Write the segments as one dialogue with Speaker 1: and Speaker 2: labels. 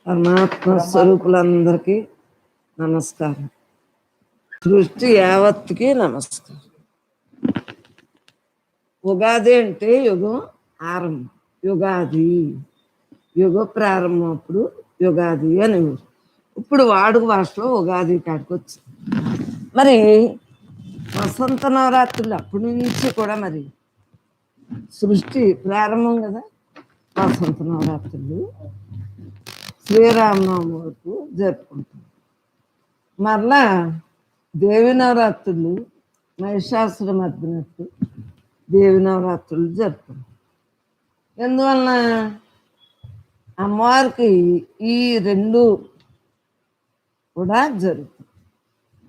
Speaker 1: పరమాత్మ స్వరూపులందరికీ నమస్కారం. సృష్టి యావత్తుకి నమస్కారం. ఉగాది అంటే యుగం ఆరంభం, యుగాది యుగ ప్రారంభం. అప్పుడు యుగాది అని ఇప్పుడు వాడుక భాషలో ఉగాది కాడికి వచ్చింది. మరి వసంత నవరాత్రులు అప్పటి నుంచి కూడా మరి సృష్టి ప్రారంభం కదా. వసంత నవరాత్రులు శ్రీరామనవమి వరకు జరుపుకుంటాం. మరలా దేవి నవరాత్రులు మహిషాసుర మర్దినట్టు దేవి నవరాత్రులు జరుపుకుంటాం. ఎందువలన అమ్మవారికి ఈ రెండు కూడా జరుగుతాయి,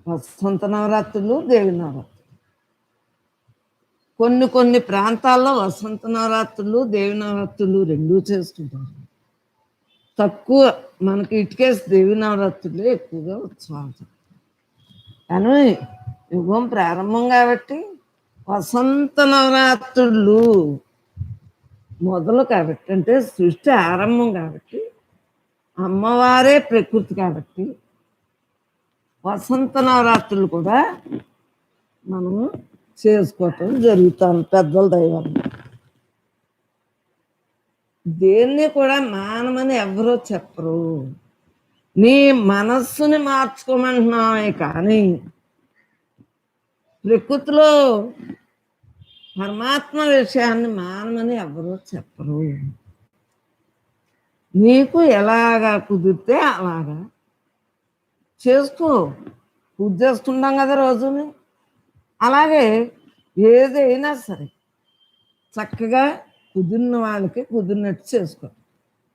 Speaker 1: వసంత నవరాత్రులు దేవి నవరాత్రులు. కొన్ని ప్రాంతాల్లో వసంత నవరాత్రులు దేవి నవరాత్రులు రెండూ చేసుకుంటారు. తక్కువ మనకి ఇటుకేసి దేవి నవరాత్రులు ఎక్కువగా ఉత్సవాలు. కానీ యుగం ప్రారంభం కాబట్టి వసంత నవరాత్రులు మొదలు కాబట్టి, అంటే సృష్టి ఆరంభం కాబట్టి, అమ్మవారే ప్రకృతి కాబట్టి వసంత నవరాత్రులు కూడా మనము చేసుకోవటం జరుగుతాం పెద్దల దైవం. దేన్ని కూడా మానమని ఎవరో చెప్పరు. నీ మనస్సుని మార్చుకోమంటున్నామే కానీ ప్రకృతిలో పరమాత్మ విషయాన్ని మానమని ఎవరో చెప్పరు. నీకు ఎలాగా కుదిరితే అలాగా చేసుకో. పూజ చేసుకుంటాం కదా రోజుని, అలాగే ఏదైనా సరే చక్కగా కుదిరిన వాళ్ళకి కుదిరినట్టు చేసుకో.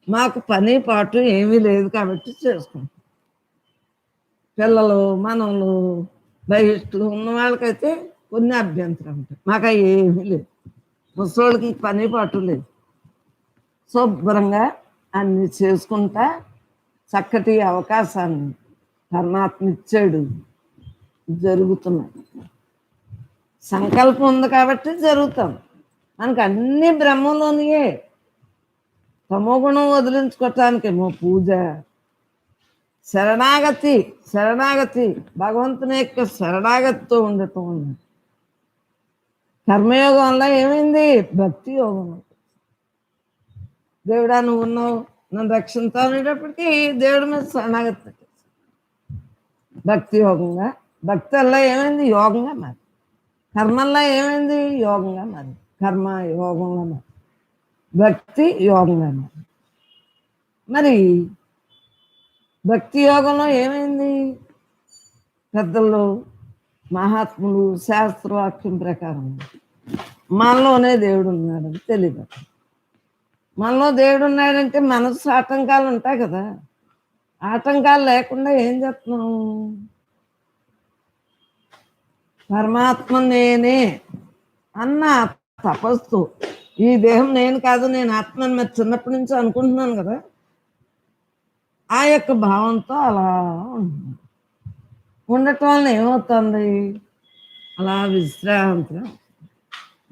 Speaker 1: మాకు పని పాటు ఏమీ లేదు కాబట్టి చేసుకుంటాం. పిల్లలు మనలు బహిష్టులు ఉన్న వాళ్ళకైతే కొన్ని అభ్యంతరం ఉంటాయి. మాకు ఏమీ లేదు. ముసలోళ్ళకి పని పాటు లేదు. శుభ్రంగా అన్ని చేసుకుంటా చక్కటి అవకాశాన్ని పరమాత్మ ఇచ్చాడు, జరుగుతున్నాయి. సంకల్పం ఉంది కాబట్టి జరుగుతాం. మనకు అన్ని బ్రహ్మంలోనియే. తమోగుణం వదిలించుకోవటానికేమో పూజ, శరణాగతి. భగవంతుని యొక్క శరణాగతితో ఉండటం ఉంది. కర్మయోగంలో ఏమైంది? భక్తి యోగం. దేవుడా నువ్వు ఉన్నావు, నన్ను రక్షించావు అనేటప్పటికీ దేవుడి మీద శరణాగతి. భక్తి యోగంగా, భక్తి వల్ల ఏమైంది? యోగంగా మరి. కర్మల్లో ఏమైంది? యోగంగా మరి. కర్మ యోగంగా మరి, భక్తి యోగంగా మరి. మరి భక్తి యోగంలో ఏమైంది? పెద్దలు మహాత్ములు శాస్త్రవాక్యం ప్రకారం మనలోనే దేవుడు ఉన్నాడని తెలియదు. మనలో దేవుడు ఉన్నాడంటే మనసు ఆటంకాలు ఉంటాయి కదా. ఆటంకాలు లేకుండా ఏం చెప్తున్నాం? పరమాత్మ నేనే అన్న తపస్సు. ఈ దేహం నేను కాదు, నేను ఆత్మని మరి చిన్నప్పటి నుంచి అనుకుంటున్నాను కదా. ఆ యొక్క భావంతో అలా ఉండటం వల్ల ఏమవుతుంది? అలా విశ్రాంతిగా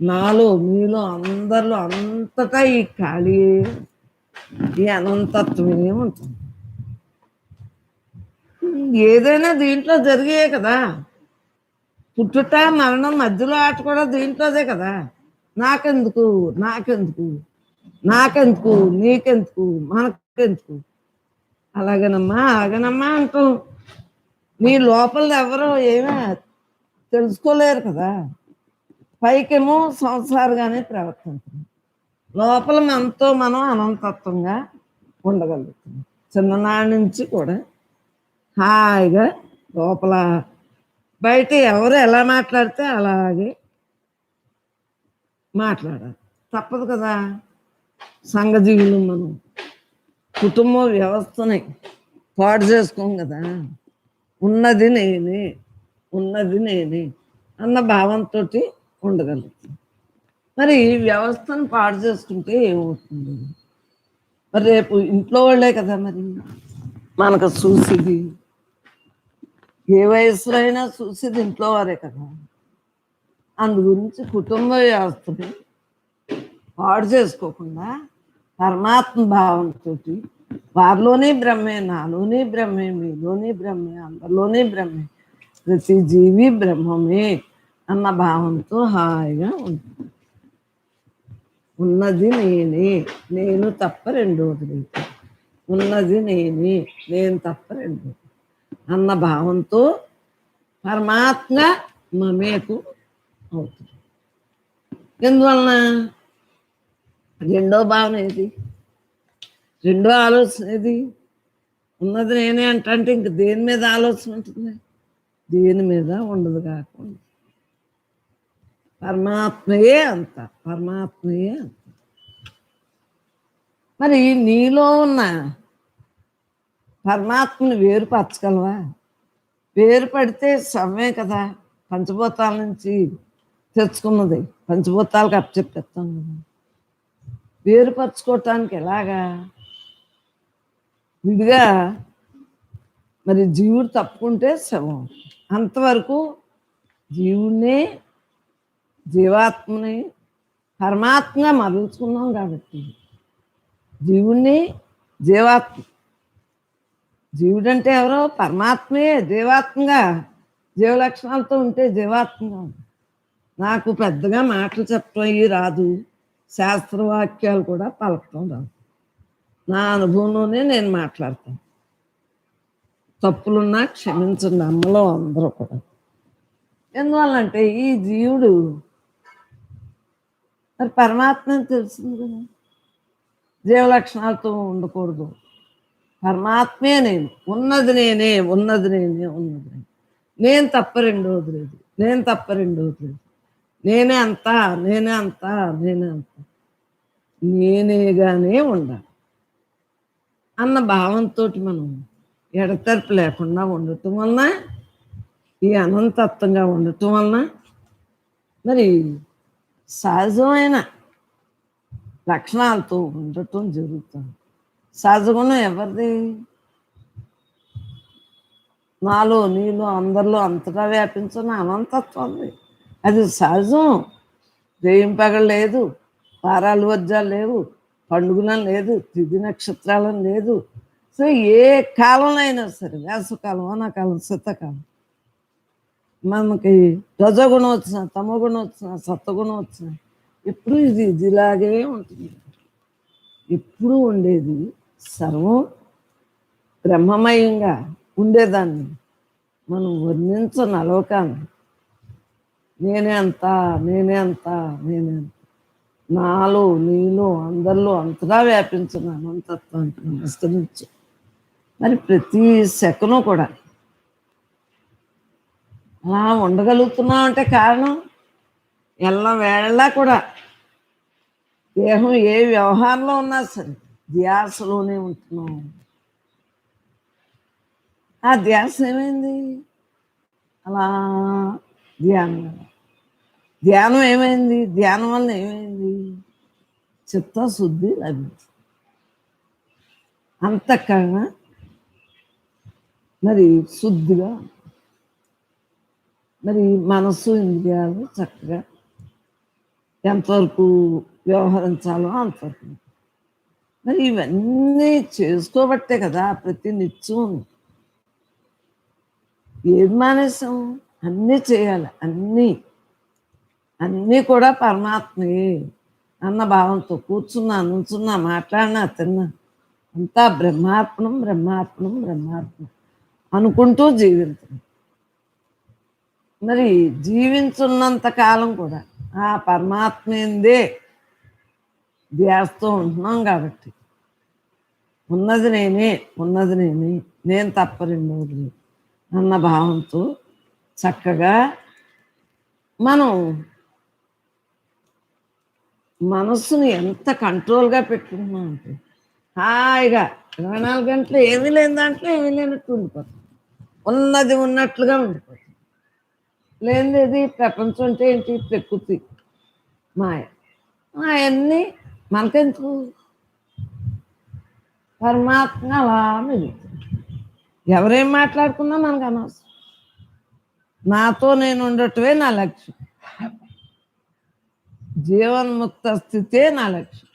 Speaker 1: నాలో మీలో అందరిలో అంతటా ఈ ఖాళీ, ఈ అనంతత్వమే ఉంటుంది. ఏదైనా దీంట్లో జరిగే కదా. పుట్టుట మరణం మధ్యలో ఆట కూడా దీంట్లోదే కదా. నాకెందుకు నీకెందుకు మనకెందుకు అలాగనమ్మా అంటాం. నీ లోపల ఎవరో ఏమీ తెలుసుకోలేరు కదా. పైకేమో సంసారంగానే ప్రవర్తించాం. లోపల మనతో మనం అనంతత్వంగా ఉండగలుగుతున్నాం. చిన్ననాటి నుంచి కూడా హాయిగా లోపల. బయట ఎవరు ఎలా మాట్లాడితే అలాగే మాట్లాడాలి, తప్పదు కదా. సంఘజీవులు మనం కుటుంబ వ్యవస్థని పాడు చేసుకోం కదా. ఉన్నది నేనే అన్న భావంతో ఉండగలుగుతాం. మరి ఈ వ్యవస్థను పాడు చేసుకుంటే ఏమవుతుంది? మరి రేపు ఇంట్లో వాళ్ళే కదా మరి మనకు చూసిది. ఏ వయసులో అయినా చూసేది ఇంట్లో వారే కదా. అందు గురించి కుటుంబ వ్యవస్థని పాడు చేసుకోకుండా పరమాత్మ భావంతో వారిలోనే బ్రహ్మే, నాలోనే బ్రహ్మే, మీలోనే బ్రహ్మే, అందరిలోనే బ్రహ్మే, ప్రతి జీవి బ్రహ్మమే అన్న భావంతో హాయిగా ఉంటుంది. ఉన్నది నేనే, నేను తప్ప రెండోది లేదు. ఉన్నది నేనే, నేను తప్ప రెండోది అన్న భావంతో పరమాత్మ మమేకు అవుతుంది. ఎందువలన రెండో భావన ఏది, రెండో ఆలోచన ఏది? ఉన్నది నేనే అంటే ఇంక దేని మీద ఆలోచన ఉంటుంది? దేని మీద ఉండదు కాకుండా పరమాత్మయే అంత, పరమాత్మయే అంత. మరి నీలో ఉన్న పరమాత్మని వేరుపరచగలవా? వేరుపడితే సమే కదా, పంచభూతాల నుంచి తెచ్చుకున్నది పంచభూతాలకు అప్పచెప్పేస్తాం కదా. వేరుపరచుకోవటానికి ఎలాగా? విడిగా మరి జీవుడు తప్పుకుంటే శవం. అంతవరకు జీవుడిని, జీవాత్మని పరమాత్మగా మరల్చుకున్నాం కాబట్టి జీవుణ్ణి జీవాత్మ, జీవుడంటే ఎవరో పరమాత్మయే జీవాత్మగా, జీవలక్షణాలతో ఉంటే జీవాత్మగా. నాకు పెద్దగా మాటలు చెప్పడం రాదు, శాస్త్రవాక్యాలు కూడా పలకటం రాదు. నా అనుభవంలోనే నేను మాట్లాడతాను. తప్పులున్నా క్షమించండి అమ్మలో అందరూ కూడా. ఎందువల్లంటే ఈ జీవుడు మరి పరమాత్మ అని తెలిసింది కదా, జీవలక్షణాలతో ఉండకూడదు. పరమాత్మే నేను, ఉన్నది నేనే, ఉన్నది నేనే, ఉన్నది నేనే, నేను తప్ప రెండోది లేదు, నేను తప్ప రెండోది లేదు, నేనే అంతా, నేనే అంతా, నేనే అంతా, నేనేగానే ఉండాలి అన్న భావంతో మనం ఎడతెరపు లేకుండా ఉండటం వలన, ఈ అనంతత్వంగా ఉండటం వలన మరి సహజమైన లక్షణాలతో ఉండటం జరుగుతుంది. సహజగుణం ఎవరిది? నాలో, నీలో, అందరిలో అంతటా వ్యాపించిన అనంతత్వం. అది సహజం. దెయ్యం పగలు లేదు, వారాలు వర్జాలు లేవు, పండుగలను లేదు, తిథి నక్షత్రాలను లేదు. సో ఏ కాలంలో అయినా సరే, వేసవకాలం, వానాకాలం, శీతాకాలం, మనకి రజోగుణం వచ్చిన, తమోగుణం వచ్చిన, సత్వగుణం వచ్చిన, ఎప్పుడు ఇదిలాగే ఉంటుంది. ఎప్పుడు ఉండేది సర్వం బ్రహ్మమయంగా ఉండేదాన్ని మనం వర్ణించని అలోకాన్ని నేనే అంతా, నేనే అంతా, నేనే అంత, నాలో, నీలో, అందరిలో అంతగా వ్యాపించిన అనంతత్వానికి నమస్కరించు. మరి ప్రతి సెకను కూడా అలా ఉండగలుగుతున్నాం అంటే కారణం ఎల్లవేళ కూడా దేహం ఏ వ్యవహారంలో ఉన్నా సరే ధ్యాసలోనే ఉంటున్నాం. ఆ ధ్యాస ఏమైంది? అలా ధ్యానం ఏమైంది? ధ్యానం వల్ల ఏమైంది? చిత్తశుద్ధి లభించింది. అంతకన్నా మరి శుద్ధిగా, మరి మనస్సు ఇంద్రియాలు చక్కగా ఎంతవరకు వ్యవహరించాలో అంతవరకు. మరి ఇవన్నీ చేసుకోబట్టే కదా ప్రతి నిత్యం ఏది మానేసాం? అన్నీ చేయాలి, అన్నీ కూడా పరమాత్మయే అన్న భావంతో కూర్చున్నా, నుంచున్నా, మాట్లాడినా, తిన్నా అంతా బ్రహ్మార్పణం, బ్రహ్మార్పణం, బ్రహ్మార్పణం అనుకుంటూ జీవించడం. మరి జీవించున్నంత కాలం కూడా ఆ పరమాత్మేందే ధ్యాసతో ఉంటున్నాం కాబట్టి ఉన్నది నేనే, ఉన్నది నేనే, నేను తప్ప రెండోది అన్న భావంతో చక్కగా మనం మనస్సుని ఎంత కంట్రోల్గా పెట్టుకుంటున్నాం అంటే హాయిగా 24 గంటలు ఏమీ లేని దాంట్లో ఏమీ లేనట్టు ఉండిపోతుంది. ఉన్నది ఉన్నట్లుగా ఉండిపోతుంది. లేనిది ప్రపంచం అంటే ఏంటి? ప్రకృతి మాయ. అవన్నీ మనకెందుకు? పరమాత్మ అలా మిగులుతుంది. ఎవరేం మాట్లాడుకున్నా మనకు అనవసరం. నాతో నేను ఉండటమే నా లక్ష్యం. జీవన్ముక్త స్థితే నా లక్ష్యం.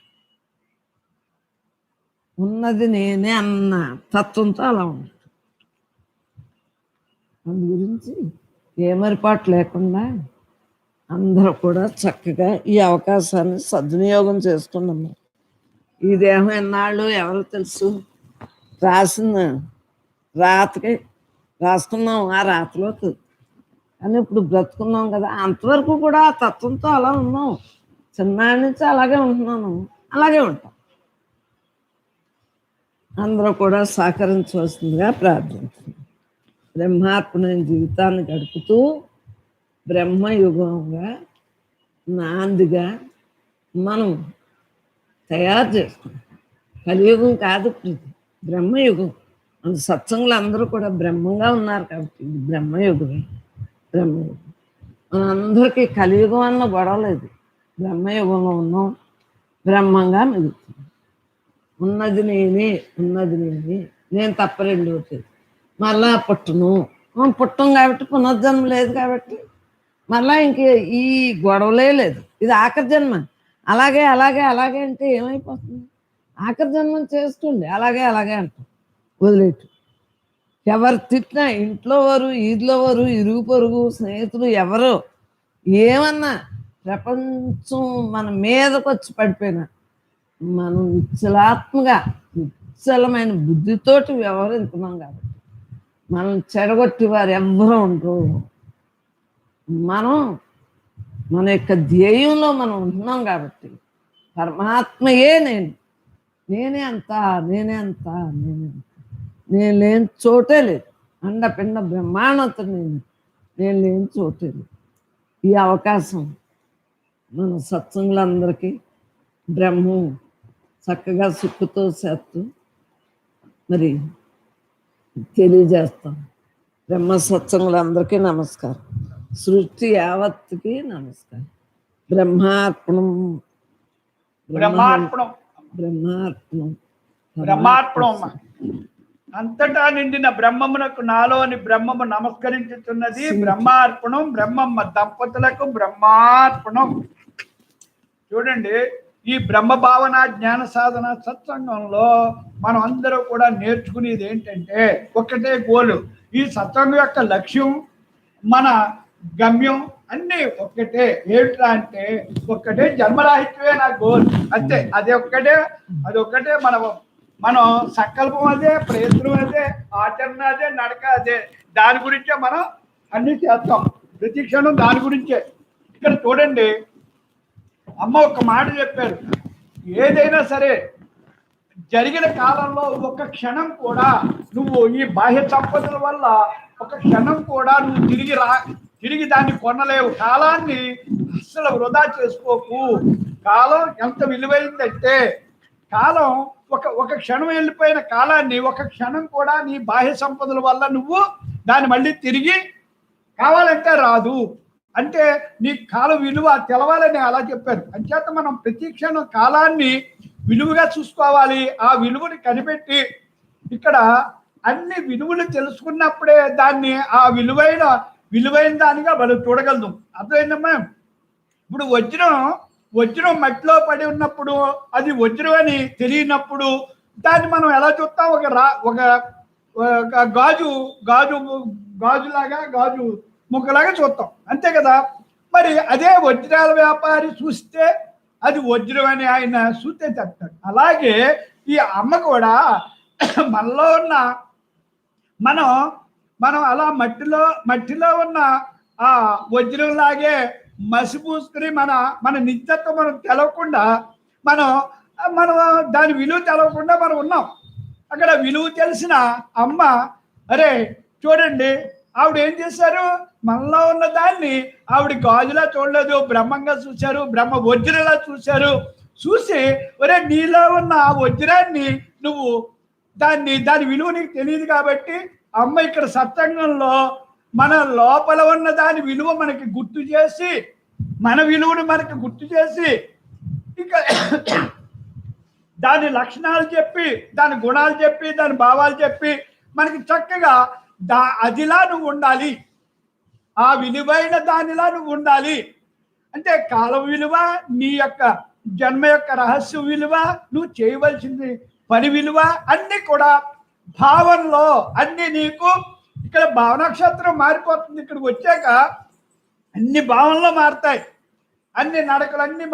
Speaker 1: ఉన్నది నేనే అన్న తత్వంతో అలా ఉంటుంది. అందు గురించి ఏమరిపాటు లేకుండా అందరూ కూడా చక్కగా ఈ అవకాశాన్ని సద్వినియోగం చేసుకున్నాము. ఈ దేహం ఎన్నాళ్ళు ఎవరు తెలుసు, రాసిన రాతకి రాసుకున్నాం, ఆ రాతలో కానీ ఇప్పుడు బ్రతుకున్నాం కదా, అంతవరకు కూడా ఆ తత్వంతో అలా ఉన్నాం. చిన్నాడి నుంచి అలాగే ఉంటున్నాను, అలాగే ఉంటాం. అందరూ కూడా సహకరించవలసిందిగా ప్రార్థించున్నాం. బ్రహ్మార్పణ జీవితాన్ని గడుపుతూ బ్రహ్మయుగంగా నాందిగా మనం తయారు చేసుకుంటాం. కలియుగం కాదు, బ్రహ్మయుగం. మన సత్సంగులు అందరూ కూడా బ్రహ్మంగా ఉన్నారు కాబట్టి ఇది బ్రహ్మయుగమే. బ్రహ్మయుగం మనందరికీ కలియుగం అన్న గొడవలేదు. బ్రహ్మయుగంలో ఉన్నాం, బ్రహ్మంగా మిగులుతున్నాం. ఉన్నది నేనే, ఉన్నది నేనే, నేను తప్ప రెండోది. మళ్ళా పుట్టం కాబట్టి పునర్జన్మ లేదు కాబట్టి మళ్ళా ఇంక ఈ గొడవలే లేదు. ఇది ఆఖరి జన్మ. అలాగే అలాగే అలాగే అంటే ఏమైపోతుంది? ఆఖరి జన్మం చేసుకోండి, అలాగే అలాగే అంటాం, వదిలేటు. ఎవరు తిట్టినా, ఇంట్లో వారు, ఈదిలో వారు, ఇరుగు పొరుగు, స్నేహితులు ఎవరు ఏమన్నా, ప్రపంచం మన మీదకి వచ్చి పడిపోయినా మనం నిశ్చలాత్మగా నిశ్చలమైన బుద్ధితోటి వ్యవహరిస్తున్నాం కాబట్టి మనం చెడగొట్టి వారు ఎవ్వరూ ఉండరు. మనం మన యొక్క ధ్యేయంలో మనం ఉంటున్నాం కాబట్టి పరమాత్మయే నేనే అంత, నేనే అంత, నేను లేని చోటే లేదు. అండపిండ బ్రహ్మాండంతో నేను లేని చోటే లేదు. ఈ అవకాశం మన సత్సంగులందరికీ బ్రహ్మం చక్కగా సుక్కుతో చేస్తూ మరి తెలియజేస్తాం. బ్రహ్మ సత్సంగులందరికీ నమస్కారం. సృష్టి యావత్తుకి నమస్కారం. బ్రహ్మార్పణం
Speaker 2: బ్రహ్మార్పణం
Speaker 1: బ్రహ్మార్పణం
Speaker 2: బ్రహ్మార్పణం. అంతటా నిండిన బ్రహ్మమునకు నాలోని బ్రహ్మము నమస్కరించుతున్నది. బ్రహ్మార్పణం. బ్రహ్మమ్మ దంపతులకు బ్రహ్మార్పణం. చూడండి, ఈ బ్రహ్మ భావన జ్ఞాన సాధన సత్సంగంలో మనం అందరూ కూడా నేర్చుకునేది ఏంటంటే ఒక్కటే గోలు. ఈ సత్సంగం యొక్క లక్ష్యం, మన గమ్యం అన్నీ ఒక్కటే. ఏమిట్రా అంటే ఒక్కటే, జన్మరాహిత్యమే నా గోల్, అంతే. అదొక్కటే మనం సంకల్పం అదే, ప్రయత్నం అదే, ఆచరణ అదే, నడక అదే. దాని గురించే మనం అన్ని చేస్తాం, ప్రతి క్షణం దాని గురించే. ఇక్కడ చూడండి, అమ్మ ఒక మాట చెప్పారు, ఏదైనా సరే జరిగిన కాలంలో ఒక క్షణం కూడా నువ్వు ఈ బాహ్య సంపదల వల్ల ఒక క్షణం కూడా నువ్వు తిరిగి దాన్ని కొనలేవు. కాలాన్ని అస్సలు వృధా చేసుకోకు. కాలం ఎంత విలువైందంటే, కాలం ఒక క్షణం వెళ్ళిపోయిన కాలాన్ని ఒక క్షణం కూడా నీ బాహ్య సంపదల వల్ల నువ్వు దాన్ని మళ్ళీ తిరిగి కావాలంటే రాదు. అంటే నీ కాలం విలువ తెలవాలని అలా చెప్పారు. అంచేత మనం ప్రతి క్షణం కాలాన్ని విలువగా చూసుకోవాలి. ఆ విలువని కనిపెట్టి ఇక్కడ అన్ని విలువలు తెలుసుకున్నప్పుడే దాన్ని ఆ విలువైన దానిగా మనం చూడగలుగుతాం. అర్థమైందమ్మా? ఇప్పుడు వజ్రం మట్టిలో పడి ఉన్నప్పుడు అది వజ్రం అని తెలియనప్పుడు దాన్ని మనం ఎలా చూస్తాం? ఒక గాజు ముక్కలాగా చూస్తాం, అంతే కదా. మరి అదే వజ్రాల వ్యాపారి చూస్తే అది వజ్రం అని ఆయన చూస్తే చెప్తాడు. అలాగే ఈ అమ్మ కూడా మనలో ఉన్న మనం అలా మట్టిలో ఉన్న ఆ వజ్రం లాగే మసి పూసుకుని మన నిత్యత్వం మనం తెలవకుండా మనం దాని విలువ తెలవకుండా మనం ఉన్నాం. అక్కడ విలువ తెలిసిన అమ్మ, అరే చూడండి, ఆవిడ ఏం చేశారు? మనలో ఉన్న దాన్ని ఆవిడ గాజులా చూడలేదు, బ్రహ్మంగా చూశారు, బ్రహ్మ వజ్రలా చూశారు. చూసి ఒరే నీలో ఉన్న ఆ వజ్రాన్ని నువ్వు దాని విలువ నీకు తెలియదు కాబట్టి అమ్మ ఇక్కడ సత్సంగంలో మన లోపల ఉన్న దాని విలువ మనకి గుర్తు చేసి, మన విలువను మనకి గుర్తు చేసి, ఇక దాని లక్షణాలు చెప్పి, దాని గుణాలు చెప్పి, దాని భావాలు చెప్పి మనకి చక్కగా అదిలా నువ్వు ఉండాలి, ఆ విలువైన దానిలా నువ్వు ఉండాలి. అంటే కాలం విలువ, నీ యొక్క జన్మ యొక్క రహస్య విలువ, నువ్వు చేయవలసింది పని విలువ అన్నీ కూడా భావనలో అన్నీ నీకు ఇక్కడ భావ నక్షత్రం మారిపోతుంది. ఇక్కడికి వచ్చాక అన్ని భావనలో మారుతాయి, అన్ని నడకలు అన్ని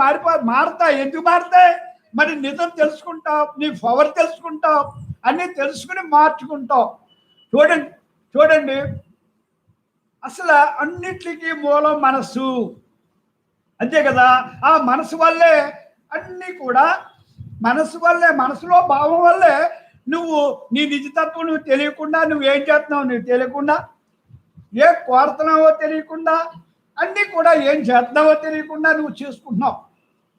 Speaker 2: మారుతాయి. ఎందుకు మారుతాయి? మరి నిజం తెలుసుకుంటావు, నీ పవర్ తెలుసుకుంటావు, అన్నీ తెలుసుకుని మార్చుకుంటావు. చూడండి చూడండి, అసలు అన్నిటికీ మూలం మనసు, అంతే కదా. ఆ మనసు వల్లే అన్నీ కూడా, మనసు వల్లే, మనసులో భావం వల్లే నువ్వు నీ నిజతత్వం నువ్వు తెలియకుండా నువ్వు ఏం చేస్తున్నావు నువ్వు తెలియకుండా, ఏ కోరుతున్నావో తెలియకుండా, అన్నీ కూడా ఏం చేస్తున్నావో తెలియకుండా నువ్వు చేసుకుంటున్నావు.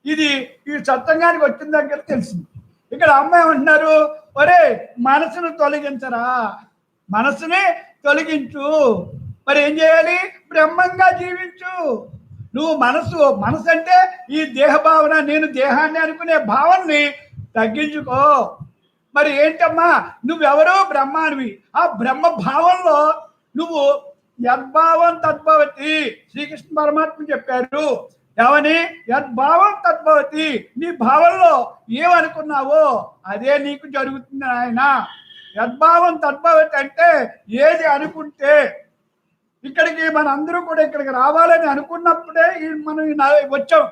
Speaker 2: ఇది ఈ సత్సంగానికి వచ్చిన దగ్గర తెలిసింది. ఇక్కడ అమ్మాయి అంటున్నారు, ఒరే మనసును తొలగించరా, మనసుని తొలగించు. మరి ఏం చేయాలి? బ్రహ్మంగా జీవించు. నువ్వు మనసు అంటే ఈ దేహ భావన, నేను దేహాన్ని అనుకునే భావనని తగ్గించుకో. మరి ఏంటమ్మా, నువ్వెవరో బ్రహ్మానివి. ఆ బ్రహ్మ భావంలో నువ్వు యద్భావం తద్భవతి, శ్రీకృష్ణ పరమాత్మ చెప్పారు. ఏమని? యద్భావం తద్భవతి. నీ భావంలో ఏమనుకున్నావో అదే నీకు జరుగుతుంది ఆయన. యద్భావం తద్భవతి అంటే ఏది అనుకుంటే, ఇక్కడికి మన అందరూ కూడా ఇక్కడికి రావాలని అనుకున్నప్పుడే మనం వచ్చాం.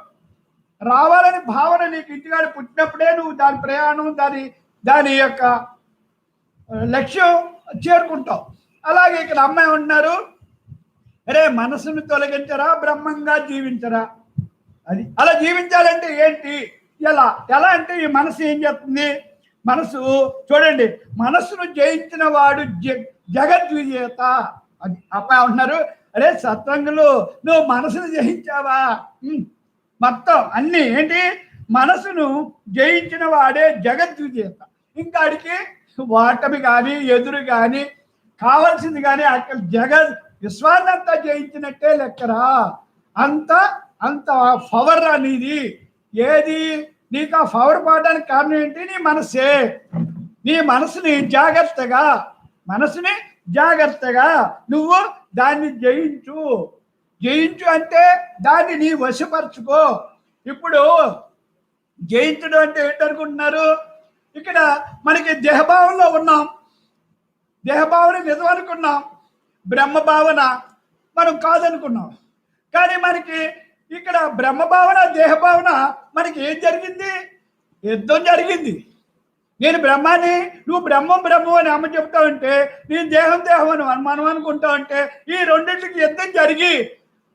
Speaker 2: రావాలని భావన నీకు ఇంటికాడ పుట్టినప్పుడే నువ్వు దాని ప్రయాణం, దాని యొక్క లక్ష్యం చేరుకుంటావు. అలాగే ఇక్కడ అమ్మాయి ఉన్నారు, అరే మనసును తొలగించరా, బ్రహ్మంగా జీవించరా. అది అలా జీవించాలంటే ఏంటి? ఎలా అంటే ఈ మనసు ఏం చేస్తుంది? మనసు చూడండి, మనసును జయించిన వాడు జగద్విజేత. అది అమ్మాయి ఉన్నారు, అరే సత్సంగులు నువ్వు మనసును జయించావా? మొత్తం అన్ని ఏంటి? మనసును జయించిన వాడే జగద్విజేత. ఇంకాడికి ఓటమి కానీ ఎదురు కానీ కావాల్సింది కానీ అక్కడ విశ్వాన్నంతా జయించినట్టే లెక్కరా. అంత పవర్ అనేది ఏది? నీకు ఆ పవర్ పోవడానికి కారణం ఏంటి? నీ మనసే. నీ మనసుని జాగ్రత్తగా నువ్వు దాన్ని జయించు అంటే దాన్ని నీ వశపరచుకో. ఇప్పుడు జయించడం అంటే ఏంటనుకుంటున్నారు? ఇక్కడ మనకి దేహభావంలో ఉన్నాం, దేహభావన నిజం అనుకున్నాం, బ్రహ్మభావన మనం కాదనుకున్నాం. కానీ మనకి ఇక్కడ బ్రహ్మభావన దేహభావన మనకి ఏం జరిగింది? యుద్ధం జరిగింది. నేను బ్రహ్మాన్ని, నువ్వు బ్రహ్మం అని అమ్మ చెప్తావంటే, నేను దేహం అని మనం అనుకుంటావంటే, ఈ రెండింటికి యుద్ధం జరిగి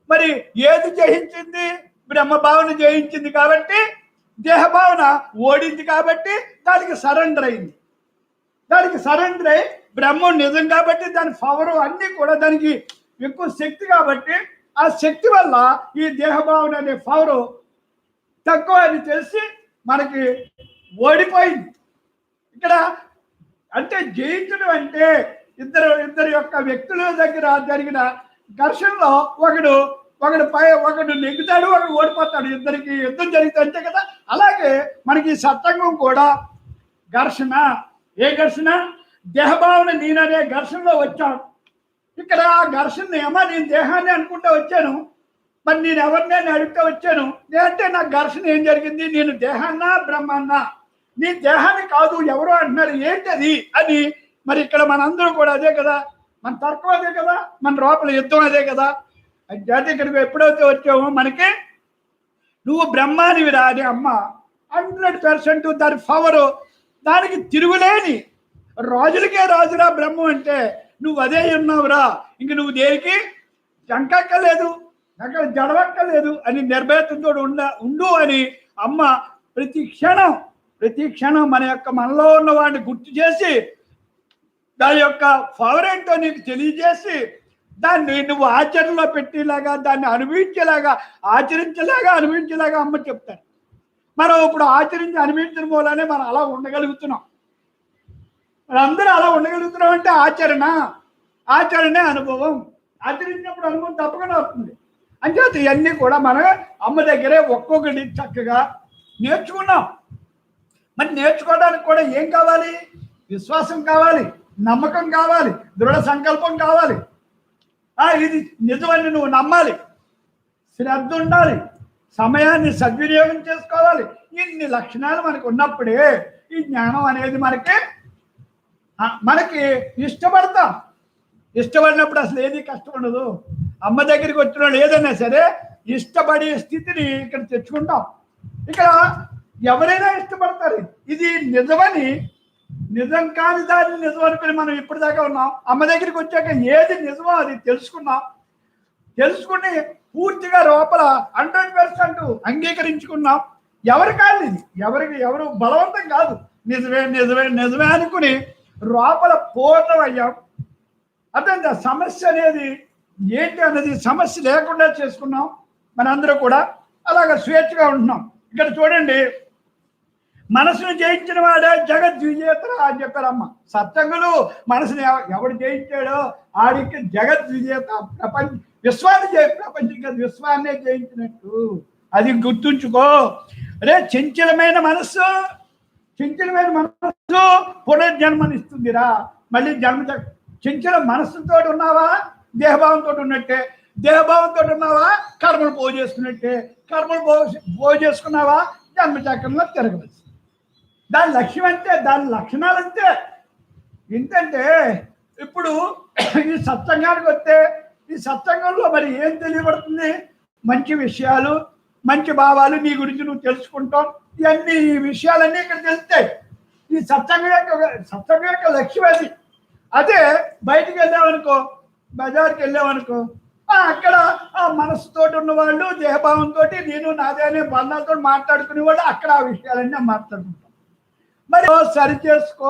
Speaker 2: మరి ఏది జయించింది? బ్రహ్మభావన జయించింది కాబట్టి, దేహభావన ఓడింది కాబట్టి దానికి సరెండర్ అయింది. దానికి సరెండర్ అయి బ్రహ్మం నిజం కాబట్టి దాని పవర్ అన్నీ కూడా దానికి ఎక్కువ శక్తి కాబట్టి, ఆ శక్తి వల్ల ఈ దేహభావన అనే పవర్ తక్కువ అని తెలిసి మనకి ఓడిపోయింది. ఇక్కడ అంటే జయించడం అంటే ఇద్దరు యొక్క వ్యక్తుల దగ్గర జరిగిన ఘర్షణలో ఒకడు నెగ్గుతాడు, ఒకడు ఓడిపోతాడు. ఇద్దరికి యుద్ధం జరిగితే అంతే కదా. అలాగే మనకి సత్సంగం కూడా ఘర్షణ. ఏ ఘర్షణ? దేహభావన నేననే ఘర్షణలో వచ్చాను. ఇక్కడ ఆ ఘర్షణ ఏమో నేను దేహాన్ని అనుకుంటూ వచ్చాను, మరి నేను ఎవరిని అడుగుతూ వచ్చాను. అంటే నా ఘర్షణ ఏం జరిగింది? నేను దేహాన్నా బ్రహ్మాన్నా? నీ దేహాన్ని కాదు, ఎవరో అంటున్నారు ఏంటది అని. మరి ఇక్కడ మనందరూ కూడా అదే కదా, మన తర్కం అదే కదా, మన లోపల యుద్ధం అదే కదా. అయితే ఇక్కడికి ఎప్పుడైతే వచ్చామో మనకి నువ్వు బ్రహ్మానివిరా అని అమ్మ 100% దాని పవరు, దానికి తిరుగులేని రాజులకే రాజురా బ్రహ్మం అంటే నువ్వు అదే ఉన్నావురా. ఇంక నువ్వు దేనికి చంకక్కలేదు, అక్కడ జడవక్కలేదు అని నిర్భయతంతో ఉండు అని అమ్మ ప్రతి క్షణం మనలో ఉన్న వాడిని గుర్తు చేసి దాని యొక్క పవర్ ఏంటో నీకు తెలియజేసి దాన్ని నువ్వు ఆచరణలో పెట్టేలాగా, దాన్ని అనుభవించేలాగా అమ్మ చెప్తారు. మనం ఇప్పుడు అనుభవించిన మూలనే మనం అలా ఉండగలుగుతున్నాం. అందరూ అలా ఉండగలుగుతున్నాం అంటే ఆచరణే అనుభవం. ఆచరించినప్పుడు అనుభవం తప్పకుండా వస్తుంది. అంచేత ఇవన్నీ కూడా మనం అమ్మ దగ్గరే ఒక్కొక్కటి చక్కగా నేర్చుకున్నాం. మరి నేర్చుకోవడానికి కూడా ఏం కావాలి? విశ్వాసం కావాలి, నమ్మకం కావాలి, దృఢ సంకల్పం కావాలి. ఇది నిజమని నువ్వు నమ్మాలి, శ్రద్ధ ఉండాలి, సమయాన్ని సద్వినియోగం చేసుకోవాలి. ఇన్ని లక్షణాలు మనకు ఉన్నప్పుడే ఈ జ్ఞానం అనేది మనకి ఇష్టపడతాం. ఇష్టపడినప్పుడు అసలు ఏది కష్టం ఉండదు. అమ్మ దగ్గరికి వచ్చిన వాళ్ళు ఏదైనా సరే ఇష్టపడే స్థితిని ఇక్కడ తెచ్చుకుంటాం. ఇక్కడ ఎవరైనా ఇష్టపడతారు. ఇది నిజమని, నిజం కాని దాన్ని నిజం అనుకుని మనం ఇప్పటిదాకా ఉన్నాం. అమ్మ దగ్గరికి వచ్చాక ఏది నిజమో అది తెలుసుకుని పూర్తిగా లోపల 100% అంగీకరించుకున్నాం. ఎవరి కాదు ఇది, ఎవరు బలవంతం కాదు, నిజమే నిజమే నిజమే అనుకుని లోపల పూర్ణమయ్యాం. అర్థంగా సమస్య అనేది ఏంటి అన్నది సమస్య లేకుండా చేసుకున్నాం. మనందరూ కూడా అలాగ స్వేచ్ఛగా ఉంటున్నాం. ఇక్కడ చూడండి, మనసును జయించిన వాడే జగద్విజేత అని చెప్పారమ్మ. సత్సంగులు మనసుని ఎవడు జయించాడో ఆడికి జగద్విజేత. విశ్వాన్నే జయించినట్టు. అది గుర్తుంచుకో. అరే చంచలమైన మనస్సు పునర్జన్మనిస్తుందిరా. మళ్ళీ చంచల మనస్సుతో ఉన్నావా దేహభావంతో ఉన్నట్టే, దేహభావంతో ఉన్నావా కర్మలు పోగు చేసుకున్నట్టే, కర్మలు పోగు చేసుకున్నావా జన్మచక్రంలో తిరగవచ్చు. దాని లక్ష్యం అంతే, దాని లక్షణాలు అంతే. ఏంటంటే ఇప్పుడు ఈ సత్సంగానికి వస్తే ఈ సత్సంగంలో మరి ఏం తెలియబడుతుంది? మంచి విషయాలు, మంచి భావాలు, నీ గురించి నువ్వు తెలుసుకుంటాం. ఇవన్నీ ఈ విషయాలన్నీ ఇక్కడ తెలుస్తాయి. ఈ సత్సంగం యొక్క లక్ష్యం అది. అదే బయటికి వెళ్ళామనుకో, బజార్కి వెళ్ళామనుకో, అక్కడ ఆ మనసుతో ఉన్న వాళ్ళు దేహభావంతో నేను నాదే అనే బంధాలతో మాట్లాడుకునే వాళ్ళు అక్కడ ఆ విషయాలన్నీ మాట్లాడుకుంటాం. మరి సరి చేసుకో,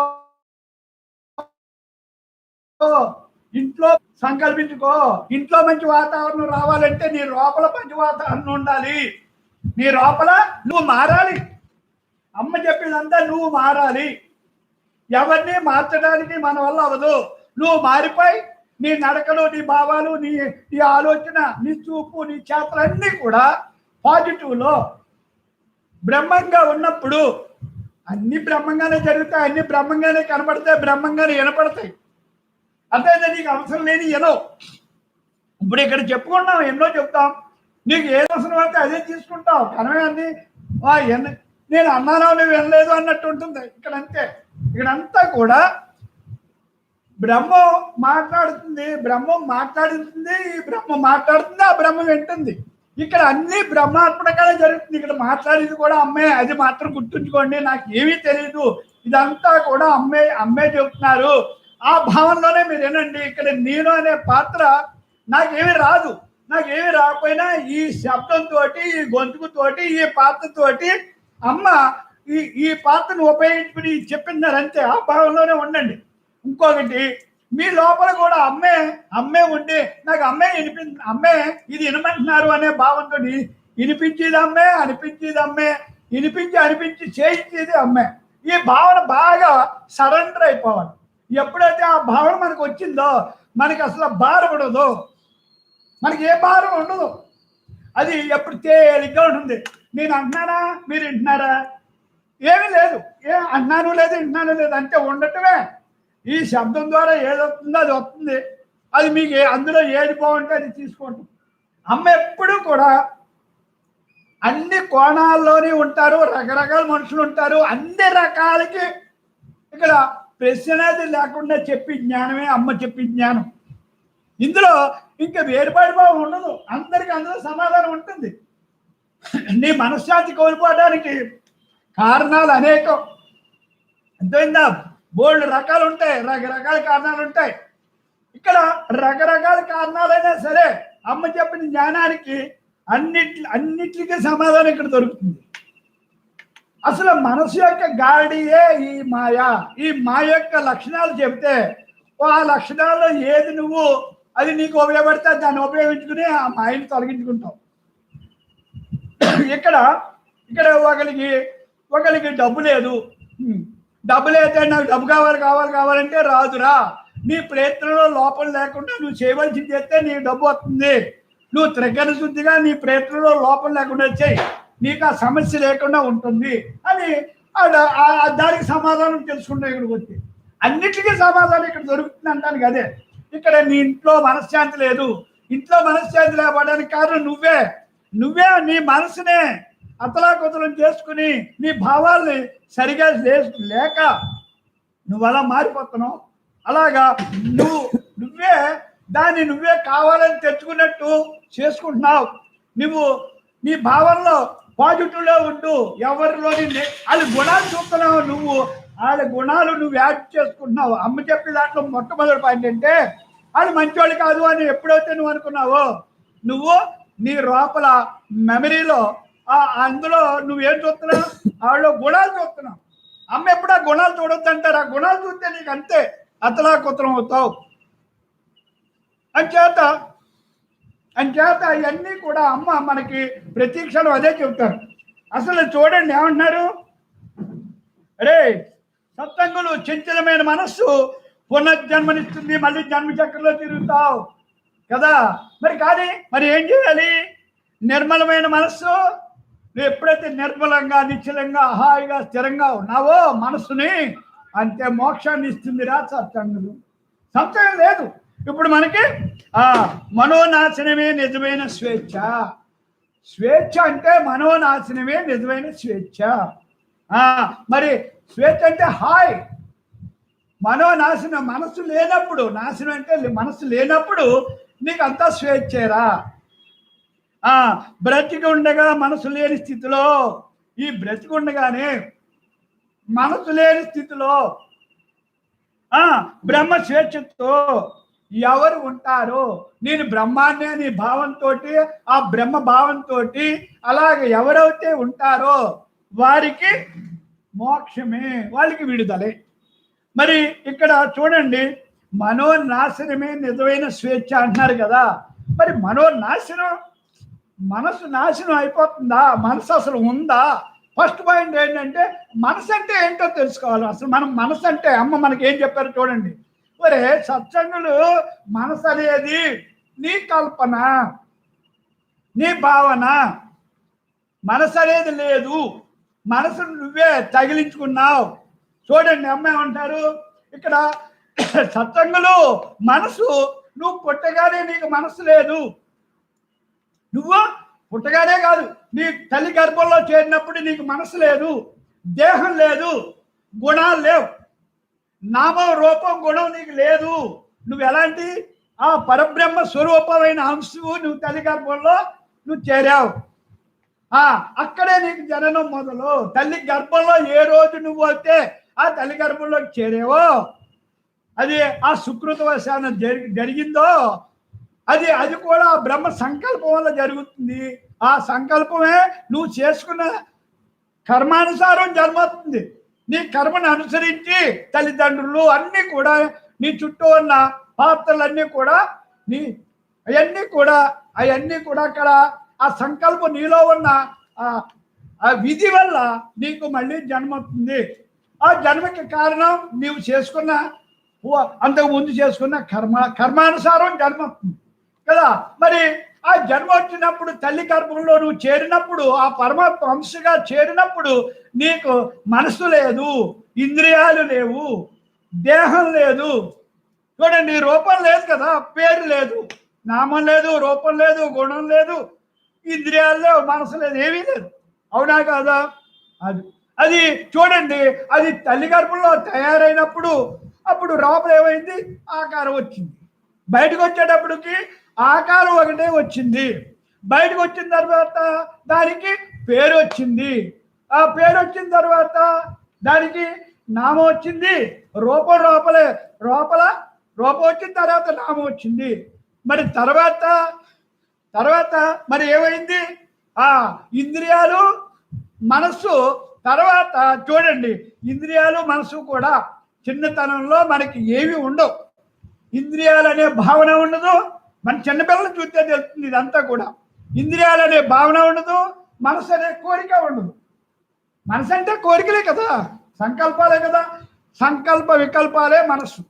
Speaker 2: ఇంట్లో సంకల్పించుకో. ఇంట్లో మంచి వాతావరణం రావాలంటే నీ లోపల మంచి వాతావరణం ఉండాలి. నీ లోపల నువ్వు మారాలి. అమ్మ చెప్పిందంతా నువ్వు మారాలి. ఎవరిని మార్చడానికి మన వల్ల అవ్వదు. నువ్వు మారిపోయి నీ నడకలు, నీ భావాలు, నీ ఆలోచన, నీ చూపు, నీ చేతలన్నీ కూడా పాజిటివ్లో బ్రహ్మంగా ఉన్నప్పుడు అన్ని బ్రహ్మంగానే జరుగుతాయి, అన్ని బ్రహ్మంగానే కనపడతాయి, బ్రహ్మంగానే వినపడతాయి. అదే నీకు అవసరం లేని ఎనో. ఇప్పుడు ఇక్కడ చెప్పుకున్నాం, ఎన్నో చెప్తాం. నీకు ఏది అవసరం అయితే అదే తీసుకుంటావు. కనమే అన్ని నేను అన్నానో నువ్వు వినలేదు అన్నట్టు ఉంటుంది. ఇక్కడ అంతే. ఇక్కడంతా కూడా బ్రహ్మం మాట్లాడుతుంది, బ్రహ్మం మాట్లాడుతుంది, ఈ బ్రహ్మ మాట్లాడుతుంది, ఆ బ్రహ్మ వింటుంది. ఇక్కడ అన్ని బ్రహ్మాత్మకంగానే జరుగుతుంది. ఇక్కడ మాట్లాడేది కూడా అమ్మే. అది మాత్రం గుర్తుంచుకోండి. నాకు ఏమీ తెలియదు, ఇదంతా కూడా అమ్మే చెబుతున్నారు. ఆ భావనలోనే మీరు వినండి. ఇక్కడ నేను అనే పాత్ర నాకేమీ రాదు. నాకేమీ రాకపోయినా ఈ శబ్దంతో, ఈ గొంతుకుతోటి, ఈ పాత్రతోటి అమ్మ ఈ పాత్రను ఉపయోగించుకుని చెప్పినారంతే. ఆ భావంలోనే ఉండండి. ఇంకొకటి, మీ లోపల కూడా అమ్మే ఉండి నాకు అమ్మే ఇది వినమంటున్నారు అనే భావంతో వినిపించేది అమ్మే, అనిపించి చేయించేది అమ్మే. ఈ భావన బాగా సరెండర్ అయిపోవాలి. ఎప్పుడైతే ఆ భావన మనకు వచ్చిందో మనకి అసలు భారం ఉండదు, మనకి ఏ భారం ఉండదు. అది ఎప్పుడు తేలిగ్గా ఉంటుంది. నేను అంటున్నానా, మీరు వింటున్నారా? ఏమీ లేదు. అన్నాను లేదు, వింటున్నాను లేదు, అంటే ఉండటమే. ఈ శబ్దం ద్వారా ఏది వస్తుందో అది వస్తుంది. అది మీకు అందులో ఏది బాగుంటే అది తీసుకోండి. అమ్మ ఎప్పుడు కూడా అన్ని కోణాల్లోనే ఉంటారు. రకరకాల మనుషులు ఉంటారు. అన్ని రకాలకి ఇక్కడ ప్రశ్న అనేది లేకుండా చెప్పి జ్ఞానమే అమ్మ చెప్పి జ్ఞానం. ఇందులో ఇంకా వేరుపాటి భావం ఉండదు. అందరికీ అందులో సమాధానం ఉంటుంది. నీ మనశ్శాంతి కోల్పోవడానికి కారణాలు అనేకం. అర్థమైందా? బోల్డ్ రకాలు ఉంటాయి, రకరకాల కారణాలు ఉంటాయి. ఇక్కడ రకరకాల కారణాలైనా సరే అమ్మ చెప్పిన జ్ఞానానికి అన్నిటికీ సమాధానం ఇక్కడ దొరుకుతుంది. అసలు మనసు యొక్క గాడియే ఈ మాయ. ఈ మాయ యొక్క లక్షణాలు చెప్తే ఆ లక్షణాల్లో ఏది నువ్వు అది నీకు ఉపయోగపడితే దాన్ని ఉపయోగించుకుని ఆ మాయని తొలగించుకుంటావు. ఇక్కడ ఒకరికి డబ్బు లేదు, డబ్బు లేతే నాకు డబ్బు కావాలంటే రాదురా. నీ ప్రయత్నంలో లోపం లేకుండా నువ్వు చేయవలసింది చేస్తే నీ డబ్బు వస్తుంది. నువ్వు త్రికరణ శుద్ధిగా నీ ప్రయత్నంలో లోపం లేకుండా చేయి, నీకు ఆ సమస్య లేకుండా ఉంటుంది అని దానికి సమాధానం తెలుసుకుంటావు. ఇక్కడికి వచ్చి అన్నిటికీ సమాధానం ఇక్కడ దొరుకుతుంది అంటానికి అదే. ఇక్కడ నీ ఇంట్లో మనశ్శాంతి లేదు. ఇంట్లో మనశ్శాంతి లేకపోవడానికి కారణం నువ్వే. నువ్వే నీ మనసునే అతలాకుతలం చేసుకుని నీ భావాల్ని సరిగా లేక నువ్వు అలా మారిపోతున్నావు. అలాగా నువ్వే దాన్ని నువ్వే కావాలని తెచ్చుకున్నట్టు చేసుకుంటున్నావు. నువ్వు నీ భావంలో పాజిటివ్లో ఉండు. ఎవరిలోని వాళ్ళ గుణాలు చూస్తున్నావు, నువ్వు వాళ్ళ గుణాలు నువ్వు యాడ్ చేసుకుంటున్నావు. అమ్మ చెప్పే దాంట్లో మొట్టమొదటి పాయింట్ అంటే వాళ్ళు మంచోళ్ళు కాదు అని ఎప్పుడైతే నువ్వు అనుకున్నావో, నువ్వు నీ లోపల మెమరీలో అందులో నువ్వేం చూస్తున్నావు, వాళ్ళు గుణాలు చూస్తున్నావు. అమ్మ ఎప్పుడు ఆ గుణాలు చూడొద్దు అంటారు. ఆ గుణాలు చూస్తే నీకు అంతే అతలాకుతలం అవుతావు. అంచేత అవన్నీ కూడా అమ్మ మనకి ప్రతి క్షణం అదే చెబుతారు. అసలు చూడండి ఏమంటున్నారు, అరే సత్సంగులు చంచలమైన మనస్సు పునర్జన్మనిస్తుంది, మళ్ళీ జన్మచక్రంలో తిరుగుతావు కదా. మరి ఏం చేయాలి? నిర్మలమైన మనస్సు, నువ్వు ఎప్పుడైతే నిర్మలంగా నిశ్చలంగా హాయిగా స్థిరంగా ఉన్నావో మనస్సుని, అంతే మోక్షాన్ని ఇస్తుందిరా సత్సంగులు. సంశయం లేదు. ఇప్పుడు మనకి మనోనాశనమే నిజమైన స్వేచ్ఛ. స్వేచ్ఛ అంటే మనోనాశనమే నిజమైన స్వేచ్ఛ. మరి స్వేచ్ఛ అంటే హాయ్. మనోనాశనం మనస్సు లేనప్పుడు, నాశనం అంటే మనస్సు లేనప్పుడు నీకు అంతా స్వేచ్ఛేరా. బ్రతికి ఉండగా మనసు లేని స్థితిలో, ఈ బ్రతికి ఉండగానే మనసు లేని స్థితిలో బ్రహ్మ స్వేచ్ఛతో ఎవరు ఉంటారో, నేను బ్రహ్మాన్ని అనే భావంతో, ఆ బ్రహ్మ భావంతో అలాగే ఎవరైతే ఉంటారో వారికి మోక్షమే, వాళ్ళకి విడుదలే. మరి ఇక్కడ చూడండి, మనోనాశనమే నిజమైన స్వేచ్ఛ అంటున్నారు కదా. మరి మనోనాశనం, మనసు నాశనం అయిపోతుందా? మనసు అసలు ఉందా? ఫస్ట్ పాయింట్ ఏంటంటే మనసు అంటే ఏంటో తెలుసుకోవాలి. అసలు మనం మనసు అంటే అమ్మ మనకి ఏం చెప్పారు చూడండి. ఒరే సత్సంగులు, మనసు అనేది నీ కల్పన, నీ భావన. మనసు అనేది లేదు, మనసును నువ్వే తగిలించుకున్నావు. చూడండి అమ్మ ఏమంటారు ఇక్కడ, సత్సంగులు మనసు, నువ్వు పుట్టగానే నీకు మనసు లేదు. నువ్వు పుట్టగానే కాదు, నీ తల్లి గర్భంలో చేరినప్పుడు నీకు మనసు లేదు, దేహం లేదు, గుణాలు లేవు, నామం రూపం గుణం నీకు లేదు. నువ్వు ఎలాంటి ఆ పరబ్రహ్మ స్వరూపమైన అంశువు నువ్వు తల్లి గర్భంలో నువ్వు చేరావు. అక్కడే నీకు జననం మొదలు. తల్లి గర్భంలో ఏ రోజు నువ్వు అయితే ఆ తల్లి గర్భంలోకి చేరేవో, అది ఆ సుకృతవశాన జరిగిందో, అది కూడా బ్రహ్మ సంకల్పం వల్ల జరుగుతుంది. ఆ సంకల్పమే నువ్వు చేసుకున్న కర్మానుసారం జన్మవుతుంది. నీ కర్మను అనుసరించి తల్లిదండ్రులు అన్నీ కూడా, నీ చుట్టూ ఉన్న పాత్రలన్నీ కూడా, అవన్నీ కూడా అక్కడ ఆ సంకల్పం నీలో ఉన్న ఆ విధి వల్ల నీకు మళ్ళీ జన్మవుతుంది. ఆ జన్మకి కారణం నీవు చేసుకున్న, అంతకుముందు చేసుకున్న కర్మానుసారం జన్మవుతుంది కదా. మరి ఆ జన్మ వచ్చినప్పుడు తల్లి గర్భంలో నువ్వు చేరినప్పుడు, ఆ పరమాత్మ అంశగా చేరినప్పుడు నీకు మనసు లేదు, ఇంద్రియాలు లేవు, దేహం లేదు. చూడండి, రూపం లేదు కదా, పేరు లేదు, నామం లేదు, రూపం లేదు, గుణం లేదు, ఇంద్రియాలు లేవు, మనసు లేదు, ఏమీ లేదు. అవునా కాదా? అది చూడండి, అది తల్లి గర్భంలో తయారైనప్పుడు అప్పుడు లోపల ఏమైంది? ఆకారం వచ్చింది. బయటకు వచ్చేటప్పటికి ఆకారం ఒకటే వచ్చింది. బయటకు వచ్చిన తర్వాత దానికి పేరు వచ్చింది. ఆ పేరు వచ్చిన తర్వాత దానికి నామం వచ్చింది. రూపం రూపం వచ్చిన తర్వాత నామం వచ్చింది. మరి తర్వాత మరి ఏమైంది? ఆ ఇంద్రియాలు, మనస్సు. తర్వాత చూడండి, ఇంద్రియాలు మనసు కూడా చిన్నతనంలో మనకి ఏమి ఉండవు. ఇంద్రియాలు అనే భావన ఉండదు. మన చిన్నపిల్లలు చూస్తే తెలుస్తుంది ఇదంతా కూడా. ఇంద్రియాలు అనే భావన ఉండదు, మనసు అనే కోరిక ఉండదు. మనసు అంటే కోరికలే కదా, సంకల్పాలే కదా, సంకల్ప వికల్పాలే మనస్సు.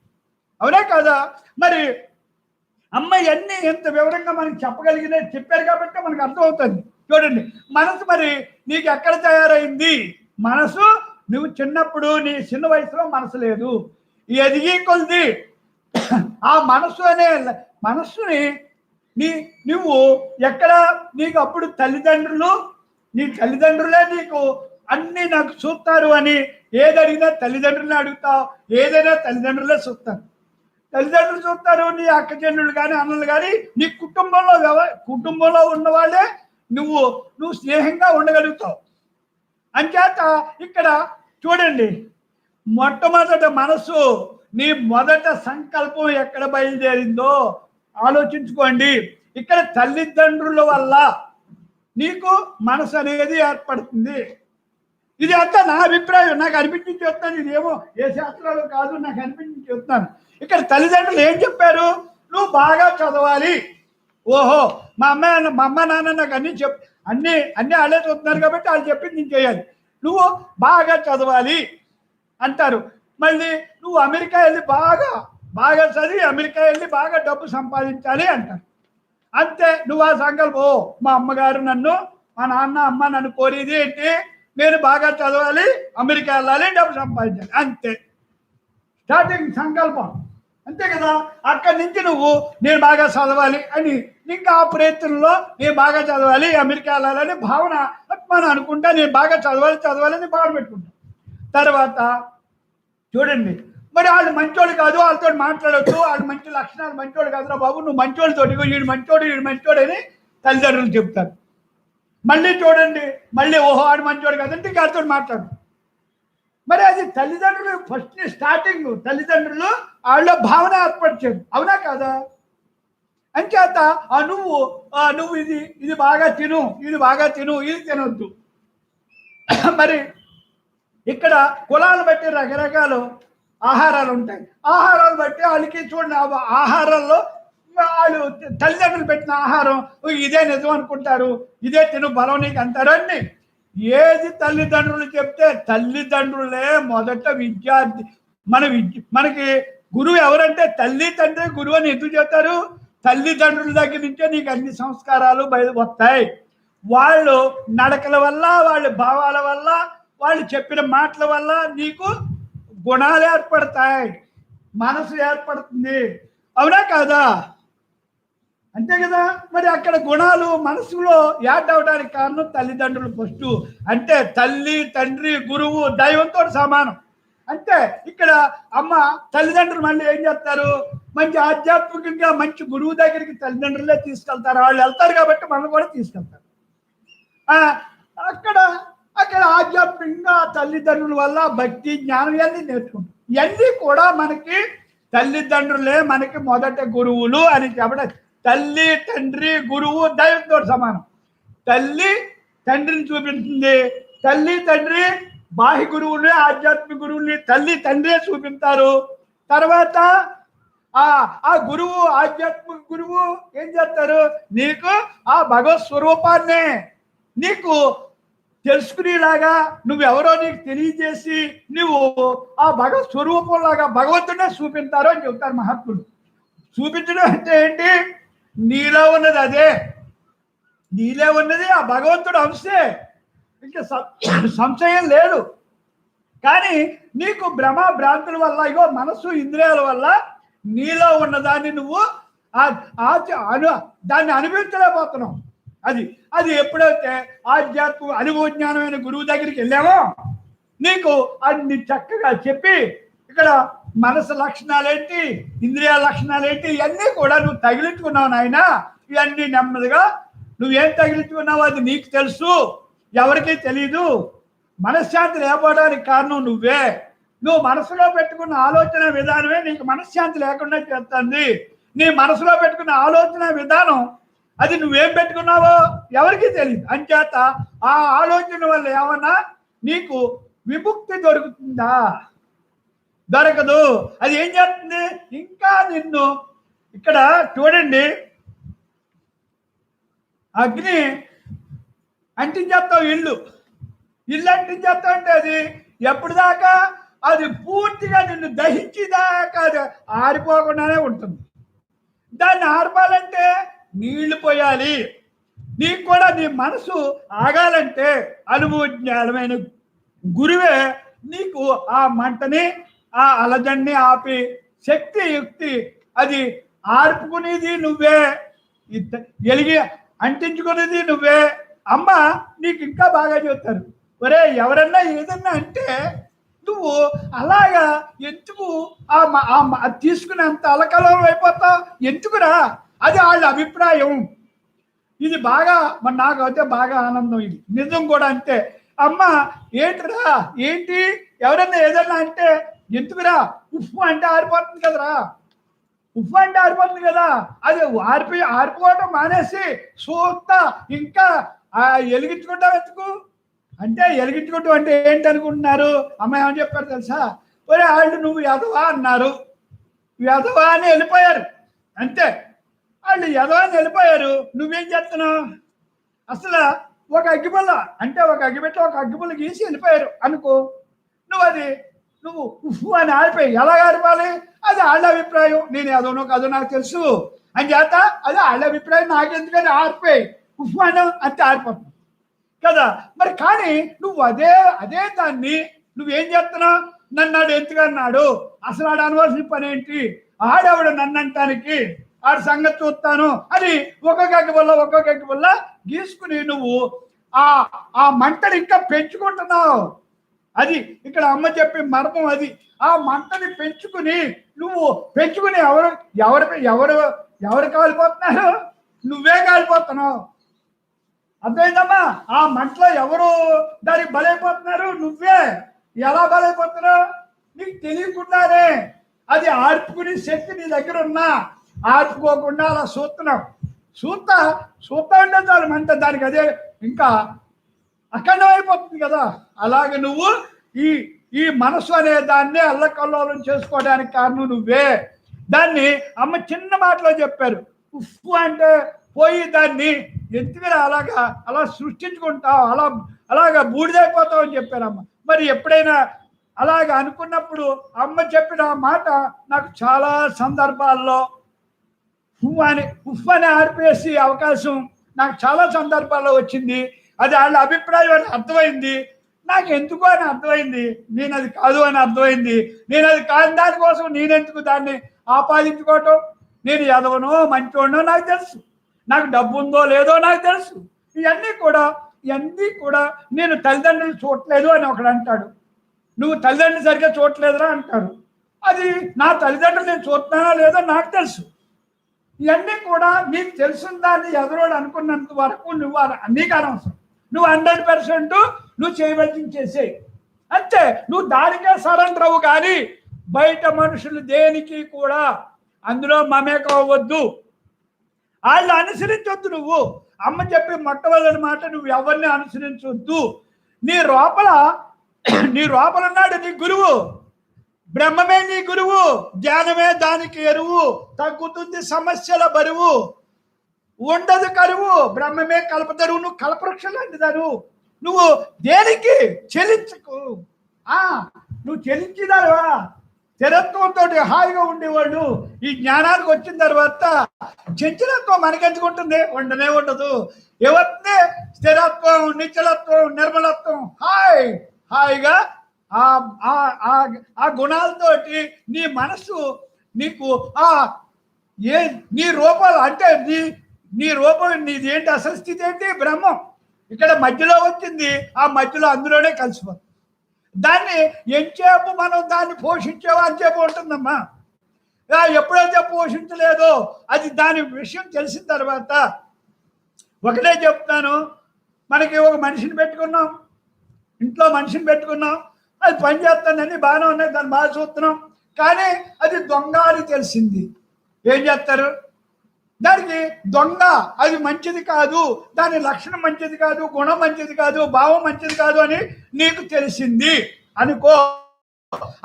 Speaker 2: అవునే కదా? మరి అమ్మ ఇవన్నీ ఎంత వివరంగా మనకి చెప్పారు కాబట్టి మనకు అర్థమవుతుంది. చూడండి, మనసు మరి నీకు ఎక్కడ తయారైంది? మనసు నువ్వు చిన్నప్పుడు, నీ చిన్న వయసులో మనసు లేదు. ఎదిగి కొద్ది ఆ మనస్సుని నువ్వు ఎక్కడ నీకు అప్పుడు నీ తల్లిదండ్రులే నీకు అన్ని నాకు చూస్తారు అని ఏది అడిగినా తల్లిదండ్రులే అడుగుతావు, ఏదైనా తల్లిదండ్రులే చూస్తారు. తల్లిదండ్రులు చూస్తారు, నీ అక్క చెల్లెళ్ళు కానీ అన్నలు కానీ నీ కుటుంబంలో ఉన్నవాళ్ళే నువ్వు స్నేహంగా ఉండగలుగుతావు. అంచేత ఇక్కడ చూడండి, మొట్టమొదట మనసు నీ మొదట సంకల్పం ఎక్కడ బయలుదేరిందో ఆలోచించుకోండి. ఇక్కడ తల్లిదండ్రుల వల్ల నీకు మనసు అనేది ఏర్పడుతుంది. ఇది అంతా నా అభిప్రాయం, నాకు అనిపించి చెప్తాను. ఇదేమో ఏ శాస్త్రాలు కాదు, నాకు అనిపించి చెప్తాను. ఇక్కడ తల్లిదండ్రులు ఏం చెప్పారు? నువ్వు బాగా చదవాలి. ఓహో, మా అమ్మ నాన్న నాకు అన్ని వాళ్ళే చూస్తున్నారు కాబట్టి వాళ్ళు చెప్పింది నేను చేయాలి. నువ్వు బాగా చదవాలి అంటారు. మళ్ళీ నువ్వు అమెరికా వెళ్ళి బాగా చదివి అమెరికా వెళ్ళి బాగా డబ్బు సంపాదించాలి అంటారు. అంతే, నువ్వు ఆ సంకల్పం. మా అమ్మగారు మా నాన్న అమ్మ నన్ను కోరేది ఏంటి? నేను బాగా చదవాలి, అమెరికా వెళ్ళాలి, డబ్బు సంపాదించాలి. అంతే, స్టార్టింగ్ సంకల్పం. అంతే కదా. అక్కడి నుంచి నువ్వు నేను బాగా చదవాలి అని ఇంకా ఆ ప్రయత్నంలో నేను బాగా చదవాలి, అమెరికా వెళ్ళాలని భావన మనం అనుకుంటా. నేను బాగా చదవాలని భావన పెట్టుకుంటా. తర్వాత చూడండి, మరి వాళ్ళు మంచోడు కాదు, వాళ్ళతో మాట్లాడద్దు, వాళ్ళు మంచి లక్షణాలు మంచోడు కాదురా బాబు, నువ్వు మంచోడితోటి వీడు మంచోడు అని తల్లిదండ్రులు చెప్తారు. మళ్ళీ చూడండి, మళ్ళీ ఓహో ఆడు మంచోడు కాదంటే గారితో మాట్లాడు. మరి అది తల్లిదండ్రులు ఫస్ట్ స్టార్టింగ్ తల్లిదండ్రులు వాళ్ళ భావన ఏర్పరిచారు, అవునా కాదా? అంచేత నువ్వు ఇది బాగా తిను, ఇది తినొద్దు. మరి ఇక్కడ కులాలు బట్టి రకరకాల ఆహారాలు ఉంటాయి. ఆహారాలు బట్టి వాళ్ళకి చూడండి, ఆహారాల్లో వాళ్ళు తల్లిదండ్రులు పెట్టిన ఆహారం ఇదే నిజం అనుకుంటారు, ఇదే తిను బలం నీకు అంటారు. అన్ని ఏది తల్లిదండ్రులు చెప్తే తల్లిదండ్రులే మొదట విద్యార్థి. మనకి గురువు ఎవరంటే తల్లి తండ్రి గురువు అని ఎందుకు చెప్తారు? తల్లిదండ్రుల దగ్గర నుంచే నీకు అన్ని సంస్కారాలు వస్తాయి. వాళ్ళు నడకల వల్ల, వాళ్ళ భావాల వల్ల, వాళ్ళు చెప్పిన మాటల వల్ల నీకు గుణాలు ఏర్పడతాయి, మనసు ఏర్పడుతుంది, అవునా కాదా? అంతే కదా. మరి అక్కడ గుణాలు మనసులో యాడ్ అవడానికి కారణం తల్లిదండ్రులు ఫస్ట్. అంటే తల్లి తండ్రి గురువు దైవంతో సమానం. అంటే ఇక్కడ తల్లిదండ్రులు మళ్ళీ ఏం చేస్తారు? మంచి ఆధ్యాత్మికంగా మంచి గురువు దగ్గరికి తల్లిదండ్రులే తీసుకెళ్తారు. వాళ్ళు వెళ్తారు కాబట్టి మనం కూడా తీసుకెళ్తారు. అక్కడ ఆధ్యాత్మికంగా తల్లిదండ్రుల వల్ల భక్తి జ్ఞానం ఇవన్నీ నేర్చుకుంటాం. ఇవన్నీ కూడా మనకి తల్లిదండ్రులే మనకి మొదట గురువులు అని చెప్పడం. తల్లి తండ్రి గురువు దైవంతో సమానం. తల్లి తండ్రిని చూపిస్తుంది, తల్లి తండ్రి బాహ్య గురువుని ఆధ్యాత్మిక గురువుని తల్లి తండ్రి చూపిస్తారు. తర్వాత ఆ గురువు ఆధ్యాత్మిక గురువు ఏం చేస్తారు? నీకు ఆ భగవత్ స్వరూపాన్ని నీకు తెలుసుకునేలాగా నువ్వెవరో నీకు తెలియజేసి నువ్వు ఆ భగవత్ స్వరూపంలాగా భగవంతుడే చూపిస్తారు అని చెప్తారు మహాత్ములు. చూపించడం అంటే ఏంటి? నీలో ఉన్నది అదే, నీలో ఉన్నది ఆ భగవంతుడు అంశే, ఇంకా సంశయం లేదు. కానీ నీకు భ్రాంతుల వల్ల, ఇగో మనస్సు ఇంద్రియాల వల్ల నీలో ఉన్నదాన్ని నువ్వు దాన్ని అనుభవించలేకపోతున్నావు. అది ఎప్పుడైతే ఆధ్యాత్మిక అనుభవ జ్ఞానమైన గురువు దగ్గరికి వెళ్ళామో నీకు అన్ని చక్కగా చెప్పి ఇక్కడ మనసు లక్షణాలేంటి, ఇంద్రియ లక్షణాలేంటి, ఇవన్నీ కూడా నువ్వు తగిలించుకున్నావు నాయన. ఇవన్నీ నెమ్మదిగా నువ్వేం తగిలించుకున్నావు అది నీకు తెలుసు, ఎవరికీ తెలీదు. మనశ్శాంతి లేకపోవడానికి కారణం నువ్వే. నువ్వు మనసులో పెట్టుకున్న ఆలోచన విధానమే నీకు మనశ్శాంతి లేకుండా చేస్తుంది. నీ మనసులో పెట్టుకున్న ఆలోచన విధానం అది నువ్వేం పెట్టుకున్నావో ఎవరికీ తెలియదు. అంచేత ఆ ఆలోచన వల్ల ఏమన్నా నీకు విముక్తి దొరుకుతుందా? దొరకదు. అది ఏం చేస్తుంది? ఇంకా నిన్ను ఇక్కడ చూడండి, అగ్ని అంటించేస్తావు, ఇల్లు అంటించేస్తావు అంటే అది ఎప్పుడు దాకా? అది పూర్తిగా నిన్ను దహించేదాకా అది ఆరిపోకుండానే ఉంటుంది. దాన్ని ఆర్పాలంటే నీళ్లు పోయాలి. నీకు కూడా నీ మనసు ఆగాలంటే అనుభవజ్ఞానమైన గురువే నీకు ఆ మంటని ఆ అలజడిని ఆపి శక్తి యుక్తి అది ఆర్పుకునేది నువ్వే. ఎలిగి అంటించుకునేది నువ్వే. అమ్మ నీకు ఇంకా బాగా చెప్తారు, ఒరే ఎవరన్నా ఏదన్నా అంటే నువ్వు అలాగా ఎందుకు అది తీసుకుని అంత అలకలం అయిపోతావు ఎందుకురా? అది వాళ్ళ అభిప్రాయం. ఇది బాగా మరి నాకు అయితే బాగా ఆనందం, ఇది నిజం కూడా అంతే. అమ్మ ఏంటిరా ఏంటి ఎవరన్నా ఏదన్నా అంటే ఎందుకురా? ఉప్పు అంటే ఆరిపోతుంది కదరా, ఉప్పు అంటే ఆరిపోతుంది కదా, అది ఆరిపోవటం మానేసి చూస్తా ఇంకా వెలిగించుకుంటావు ఎందుకు అంటే, వెలిగించుకుంటాం అంటే ఏంటి అనుకుంటున్నారు? అమ్మాయి ఏమని చెప్పారు తెలుసా? ఒరే వాళ్ళు నువ్వు ఎదవా అన్నారు, ఎదవా అని వెళ్ళిపోయారు అంతే. వాళ్ళు ఎదవా అని వెళ్ళిపోయారు, నువ్వేం చేస్తున్నావు? అసలు ఒక అగ్గిపుల్ల అంటే ఒక అగ్గిపెట్టి ఒక అగ్గిపుల్ల గీసి వెళ్ళిపోయారు అనుకో, నువ్వు ఉఫ్ఫు అని ఆరిపోయి ఎలా ఆరిపోవాలి? అది వాళ్ళ అభిప్రాయం, నేను ఎదవనో కాదో నాకు తెలుసు అని చేత అది వాళ్ళ అభిప్రాయం, నాకెందుకని ఆరిపోయి ఉఫ్ఫు అని అంతే ఆరిపోతుంది కదా. మరి కానీ నువ్వు అదే దాన్ని నువ్వేం చేస్తున్నావు? నన్ను ఆడు ఎందుకు అన్నాడు, అసలు ఆడు అనవలసిన పని ఏంటి, ఆడవిడ నన్ను అంటానికి, ఆడి సంగతి చూస్తాను అని ఒక్కొక్క అగ్గిపుల్ల గీసుకుని నువ్వు ఆ మంటని ఇంకా పెంచుకుంటున్నావు. అది ఇక్కడ అమ్మ చెప్పే మర్మం అది. ఆ మంటని పెంచుకుని ఎవరు కాలిపోతున్నారు? నువ్వే కాలిపోతున్నావు. అర్థమైందమ్మా? ఆ మంటలో ఎవరు దానికి బలైపోతున్నారు? నువ్వే. ఎలా బలైపోతున్నావు? నీకు తెలియకుండానే. అది ఆర్పుకునే శక్తి నీ దగ్గర ఉన్నా ఆర్పుకోకుండా అలా చూస్తున్నావు. చూస్తా ఉంటే చాలు మంట దానికి అదే ఇంకా అఖండమైపోతుంది కదా. అలాగే నువ్వు ఈ మనసు అనే దాన్ని అల్లకల్లోలం చేసుకోవడానికి కారణం నువ్వే. దాన్ని అమ్మ చిన్న మాటలో చెప్పారు, ఉప్పు అంటే పోయి దాన్ని ఎందుకు అలా సృష్టించుకుంటావు, అలాగా బూడిదైపోతావు అని చెప్పారు అమ్మ. మరి ఎప్పుడైనా అలాగ అనుకున్నప్పుడు అమ్మ చెప్పిన మాట నాకు చాలా సందర్భాల్లో ఉప్పు అని ఆర్పేసి అవకాశం నాకు చాలా సందర్భాల్లో వచ్చింది. అది వాళ్ళ అభిప్రాయం అని అర్థమైంది, నాకు ఎందుకు అని అర్థమైంది, నేను అది కాదు అని అర్థమైంది. నేను అది కాని దానికోసం నేనెందుకు దాన్ని ఆపాదించుకోవటం? నేను ఎదవనో మంచోడనో నాకు తెలుసు, నాకు డబ్బు ఉందో లేదో నాకు తెలుసు. ఇవన్నీ కూడా నేను తల్లిదండ్రులు చూడలేదు అని ఒకడు అంటాడు, నువ్వు తల్లిదండ్రులు సరిగ్గా చూడలేదురా అంటారు. అది నా తల్లిదండ్రులు నేను చూస్తున్నానో లేదో నాకు తెలుసు. ఇవన్నీ కూడా నీకు తెలిసిన దాన్ని ఎదురోడు అనుకున్నంత వరకు నువ్వు నీకు అనవసరం. నువ్వు 100% నువ్వు చేయవలసింది చేసేయి అంతే. నువ్వు దానికే సరెండర్ అవ్వు, కానీ బయట మనుషులు దేనికి కూడా అందులో మమేకం అవ్వద్దు, వాళ్ళు అనుసరించొద్దు. నువ్వు అమ్మ చెప్పి మొట్టమొదటి మాట, నువ్వు ఎవరిని అనుసరించొద్దు. నీ లోపల ఉన్నాడు నీ గురువు, బ్రహ్మమే నీ గురువు, జ్ఞానమే దానికి ఎరువు, తగ్గుతుంది సమస్యల బరువు, ఉండదు కరువు, బ్రహ్మమే కల్పతరువు. నువ్వు కల్పవృక్షం లాంటిదాను, నువ్వు దేనికి చెలించకు. నువ్వు చెలించిదారువా? స్థిరత్వంతో హాయిగా ఉండేవాళ్ళు ఈ జ్ఞానానికి వచ్చిన తర్వాత చంచలత్వం మనకెందుకుంటుంది? ఉండదు. ఎవరినే స్థిరత్వం, నిశ్చలత్వం, నిర్మలత్వం, హాయిగా ఆ గుణాలతోటి నీ మనసు నీకు నీ రూపాలు అంటే నీ రూపం నీది ఏంటి? అసలు స్థితి ఏంటి? బ్రహ్మం. ఇక్కడ మధ్యలో వచ్చింది, ఆ మధ్యలో అందులోనే కలిసిపోతుంది. దాన్ని ఎంతసేపు మనం దాన్ని పోషించేవా అంతసేపు ఉంటుందమ్మా. ఎప్పుడైతే పోషించలేదో అది దాని విషయం తెలిసిన తర్వాత ఒకటే చెప్తాను, మనకి ఒక మనిషిని పెట్టుకున్నాం, ఇంట్లో మనిషిని పెట్టుకున్నాం, అది పని చేస్తానని బాగానే ఉన్నాయి, దాన్ని బాగా చూస్తున్నాం, కానీ అది దొంగ అని తెలిసింది. ఏం చేస్తారు? దానికి దొంగ, అది మంచిది కాదు, దాని లక్షణం మంచిది కాదు, గుణం మంచిది కాదు, భావం మంచిది కాదు అని నీకు తెలిసింది అనుకో.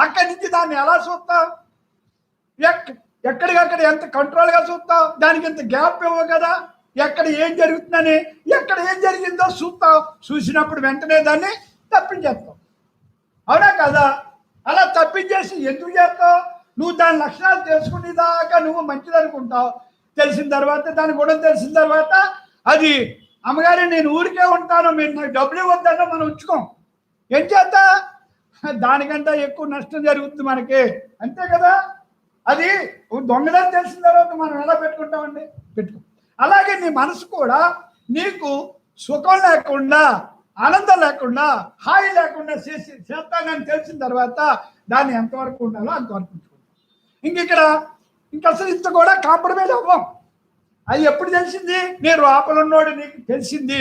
Speaker 2: అక్కడి నుంచి దాన్ని ఎలా చూస్తావు? ఎక్కడికక్కడ ఎంత కంట్రోల్గా చూస్తావు? దానికి ఎంత గ్యాప్ ఇవ్వవు కదా. ఎక్కడ ఏం జరుగుతుందని, ఎక్కడ ఏం జరిగిందో చూస్తావు. చూసినప్పుడు వెంటనే దాన్ని తప్పించేస్తావు, అవునా కదా? అలా తప్పించేసి ఎందుకు చేస్తావు? నువ్వు దాని లక్షణాలు తెలుసుకునేదాకా నువ్వు మంచిది అనుకుంటావు. తెలిసిన తర్వాత దాని గుణం తెలిసిన తర్వాత అది అమ్మగారి నేను ఊరికే ఉంటాను, మీరు నాకు డబ్బులు ఇవ్వద్దన్నా మనం ఉంచుకోం. ఏం చేస్తా? దానికంటే ఎక్కువ నష్టం జరుగుతుంది మనకి, అంతే కదా. అది దొంగలని తెలిసిన తర్వాత మనం ఎలా పెట్టుకుంటామండి? అలాగే నీ మనసు కూడా నీకు సుఖం లేకుండా, ఆనందం లేకుండా, హాయి లేకుండా చేస్తానని తెలిసిన తర్వాత దాన్ని ఎంతవరకు ఉండాలో అంతవరకు ఉంచుకుంటాం. ఇంక అసలు ఇంత కూడా కాంప్రమైజ్ అవ్వం. అది ఎప్పుడు తెలిసింది? నీ లోపలున్నోడు నీకు తెలిసింది,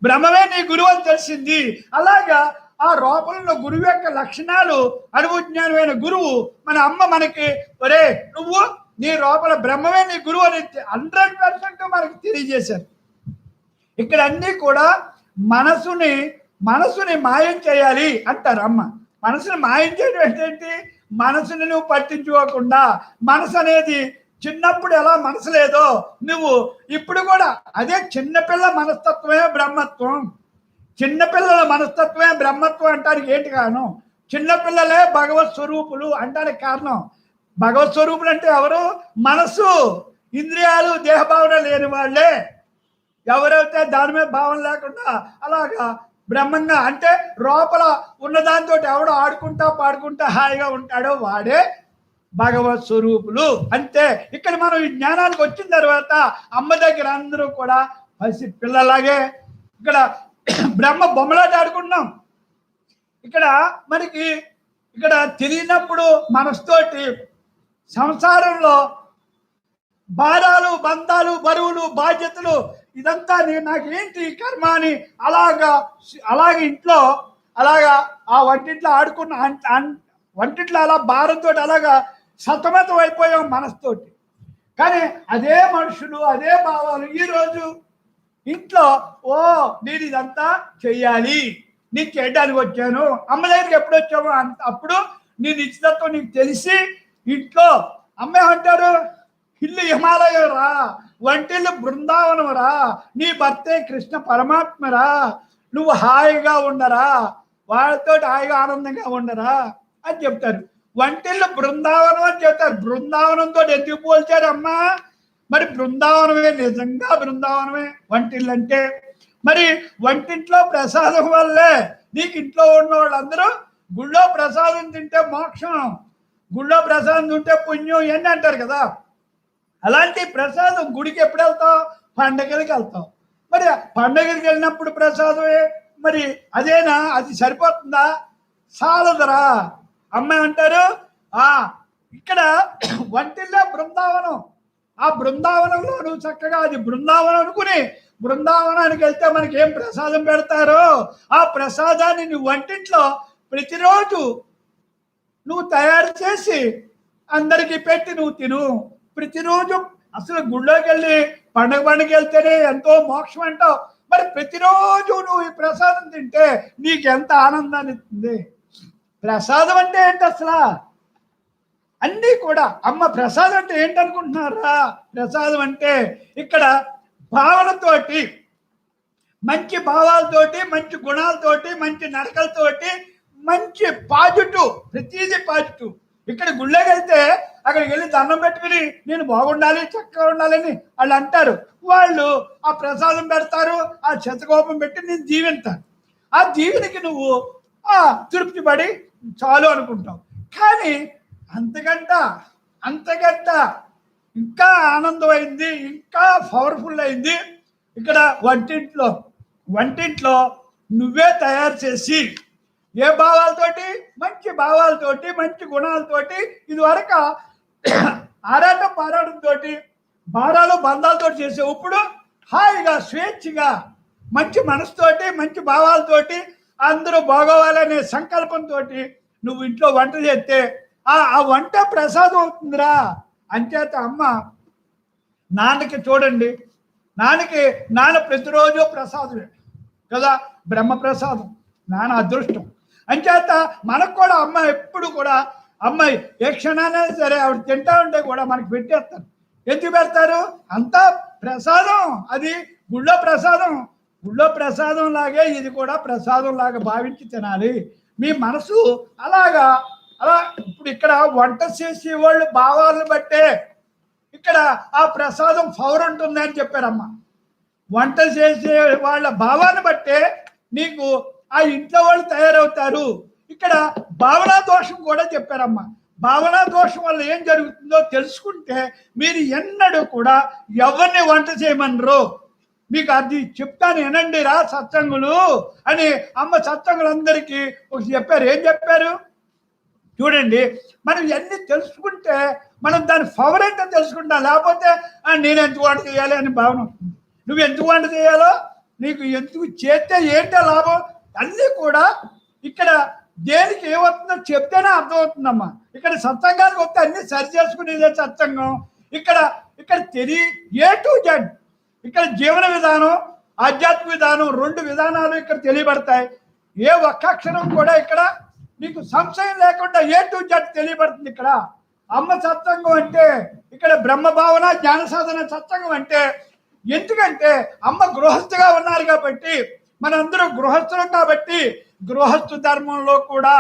Speaker 2: బ్రహ్మమే నీ గురువు అని తెలిసింది. అలాగా ఆ లోపల గురువు యొక్క లక్షణాలు, అనుభవజ్ఞానమైన గురువు మన అమ్మ మనకి, ఒరే నువ్వు నీ లోపల బ్రహ్మమే నీ గురువు అని 100% మనకి తెలియజేశారు. ఇక్కడ అన్నీ కూడా మనసుని మాయం చేయాలి అంటారు అమ్మ. మనసుని మాయం చేయడం ఏంటంటే మనసుని నువ్వు పట్టించుకోకుండా, మనసు అనేది చిన్నప్పుడు ఎలా మనసు లేదో నువ్వు ఇప్పుడు కూడా అదే చిన్నపిల్ల మనస్తత్వమే బ్రహ్మత్వం. చిన్నపిల్లల మనస్తత్వమే బ్రహ్మత్వం అంటానికి ఏంటి కారణం? చిన్నపిల్లలే భగవత్ స్వరూపులు అంటానికి కారణం. భగవత్ స్వరూపులు అంటే ఎవరు? మనసు, ఇంద్రియాలు, దేహభావన లేని వాళ్ళే. ఎవరైతే దాని మీద భావన లేకుండా అలాగా బ్రహ్మంగా అంటే లోపల ఉన్నదాంతో ఎవడో ఆడుకుంటా పాడుకుంటా హాయిగా ఉంటాడో వాడే భగవత్ స్వరూపులు. అంతే. ఇక్కడ మనం ఈ జ్ఞానానికి వచ్చిన తర్వాత అమ్మ దగ్గర అందరూ కూడా పసి పిల్లలాగే ఇక్కడ బ్రహ్మ బొమ్మలాట ఆడుకుంటున్నాం. మనకి తెలియనప్పుడు మనస్తోటి సంసారంలో భారాలు, బంధాలు, బరువులు, బాధ్యతలు, ఇదంతా నాకేంటి కర్మ అని అలాగే ఇంట్లో అలాగా ఆ వంటింట్లో వంటింట్లో అలా భారంతో అలాగా సతమతం అయిపోయాం మనస్తోటి. కానీ అదే మనుషులు, అదే భావాలు ఈరోజు ఇంట్లో నేను ఇదంతా చెయ్యాలి, నీకు చేయడానికి వచ్చాను. అమ్మ దగ్గరికి ఎప్పుడు వచ్చామో అప్పుడు నీ నిశ్చితత్వం నీకు తెలిసి ఇంట్లో అమ్మ ఏమంటారు? ఇల్లు హిమాలయం రా, వంటిల్లు బృందావనం రా, నీ భర్తే కృష్ణ పరమాత్మ రా, నువ్వు హాయిగా ఉండరా, వాళ్ళతో హాయిగా ఆనందంగా ఉండరా అని చెప్తారు. వంటిల్లు బృందావనం అని చెప్తారు. బృందావనంతో ఎందుకు పోల్చారు అమ్మా? మరి బృందావనమే, నిజంగా బృందావనమే వంటిల్లు అంటే. మరి వంటింట్లో ప్రసాదం వల్లే నీకు ఇంట్లో ఉన్న వాళ్ళందరూ గుళ్ళో ప్రసాదం తింటే మోక్షం, గుళ్ళో ప్రసాదం తింటే పుణ్యం ఇవన్నీ అంటారు కదా. అలాంటి ప్రసాదం గుడికి ఎప్పుడు వెళ్తావు? పండగలకి వెళ్తావు. మరి పండగలకి వెళ్ళినప్పుడు ప్రసాదమే, మరి అదేనా? అది సరిపోతుందా? చాలదురా. అమ్మ అంటారు ఇక్కడ వంటిల్లో బృందావనం, ఆ బృందావనంలో నువ్వు చక్కగా అది బృందావనం అనుకుని బృందావనానికి వెళ్తే మనకి ఏం ప్రసాదం పెడతారో ఆ ప్రసాదాన్ని నువ్వు వంటింట్లో ప్రతిరోజు నువ్వు తయారు చేసి అందరికీ పెట్టి నువ్వు తిను. ప్రతిరోజు అసలు గుళ్ళోకి వెళ్ళి పండగకి వెళ్తేనే ఎంతో మోక్షం అంటావు. మరి ప్రతిరోజు నువ్వు ఈ ప్రసాదం తింటే నీకు ఎంత ఆనందాన్ని ఇస్తుంది. ప్రసాదం అంటే ఏంటి అసలు? అన్నీ కూడా అమ్మ ప్రసాదం అంటే ఏంటనుకుంటున్నారా? ప్రసాదం అంటే ఇక్కడ భావనతోటి, మంచి భావాలతోటి, మంచి గుణాలతోటి, మంచి నడకలతోటి, మంచి పాజిటివ్, ప్రతిదీ పాజిటివ్. ఇక్కడ గుళ్ళోకి వెళ్తే అక్కడికి వెళ్ళి దండం పెట్టుకుని నేను బాగుండాలి, చక్కగా ఉండాలని వాళ్ళు అంటారు. వాళ్ళు ఆ ప్రసాదం పెడతారు, ఆ శతకోపం పెట్టి నేను జీవింతాను. ఆ జీవినికి నువ్వు తృప్తి పడి చాలు అనుకుంటావు. కానీ అంతకంట ఇంకా ఆనందమైంది, ఇంకా పవర్ఫుల్ అయింది ఇక్కడ వంటింట్లో నువ్వే తయారు చేసి ఏ భావాలతోటి? మంచి భావాలతోటి, మంచి గుణాలతోటి. ఇదివరకు ఆరాటం పారాటంతో, భారాలు బంధాలతో చేసే ఇప్పుడు హాయిగా స్వేచ్ఛగా మంచి మనసుతోటి, మంచి భావాలతోటి, అందరూ బాగోవాలనే సంకల్పంతో నువ్వు ఇంట్లో వంట చేస్తే ఆ వంట ప్రసాదం అవుతుందిరా. అంచేత అమ్మ నాన్నకి చూడండి, నాన్న ప్రతిరోజు ప్రసాదమే కదా, బ్రహ్మ ప్రసాదం, నాన్న అదృష్టం. అంచేత మనకు కూడా అమ్మ ఎప్పుడు కూడా అమ్మాయి ఏ క్షణాన్ని సరే ఆవిడ తింటా ఉంటే కూడా మనకి పెట్టేస్తారు. ఎందుకు పెడతారు? అంతా ప్రసాదం. అది గుళ్ళో ప్రసాదం లాగే ఇది కూడా ప్రసాదం లాగా భావించి తినాలి. మీ మనసు అలా ఇప్పుడు ఇక్కడ వంట చేసే వాళ్ళు భావాలను బట్టే ఇక్కడ ఆ ప్రసాదం పవర్ ఉంటుంది అని చెప్పారమ్మ. వంట చేసే వాళ్ళ భావాన్ని బట్టే నీకు ఆ ఇంట్లో వాళ్ళు తయారవుతారు. ఇక్కడ భావనా దోషం కూడా చెప్పారమ్మ. భావనా దోషం వల్ల ఏం జరుగుతుందో తెలుసుకుంటే మీరు ఎన్నడూ కూడా ఎవరిని వంట చేయమనరు. మీకు అది చెప్తాను వినండి రా సత్సంగులు అని అమ్మ సత్సంగులందరికీ ఒకటి చెప్పారు. ఏం చెప్పారు చూడండి, మనం ఇవన్నీ తెలుసుకుంటే మనం దాని పవర్ ఏంటో తెలుసుకుంటాం. లేకపోతే నేను ఎందుకు వంట చేయాలి అని భావన వస్తుంది. నువ్వు ఎందుకు వంట చేయాలో, నీకు ఎందుకు చేస్తే ఏంటో లాభం అన్నీ కూడా ఇక్కడ దేనికి ఏమవుతుందో చెప్తేనే అర్థమవుతుందమ్మా. ఇక్కడ సత్సంగానికి వస్తే అన్ని సరి చేసుకునేదే సత్సంగం. ఇక్కడ తెలియ ఏ టు జెడ్, ఇక్కడ జీవన విధానం ఆధ్యాత్మిక విధానం రెండు విధానాలు ఇక్కడ తెలియబడతాయి. ఏ ఒక్క అక్షరం కూడా ఇక్కడ నీకు సంశయం లేకుండా ఏ టు జెడ్ తెలియబడుతుంది. ఇక్కడ అమ్మ సత్సంగం అంటే ఇక్కడ బ్రహ్మ భావన జ్ఞాన సాధన సత్సంగం అంటే, ఎందుకంటే అమ్మ గృహస్థుగా ఉన్నారు కాబట్టి, మనందరూ గృహస్థులం కాబట్టి గృహస్థు ధర్మంలో కూడా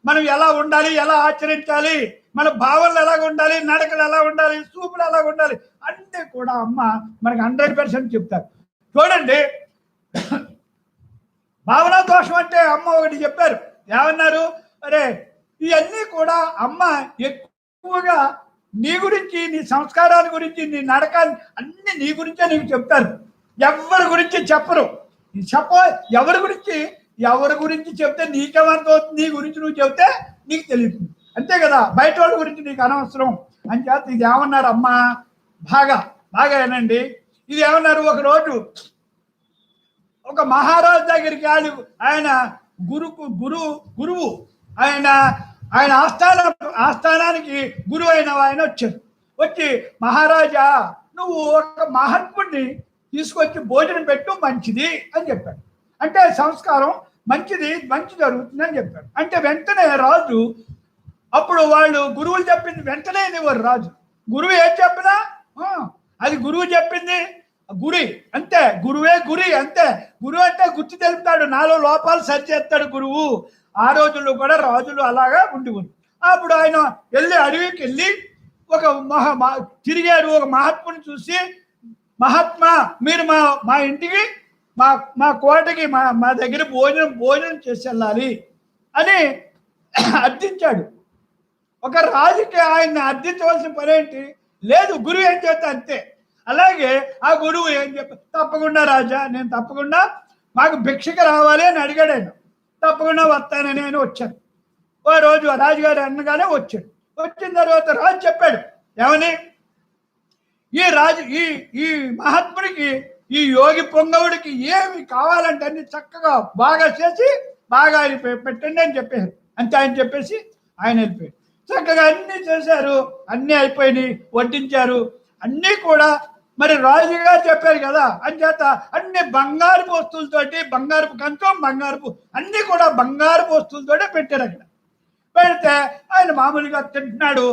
Speaker 2: మనం ఎలా ఉండాలి, ఎలా ఆచరించాలి, మన భావనలు ఎలా ఉండాలి, నడకలు ఎలా ఉండాలి, చూపులు ఎలా ఉండాలి అన్నీ కూడా అమ్మ మనకి 100% చెప్తారు. చూడండి, భావనా దోషం అంటే అమ్మ ఒకటి చెప్పారు. ఏమన్నారు, అరే ఇవన్నీ కూడా అమ్మ ఎక్కువగా నీ గురించి, నీ సంస్కారాల గురించి, నీ నడకాలి అన్ని నీ గురించే నీకు చెప్తారు. ఎవరి గురించి చెప్పరు. ఎవరి గురించి చెప్తే నీకేమర్థమవుతుంది, నీ గురించి నువ్వు చెప్తే నీకు తెలియదు. అంతే కదా, బయట వాళ్ళ గురించి నీకు అనవసరం అని చేత ఇది ఏమన్నారు అమ్మ, బాగా ఏనండి. ఇది ఏమన్నారు, ఒకరోజు ఒక మహారాజు దగ్గరికి ఆయన గురువు ఆయన ఆస్థానానికి గురువు అయిన ఆయన వచ్చి
Speaker 3: మహారాజా నువ్వు ఒక మహాత్ముడిని తీసుకొచ్చి భోజనం పెట్టు మంచిది అని చెప్పాడు. అంటే సంస్కారం మంచిది, మంచి జరుగుతుంది అని చెప్పాడు. అంటే వెంటనే రాజు, అప్పుడు వాళ్ళు గురువులు చెప్పింది వెంటనే ఇవ్వరు రాజు. గురువు ఏం చెప్పినా అది గురువు చెప్పింది గురి అంతే, గురువే గురి అంతే. గురువు అంటే గుర్తు తెలుపుతాడు, నాలో లోపాలు సరి చేస్తాడు గురువు. ఆ రోజుల్లో కూడా రాజులు అలాగా ఉంది. అప్పుడు ఆయన అడవికి వెళ్ళి ఒక తిరిగాడు. ఒక మహాత్ముని చూసి, మహాత్మా మీరు మా ఇంటికి మా కోటకి మా దగ్గర భోజనం చేసి వెళ్ళాలి అని అర్థించాడు. ఒక రాజుకి ఆయన్ని అర్థించవలసిన పని ఏంటి లేదు, గురువు ఏం చేస్తా అంతే. అలాగే ఆ గురువు ఏం చెప్ప, తప్పకుండా రాజా, నేను తప్పకుండా మాకు భిక్షకు రావాలి అని అడిగాడు. ఆయన తప్పకుండా వస్తానని ఆయన వచ్చాను. ఓ రోజు రాజుగారు అనగానే వచ్చాడు. వచ్చిన తర్వాత రాజు చెప్పాడు, ఏమని, ఈ మహాత్ముడికి, ఈ యోగి పొంగవుడికి ఏమి కావాలంటే అన్ని చక్కగా బాగా చేసి బాగా ఆయన పెట్టండి అని చెప్పారు. అంతే ఆయన చెప్పేసి ఆయన వెళ్ళిపోయాడు. చక్కగా అన్నీ చేశారు, అన్నీ అయిపోయినాయి, వడ్డించారు. అన్నీ కూడా మరి రాజుగా చెప్పారు కదా అని చేత అన్ని బంగారపు వస్తువులతోటి, బంగారపు కంచం, బంగారపు అన్నీ కూడా బంగారపు వస్తువులతోటే పెట్టారు. అక్కడ పెడితే ఆయన మామూలుగా తింటున్నాడు.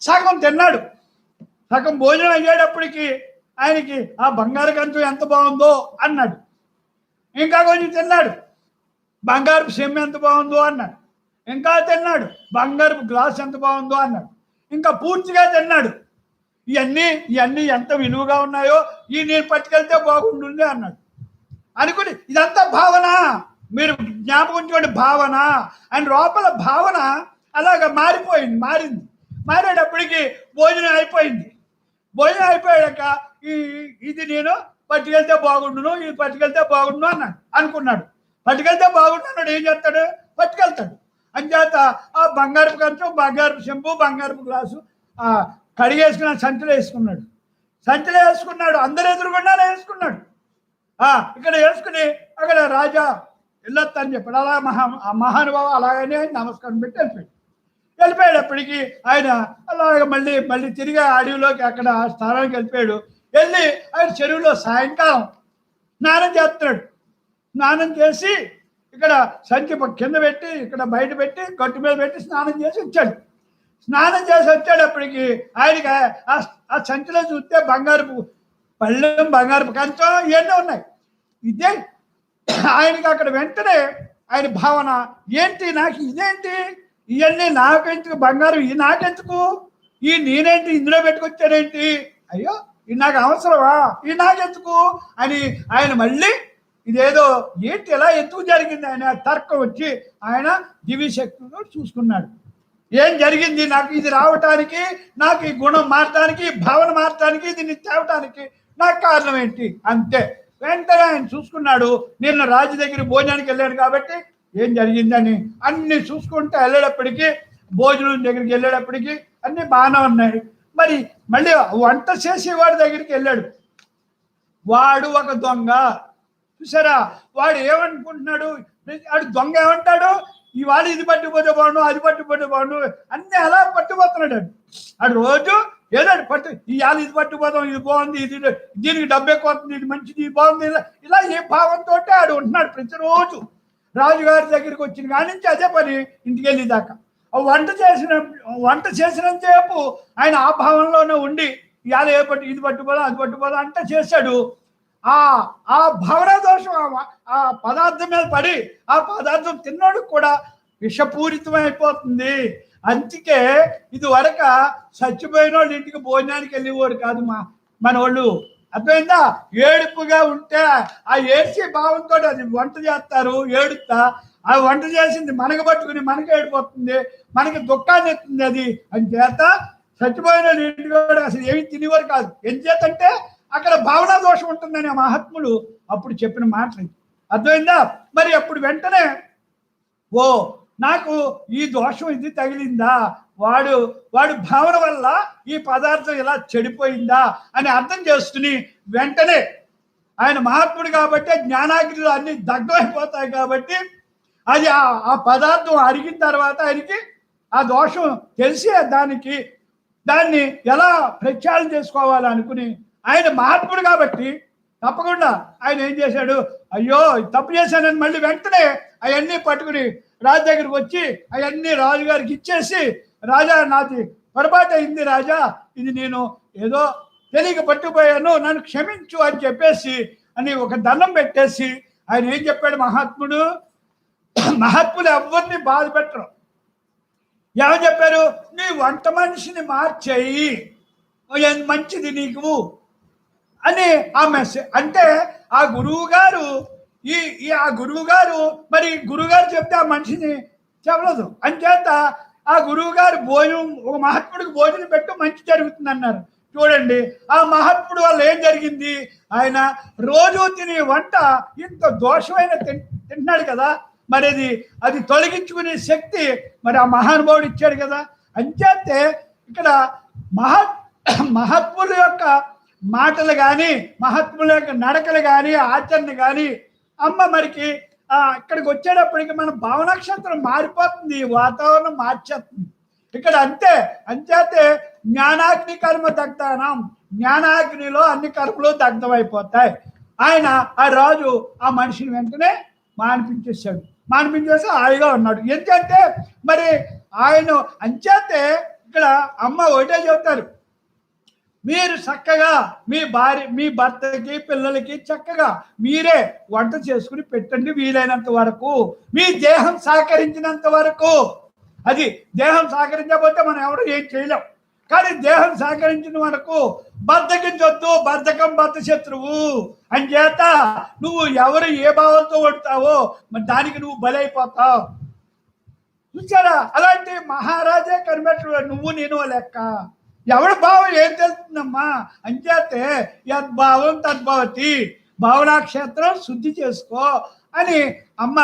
Speaker 3: సగం తిన్నాడు. సగం భోజనం అయ్యేటప్పటికి ఆయనకి ఆ బంగారు కంచం ఎంత బాగుందో అన్నాడు. ఇంకా కొంచెం తిన్నాడు, బంగారపు సెమ్మె ఎంత బాగుందో అన్నాడు. ఇంకా తిన్నాడు, బంగారపు గ్లాస్ ఎంత బాగుందో అన్నాడు. ఇంకా పూర్తిగా తిన్నాడు. ఇవన్నీ ఎంత విలువగా ఉన్నాయో నేను పట్టుకెళ్తే బాగుంటుంది అన్నాడు. అనుకుని ఇదంతా భావన, మీరు జ్ఞాపకం ఉంచుకోండి, భావన. ఆయన లోపల భావన అలాగా మారింది. మారేటప్పటికి భోజనం అయిపోయింది. భోజనం అయిపోయాక ఇది నేను పట్టుకెళ్తే బాగుండును, ఇది పట్టుకెళ్తే బాగుండును అనుకున్నాడు. పట్టుకెళ్తే బాగుంటున్నాడు. ఏం చేస్తాడు, పట్టుకెళ్తాడు. అంచేత ఆ బంగారపు కంచం, బంగారపు చెంబు, బంగారపు గ్లాసు కడిగేసుకున్నాడు, సంచిలో వేసుకున్నాడు. అందరు ఎదురుగుండానే వేసుకున్నాడు. ఇక్కడ వేసుకుని అక్కడ రాజా వెళ్ళొస్తా అని చెప్పాడు. అలా మహానుభావ అలాగనే నమస్కారం పెట్టి వెళ్ళిపోయాడప్పటికి ఆయన అలాగ మళ్ళీ తిరిగి అడవిలోకి అక్కడ స్థానానికి వెళ్ళిపోయాడు. వెళ్ళి ఆయన చెరువులో సాయంకాలం స్నానం చేస్తున్నాడు. స్నానం చేసి ఇక్కడ సంచి కింద పెట్టి, ఇక్కడ బయట పెట్టి, గట్టు మీద పెట్టి స్నానం చేసి వచ్చాడు. స్నానం చేసి వచ్చేటప్పటికి ఆయనకి ఆ సంచిలో చూస్తే బంగారపు పళ్ళెం, బంగారపు కంచం ఇవన్నీ ఉన్నాయి. ఇదే ఆయనకి అక్కడ వెంటనే ఆయన భావన ఏంటి, నాకు ఇదేంటి, ఇవన్నీ నాకెందుకు, బంగారం ఇది నాకెందుకు, నేనేంటి ఇందులో పెట్టుకొచ్చానేంటి, అయ్యో ఇది నాకు అవసరమా, ఇది నాకెందుకు అని ఆయన మళ్ళీ ఇదేదో ఏంటి ఎలా ఎందుకు జరిగింది ఆయన తర్కం వచ్చి ఆయన దివ్యశక్తితో చూసుకున్నాడు. ఏం జరిగింది నాకు ఇది రావటానికి, నాకు ఈ గుణం మారటానికి, భావన మారటానికి, దీన్ని తేవటానికి నాకు కారణం ఏంటి? అంతే. వెంటనే ఆయన చూసుకున్నాడు. నిన్న రాజు దగ్గర భోజనానికి వెళ్ళాడు కాబట్టి ఏం జరిగిందని అన్ని చూసుకుంటే వెళ్ళేటప్పటికి, భోజనం దగ్గరికి వెళ్ళేటప్పటికి అన్ని బాగానే ఉన్నాయి. మరి మళ్ళీ వంట చేసేవాడి దగ్గరికి వెళ్ళాడు. వాడు ఒక దొంగ. చూసారా, వాడు ఏమనుకుంటున్నాడు? వాడు దొంగ ఏమంటాడు? ఇవాళ ఇది పట్టుకుపోతే బాగుండు, అది పట్టుకుపోతే బాగుండు, అన్ని అలా పట్టుకుపోతున్నాడు. ఆడు రోజు ఏదో పట్టు, ఇవాళ ఇది పట్టుకుపోతాం, ఇది బాగుంది, ఇది దీనికి డబ్బు ఎక్కువ వస్తుంది, ఇది మంచిది, ఇది బాగుంది, ఇలా ఏ భావంతో ఆడు ఉంటున్నాడు ప్రతిరోజు. రాజుగారి దగ్గరికి వచ్చిన కాడి నుంచి అదే పని ఇంటికి వెళ్ళేదాకా. వంట చేసినంతసేపు ఆయన ఆ భావంలోనే ఉండి ఇవాళ ఇది పట్టుకోదా అది పట్టుకోదా అంటే చేశాడు. ఆ భావన దోషం ఆ పదార్థం మీద పడి ఆ పదార్థం తిన్నోడికి కూడా విషపూరితమైపోతుంది. అందుకే ఇది వరక చచ్చిపోయిన వాళ్ళు ఇంటికి భోజనానికి వెళ్ళేవాడు కాదు మన వాళ్ళు. అర్థమైందా? ఏడుపుగా ఉంటే ఆ ఏడ్చే భావంతో అది వంట చేస్తారు. ఏడుస్తా ఆ వంట చేసింది మనకు పట్టుకుని మనకి ఏడిపోతుంది, మనకి దుఃఖాన్ని ఎత్తుంది. అది అని చేత చచ్చిపోయిన ఇంటికి అసలు ఏమి తినేవారు కాదు. ఏం చేతంటే అక్కడ భావనా దోషం ఉంటుందని ఆ మహాత్ముడు అప్పుడు చెప్పిన మాటలు. అర్థమైందా? మరి అప్పుడు వెంటనే ఓ నాకు ఈ దోషం ఇది తగిలిందా, వాడు భావన వల్ల ఈ పదార్థం ఇలా చెడిపోయిందా అని అర్థం చేసుకుని వెంటనే ఆయన మహాత్ముడు కాబట్టి జ్ఞానాగ్నిలో అన్ని దగ్ధమైపోతాయి కాబట్టి అది ఆ పదార్థం అరిగిన తర్వాత ఆయనకి ఆ దోషం తెలిసి దాన్ని ఎలా ప్రక్షాళన చేసుకోవాలనుకుని ఆయన మహాత్ముడు కాబట్టి తప్పకుండా ఆయన ఏం చేశాడు? అయ్యో తప్పు చేశానని మళ్ళీ వెంటనే అవన్నీ పట్టుకుని రాజు దగ్గరికి వచ్చి అవన్నీ రాజుగారికి ఇచ్చేసి, రాజా నాది పొరపాటు అయింది రాజా, ఇది నేను ఏదో తెలియక పట్టుకుపోయాను, నన్ను క్షమించు అని చెప్పేసి అని ఒక దండం పెట్టేసి ఆయన ఏం చెప్పాడు మహాత్ముడు? మహాత్ములు ఎవరిని బాధ పెట్టరు. ఏమని చెప్పారు? నీ వంట మనిషిని మార్చేయి, మంచిది నీకు అని ఆ మెసేజ్. అంటే ఆ గురువు గారు ఆ గురువు గారు మరి గురువుగారు చెప్తే ఆ మనిషిని చెప్పలేదు. అంచేత ఆ గురువు గారు ఒక మహాత్ముడికి భోజనం పెట్టు మంచి జరుగుతుంది అన్నారు. చూడండి ఆ మహాత్ముడు వల్ల ఏం జరిగింది? ఆయన రోజు తినే వంట ఇంత దోషమైన తింటున్నాడు కదా, మరి అది తొలగించుకునే శక్తి మరి ఆ మహానుభావుడు ఇచ్చాడు కదా. అంచేతే ఇక్కడ మహాత్ముల యొక్క మాటలు కానీ, మహాత్ముల యొక్క నడకలు కానీ, ఆచరణ కానీ అమ్మ మరికి ఇక్కడికి వచ్చేటప్పటికి మన భావనక్షత్రం మారిపోతుంది, వాతావరణం మార్చేస్తుంది ఇక్కడ. అంచేతే జ్ఞానాగ్ని కర్మ దగ్ధానం, జ్ఞానాగ్నిలో అన్ని కర్మలు దగ్ధమైపోతాయి. ఆ రాజు ఆ మనిషిని వెంటనే మానిపించేసి హాయిగా ఉన్నాడు. ఎందుకంటే మరి ఆయన అంచేతే ఇక్కడ అమ్మ ఒకటే చెప్తారు, మీరు చక్కగా మీ భర్తకి పిల్లలకి చక్కగా మీరే వంట చేసుకుని పెట్టండి వీలైనంత వరకు, మీ దేహం సహకరించినంత వరకు. అది దేహం సహకరించకపోతే మనం ఎవరు ఏం చేయలేం. కానీ దేహం సహకరించిన వరకు బద్ధకించొద్దు, బద్ధకం బద్ధ శత్రువు అని చేత నువ్వు ఎవరు ఏ భావంతో వండుతావో మరి దానికి నువ్వు బలైపోతావు. చూసారా? అలాంటి మహారాజే కనిపెట్టు, నువ్వు నేను లెక్క. ఎవరి భావం ఏం తెలుస్తుందమ్మా? అంచేతే యద్భావం తద్భవతి, భావనాక్షేత్రం శుద్ధి చేసుకో అని అమ్మ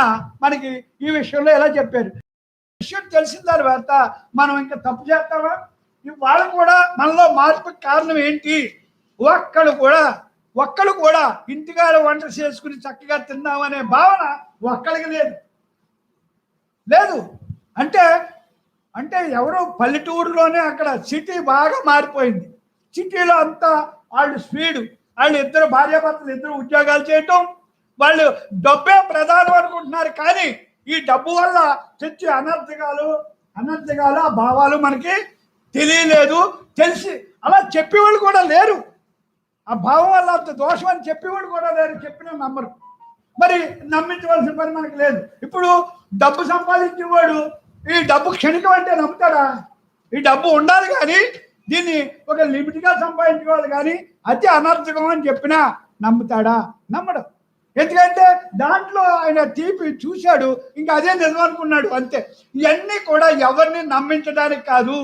Speaker 3: మనకి ఈ విషయంలో ఎలా చెప్పారు. విషయం తెలిసిన తర్వాత మనం ఇంకా తప్పు చేస్తామా? వాళ్ళు కూడా మనలో మార్పుకి కారణం ఏంటి? ఒక్కడు కూడా ఇంటికాడ వంట చేసుకుని చక్కగా తిందామనే భావన ఒక్కడికి లేదు. అంటే ఎవరో పల్లెటూరులోనే అక్కడ సిటీ బాగా మారిపోయింది. సిటీలో అంతా వాళ్ళు స్పీడు, వాళ్ళు ఇద్దరు భార్యాభర్తలు ఇద్దరు ఉద్యోగాలు చేయటం, వాళ్ళు డబ్బే ప్రధానం అనుకుంటున్నారు. కానీ ఈ డబ్బు వల్ల తెచ్చే అనర్థకాలు ఆ భావాలు మనకి తెలియలేదు. తెలిసి అలా చెప్పేవాళ్ళు కూడా లేరు. ఆ భావం వల్ల అంత దోషం అని చెప్పేవాళ్ళు కూడా లేరు, చెప్పినా నమ్మరు. మరి నమ్మించవలసిన పని మనకు లేదు. ఇప్పుడు డబ్బు సంపాదించేవాడు ఈ డబ్బు క్షణికం అంటే నమ్ముతాడా? ఈ డబ్బు ఉండాలి కానీ దీన్ని ఒక లిమిట్గా సంపాదించుకోవాలి కానీ అతి అనర్థకం అని చెప్పినా నమ్ముతాడా? నమ్మడు. ఎందుకంటే దాంట్లో ఆయన తీపి చూశాడు, ఇంకా అదే నిజం అనుకున్నాడు అంతే. ఇవన్నీ కూడా ఎవరిని నమ్మించడానికి కాదు.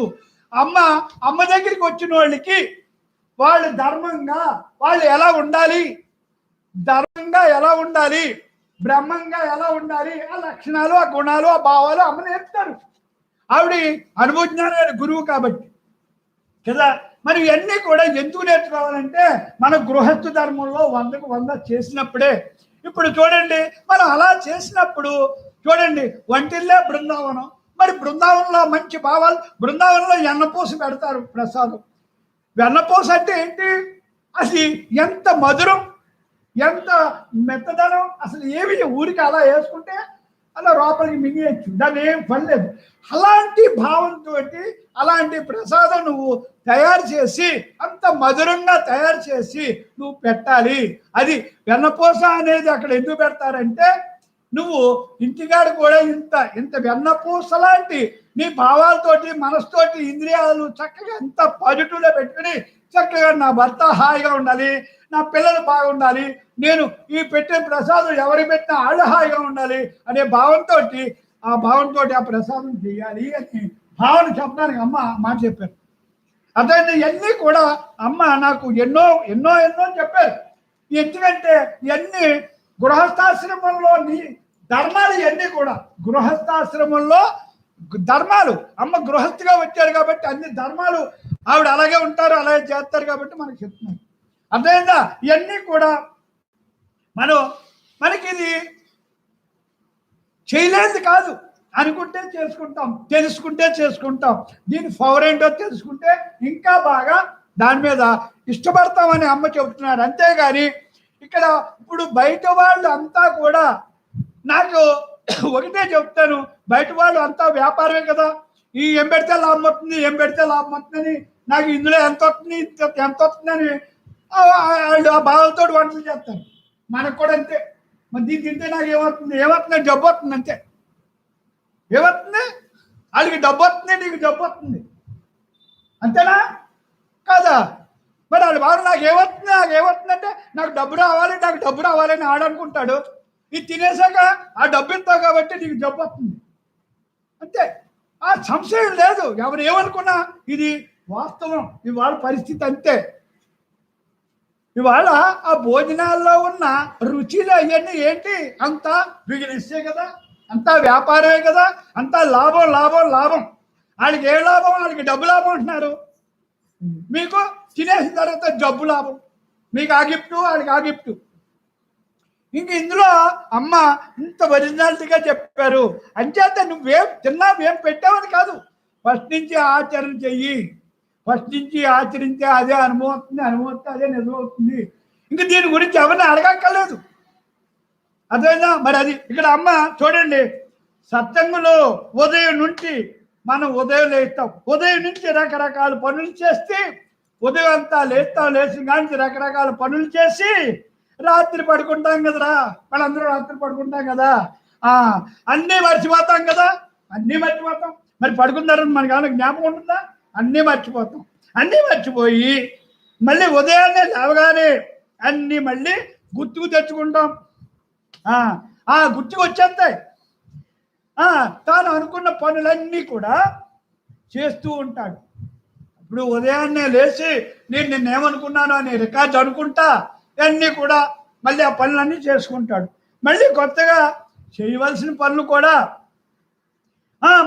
Speaker 3: అమ్మ దగ్గరికి వచ్చిన వాళ్ళకి వాళ్ళు ధర్మంగా వాళ్ళు ఎలా ఉండాలి, ధర్మంగా ఎలా ఉండాలి, బ్రహ్మంగా ఎలా ఉండాలి, ఆ లక్షణాలు, ఆ గుణాలు, ఆ భావాలు అమ్మ నేర్పుతారు. ఆవిడ అనుభవజ్ఞాన గురువు కాబట్టి కదా. మరి ఇవన్నీ కూడా ఎందుకు నేర్చుకోవాలంటే మన గృహస్థ ధర్మంలో 100కు 100 చేసినప్పుడే. ఇప్పుడు చూడండి, మనం అలా చేసినప్పుడు చూడండి, వంటిల్లే బృందావనం. మరి బృందావనంలో మంచి భావాలు, బృందావనంలో ఎన్నపూస పెడతారు ప్రసాదం. వెన్నపూస అంటే ఏంటి? అది ఎంత మధురం, ఎంత మెత్తదనం, అసలు ఏమి ఊరికి అలా వేసుకుంటే అలా లోపలికి మింగేయచ్చు, దాన్ని ఏం పనిలేదు. అలాంటి భావంతో అలాంటి ప్రసాదం నువ్వు తయారు చేసి అంత మధురంగా తయారు చేసి నువ్వు పెట్టాలి. అది వెన్నపూస అనేది అక్కడ ఎందుకు పెడతారంటే, నువ్వు ఇంటికాడ కూడా ఇంత వెన్నపూస లాంటి నీ భావాలతోటి, మనసుతోటి, ఇంద్రియాలు చక్కగా ఎంత పాజిటివ్లో పెట్టుకుని చక్కగా నా భర్త హాయిగా ఉండాలి, నా పిల్లలు బాగుండాలి, నేను ఈ పెట్టిన ప్రసాదం ఎవరికి పెట్టినా వాళ్ళు హాయిగా ఉండాలి అనే భావంతో ఆ ప్రసాదం చేయాలి అని భావన చెప్పడానికి అమ్మ మాట చెప్పారు. అదే ఇవన్నీ కూడా అమ్మ నాకు ఎన్నో ఎన్నో ఎన్నో చెప్పారు. ఎందుకంటే ఇవన్నీ గృహస్థాశ్రమంలో ధర్మాలు, ఇవన్నీ కూడా గృహస్థాశ్రమంలో ధర్మాలు. అమ్మ గృహస్థిగా వచ్చారు కాబట్టి అన్ని ధర్మాలు ఆవిడ అలాగే ఉంటారు, అలాగే చేస్తారు కాబట్టి మనకు చెప్తున్నారు. అర్థమైందా? ఇవన్నీ కూడా మనకి ఇది చేయలేదు కాదు, అనుకుంటే చేసుకుంటాం, తెలుసుకుంటే చేసుకుంటాం. దీని పవర్ ఏంటో తెలుసుకుంటే ఇంకా బాగా దాని మీద ఇష్టపడతామని అమ్మ చెబుతున్నారు. అంతేగాని ఇక్కడ ఇప్పుడు బయట వాళ్ళు అంతా కూడా, నాకు ఒకటే చెప్తాను, బయట వాళ్ళు అంతా వ్యాపారమే కదా. ఏం పెడితే లాభం వస్తుంది, ఏం పెడితే లాభం వస్తుందని, నాకు ఇందులో ఎంత వస్తుంది ఎంత వస్తుందని వాళ్ళు ఆ భావాలతో వంటలు చేస్తారు. మనకు కూడా అంతే. మరి దీన్ని తింటే నాకు ఏమవుతుంది జబ్బు వస్తుంది అంతే. ఏమవుతుంది? వాళ్ళకి డబ్బు వస్తుంది, నీకు జబ్బు వస్తుంది, అంతేనా కాదా? మరి వాళ్ళ బాగా నాకు ఏమవుతుంది అంటే, నాకు డబ్బు రావాలని ఆడనుకుంటాడు. ఇది తినేసాక ఆ డబ్బు ఇస్తావు కాబట్టి నీకు జబ్బు వస్తుంది అంతే. ఆ సంశయం లేదు, ఎవరు ఏమనుకున్నా ఇది వాస్తవం. ఇవాళ పరిస్థితి అంతే. ఇవాళ ఆ భోజనాల్లో ఉన్న రుచిలు అవన్నీ ఏంటి? అంతా బిజినెస్సే కదా, అంతా వ్యాపారమే కదా, అంతా లాభం లాభం లాభం. వాళ్ళకి ఏ లాభం? వాళ్ళకి డబ్బు లాభం అంటున్నారు. మీకు తినేసిన తర్వాత జబ్బు లాభం, మీకు ఆ గిఫ్ట్, వాళ్ళకి ఆ గిఫ్ట్. ఇంక ఇందులో అమ్మ ఇంత ఒరిజినాలిటీగా చెప్పారు. అంచేత నువ్వేం తిన్నావేం పెట్టావని కాదు, ఫస్ట్ నుంచి ఆచరణ చెయ్యి. ఫస్ట్ నుంచి ఆచరిస్తే అదే అనుభవం అదే నిజం అవుతుంది. ఇంక దీని గురించి ఎవరిని అడగక్కర్లేదు. అదేనా? మరి అది ఇక్కడ అమ్మ చూడండి, సత్సంగంలో ఉదయం నుంచి మనం ఉదయం లేస్తాం, ఉదయం నుంచి రకరకాల పనులు చేస్తే ఉదయం అంతా లేచి కానీ రకరకాల పనులు చేసి రాత్రి పడుకుంటాం కదరా. వాళ్ళందరూ రాత్రి పడుకుంటాం కదా, అన్నీ మర్చిపోతాం కదా, అన్నీ మర్చిపోతాం. మరి పడుకున్నారని మనకి ఏమైనా జ్ఞాపకం ఉంటుందా? అన్నీ మర్చిపోతాం. అన్నీ మర్చిపోయి మళ్ళీ ఉదయాన్నే లేవగానే అన్నీ మళ్ళీ గుర్తుకు తెచ్చుకుంటాం. గుర్తుకు వచ్చేస్తాయి. తాను అనుకున్న పనులన్నీ కూడా చేస్తూ ఉంటాడు. ఇప్పుడు ఉదయాన్నే లేచి నిన్నేమనుకున్నాను అని రికార్డు అనుకుంటా అన్నీ కూడా మళ్ళీ ఆ పనులన్నీ చేసుకుంటాడు. మళ్ళీ కొత్తగా చేయవలసిన పనులు కూడా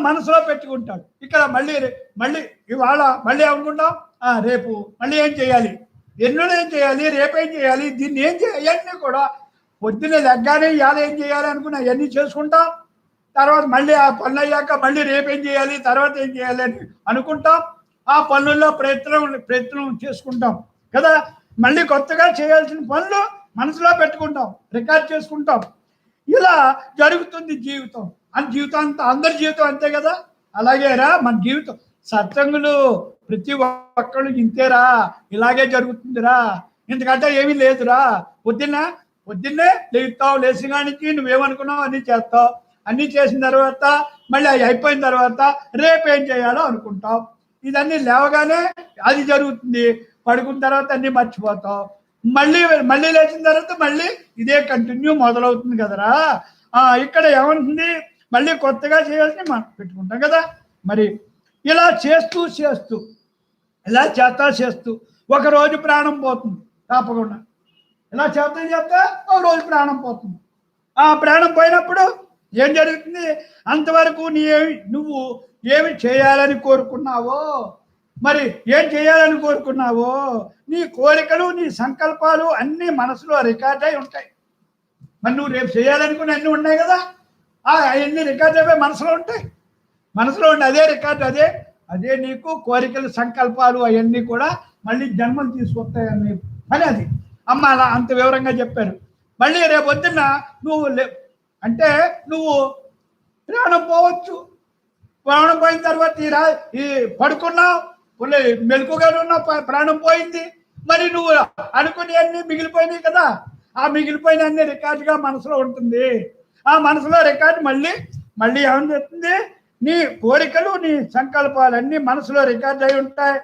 Speaker 3: మనసులో పెట్టుకుంటాడు. ఇక్కడ మళ్ళీ ఇవాళ మళ్ళీ ఏమనుకుంటాం, రేపు మళ్ళీ ఏం చేయాలి, ఎల్లుండి ఏం చేయాలి, రేపేం చేయాలి, దీన్ని ఏం చేయాలి, అవన్నీ కూడా పొద్దున్నే లెగ్గానే ఇవాళ ఏం చేయాలి అనుకున్నా అవన్నీ చేసుకుంటాం. తర్వాత మళ్ళీ ఆ పనులు అయ్యాక మళ్ళీ రేపేం చేయాలి, తర్వాత ఏం చేయాలి అని అనుకుంటాం. ఆ పనుల్లో ప్రయత్నం చేసుకుంటాం కదా. మళ్ళీ కొత్తగా చేయాల్సిన పనులు మనసులో పెట్టుకుంటాం, రికార్డ్ చేసుకుంటాం. ఇలా జరుగుతుంది జీవితం. జీవితం అంతా అందరి జీవితం అంతే కదా. అలాగేరా మన జీవితం. సత్సంగులు ప్రతి ఒక్కళ్ళు ఇంతేరా, ఇలాగే జరుగుతుందిరా, ఎందుకంటే ఏమీ లేదురా. పొద్దున్నే లేస్తావు, లేచిన కానికి నువ్వేమనుకున్నావు అన్నీ చేస్తావు. అన్నీ చేసిన తర్వాత మళ్ళీ అవి అయిపోయిన తర్వాత రేపేం చేయాలో అనుకుంటావు. ఇదన్నీ లేవగానే అది జరుగుతుంది. పడుకున్న తర్వాత అన్నీ మర్చిపోతావు. మళ్ళీ మళ్ళీ లేచిన తర్వాత మళ్ళీ ఇదే కంటిన్యూ మొదలవుతుంది కదరా. ఇక్కడ ఏమంటుంది, మళ్ళీ కొత్తగా చేయాల్సి మనం పెట్టుకుంటాం కదా. మరి ఇలా చేస్తూ చేస్తూ ఇలా చేస్తూ ఒకరోజు ప్రాణం పోతుంది తప్పకుండా. ఇలా చేస్తా ఒక రోజు ప్రాణం పోతుంది. ఆ ప్రాణం పోయినప్పుడు ఏం జరుగుతుంది, అంతవరకు నువ్వు ఏమి చేయాలని కోరుకున్నావో, మరి ఏం చేయాలని కోరుకున్నావో నీ కోరికలు నీ సంకల్పాలు అన్నీ మనసులో రికార్డ్ అయి ఉంటాయి. మరి నువ్వు రేపు చేయాలనుకుని అన్నీ ఉన్నాయి కదా, అవన్నీ రికార్డ్ అయిపోయి మనసులో ఉంటాయి. మనసులో ఉండి అదే రికార్డు, అదే నీకు కోరికలు సంకల్పాలు అవన్నీ కూడా మళ్ళీ జన్మలు తీసుకొస్తాయి అనే పని అది. అమ్మ అలా అంత వివరంగా చెప్పారు. మళ్ళీ రేపు పొద్దున్న నువ్వు అంటే నువ్వు ప్రాణం పోవచ్చు. ప్రాణం పోయిన తర్వాత ఈ పడుకున్నావు, మెలకుగానే ఉన్నావు, ప్రాణం పోయింది. మరి నువ్వు అనుకుని అన్నీ మిగిలిపోయినాయి కదా, ఆ మిగిలిపోయిన అన్ని రికార్డుగా మనసులో ఉంటుంది. ఆ మనసులో రికార్డు మళ్ళీ ఏమని చెప్తుంది, నీ కోరికలు నీ సంకల్పాలన్నీ మనసులో రికార్డు అయి ఉంటాయి.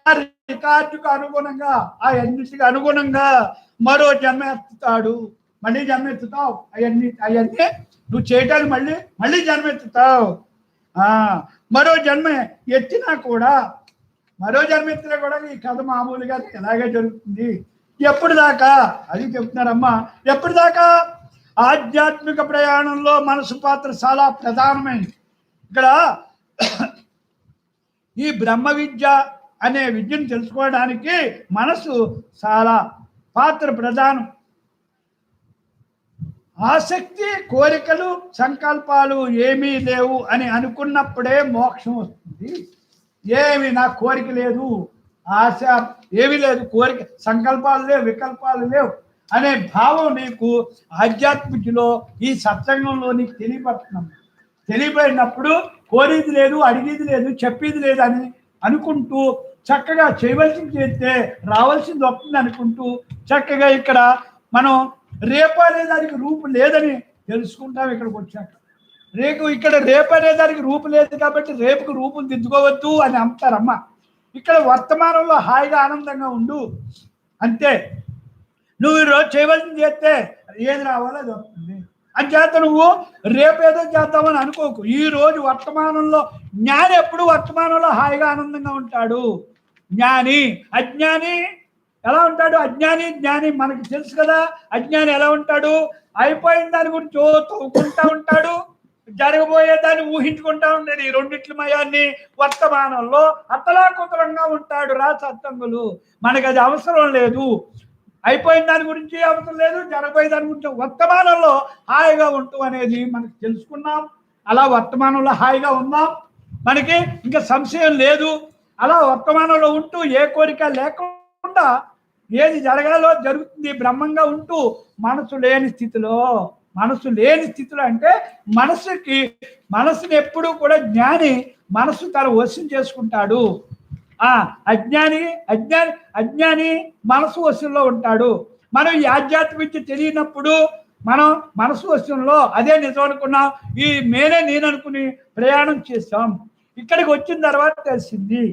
Speaker 3: ఆ రికార్డుకు అనుగుణంగా ఆ అన్నిటికి అనుగుణంగా మరో జన్మ ఎత్తుతాడు. మళ్ళీ జన్మ ఎత్తుతావు. అవన్నీ నువ్వు చేయటానికి మళ్ళీ జన్మ ఎత్తుతావు. మరో జన్మ ఎత్తినా కూడా ఈ కథ మామూలుగా ఎలాగే జరుగుతుంది. ఎప్పుడు దాకా అది చెప్తున్నారమ్మా. ఎప్పుడు దాకా ఆధ్యాత్మిక ప్రయాణంలో మనసు పాత్ర చాలా ప్రధానమైనది. ఇక్కడ ఈ బ్రహ్మ విద్య అనే విద్యను తెలుసుకోవడానికి మనసు చాలా పాత్ర ప్రధానం. ఆసక్తి, కోరికలు, సంకల్పాలు ఏమీ లేవు అని అనుకున్నప్పుడే మోక్షం వస్తుంది. ఏమి నా కోరిక లేదు, ఆశ ఏమీ లేదు, కోరిక సంకల్పాలు లేవు, వికల్పాలు లేవు అనే భావం నీకు ఆధ్యాత్మికలో ఈ సత్సంగంలో నీకు తెలియబడినప్పుడు కోరేది లేదు, అడిగేది లేదు, చెప్పేది లేదు అని అనుకుంటూ చక్కగా చేయవలసింది చేస్తే రావాల్సింది వస్తుంది అనుకుంటూ చక్కగా ఇక్కడ మనం రేపు అనే దానికి రూపు లేదని తెలుసుకుంటాం. ఇక్కడికి వచ్చాక ఇక్కడ రేపు అనే దానికి రూపు లేదు కాబట్టి రేపుకు రూపును దిద్దుకోవద్దు అని అంటారమ్మ. ఇక్కడ వర్తమానంలో హాయిగా ఆనందంగా ఉండు అంతే. నువ్వు ఈరోజు చేయవలసింది చేస్తే ఏది రావాలో అది వస్తుంది. అంచేత నువ్వు రేపేదో చేద్దామని అనుకోకు. ఈ రోజు వర్తమానంలో జ్ఞాని ఎప్పుడు వర్తమానంలో హాయిగా ఆనందంగా ఉంటాడు. జ్ఞాని అజ్ఞాని ఎలా ఉంటాడు? అజ్ఞాని జ్ఞాని మనకి తెలుసు కదా. అజ్ఞాని ఎలా ఉంటాడు? అయిపోయిన దాని గురించి తవ్వుకుంటా ఉంటాడు, జరగబోయే దాన్ని ఊహించుకుంటా ఉంటాడు. ఈ రెండిట్ల మయాన్ని వర్తమానంలో అతలాకుతలంగా ఉంటాడు. సత్సంగులు మనకి అది అవసరం లేదు. అయిపోయిన దాని గురించి అవసరం లేదు, జరగబోయే దాని గురించి వర్తమానంలో హాయిగా ఉంటూ అనేది మనకు తెలుసుకున్నాం. అలా వర్తమానంలో హాయిగా ఉన్నాం, మనకి ఇంకా సంశయం లేదు. అలా వర్తమానంలో ఉంటూ ఏ కోరిక లేకుండా ఏది జరగాలో జరుగుతుంది బ్రహ్మంగా ఉంటూ మనసు లేని స్థితిలో అంటే మనసుని ఎప్పుడూ కూడా జ్ఞాని మనసు తన వశం చేసుకుంటాడు. అజ్ఞాని మనసు వశంలో ఉంటాడు. మనం ఈ ఆధ్యాత్మిక విద్య తెలియనప్పుడు మనం మనసు వశంలో అదే నిజం అనుకున్నాం, ఈ నేను అనుకుని ప్రయాణం చేస్తాం. ఇక్కడికి వచ్చిన తర్వాత తెలిసింది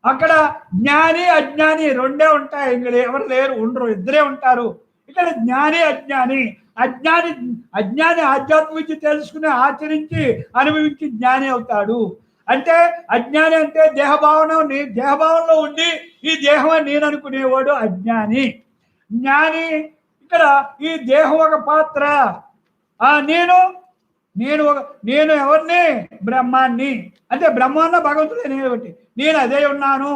Speaker 3: అక్కడ జ్ఞాని అజ్ఞాని రెండే ఉంటాయి. ఇక్కడ ఎవరు లేరు, ఉండరు, ఇద్దరే ఉంటారు. ఇక్కడ జ్ఞాని ఆధ్యాత్మిక విద్య తెలుసుకుని ఆచరించి అనుభవించి జ్ఞాని అవుతాడు. అంటే అజ్ఞాని అంటే దేహభావంలో ఉండి ఈ దేహం నేను అనుకునేవాడు అజ్ఞాని. జ్ఞాని ఇక్కడ ఈ దేహం ఒక పాత్ర. నేను ఎవరిని? బ్రహ్మాన్ని. అంటే బ్రహ్మాన్న భగవంతుడు అనేవాటి నేను అదే ఉన్నాను.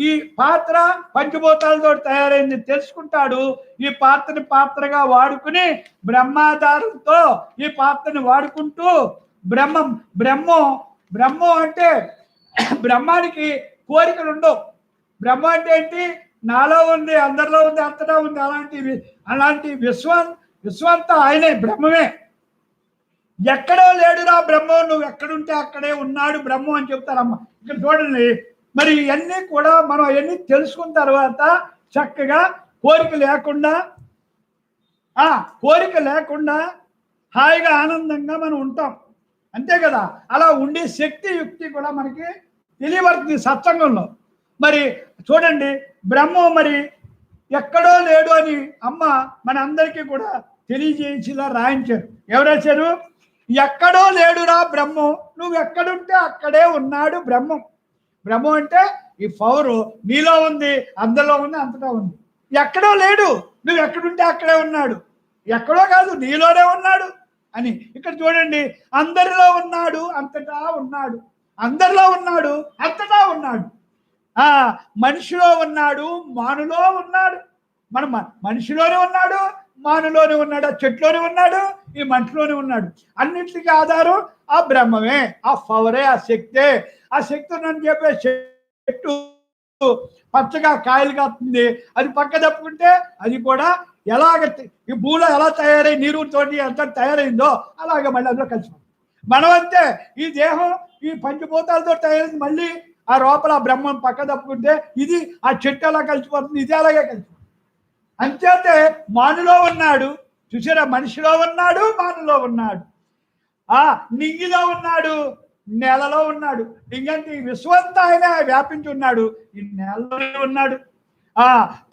Speaker 3: ఈ పాత్ర పంచభూతాలతో తయారైంది తెలుసుకుంటాడు. ఈ పాత్రని పాత్రగా వాడుకుని బ్రహ్మాధారంతో ఈ పాత్రని వాడుకుంటూ బ్రహ్మం అంటే బ్రహ్మానికి కోరికలు ఉండవు. బ్రహ్మ అంటే ఏంటి? నాలో ఉంది, అందరిలో ఉంది, అంతటా ఉంది. అలాంటి విశ్వంతా ఆయనే, బ్రహ్మమే. ఎక్కడో లేడురా బ్రహ్మం, నువ్వు ఎక్కడుంటే అక్కడే ఉన్నాడు బ్రహ్మం అని చెప్తారమ్మ. ఇక్కడ చూడండి, మరి ఇవన్నీ కూడా మనం అవన్నీ తెలుసుకున్న తర్వాత చక్కగా కోరిక లేకుండా హాయిగా ఆనందంగా మనం ఉంటాం. అంతే కదా. అలా ఉండే శక్తి యుక్తి కూడా మనకి తెలియబడుతుంది సత్సంగంలో. మరి చూడండి, బ్రహ్మం మరి ఎక్కడో లేడు అని అమ్మ మన అందరికీ కూడా తెలియజేసిలా రాయించారు. ఎవరు రాశారు? ఎక్కడో లేడురా బ్రహ్మం, నువ్వు ఎక్కడుంటే అక్కడే ఉన్నాడు బ్రహ్మం. బ్రహ్మం అంటే ఈ పవర్ నీలో ఉంది, అందరిలో ఉంది, అంతటా ఉంది. ఎక్కడో లేడు, నువ్వు ఎక్కడుంటే అక్కడే ఉన్నాడు. ఎక్కడో కాదు, నీలోనే ఉన్నాడు అని. ఇక్కడ చూడండి, అందరిలో ఉన్నాడు, అంతటా ఉన్నాడు. అందరిలో ఉన్నాడు, అంతటా ఉన్నాడు. మనిషిలో ఉన్నాడు, మానులో ఉన్నాడు. మనం మనిషిలోనే ఉన్నాడు, మానులోనే ఉన్నాడు, ఆ చెట్లోనే ఉన్నాడు, ఈ మనిషిలోనే ఉన్నాడు. అన్నింటికి ఆధారం ఆ బ్రహ్మమే, ఆ పవరే, ఆ శక్తే. ఆ శక్తి నన్ను చెప్పే చెట్టు పచ్చగా కాయలు కాస్తుంది, అది పక్క తప్పుకుంటే అది కూడా ఎలాగ ఈ భూలో ఎలా తయారై నీరుతోటి ఎంత తయారైందో అలాగే మళ్ళీ అందులో కలిసిపోతుంది. మనం అంతే, ఈ దేహం ఈ పంచభూతాలతో తయారైంది, మళ్ళీ ఆ లోపల ఆ బ్రహ్మం పక్క తప్పుకుంటే ఇది ఆ చెట్టు ఎలా కలిసిపోతుంది, ఇది అలాగే కలిసిపోతుంది. అంచేతే మానులో ఉన్నాడు, చూసారా, మనిషిలో ఉన్నాడు, మానులో ఉన్నాడు. నింగిలో ఉన్నాడు, నేలలో ఉన్నాడు. నింగంటే ఈ విశ్వంతా ఆయన వ్యాపించి ఉన్నాడు, ఈ నేలలోనే ఉన్నాడు.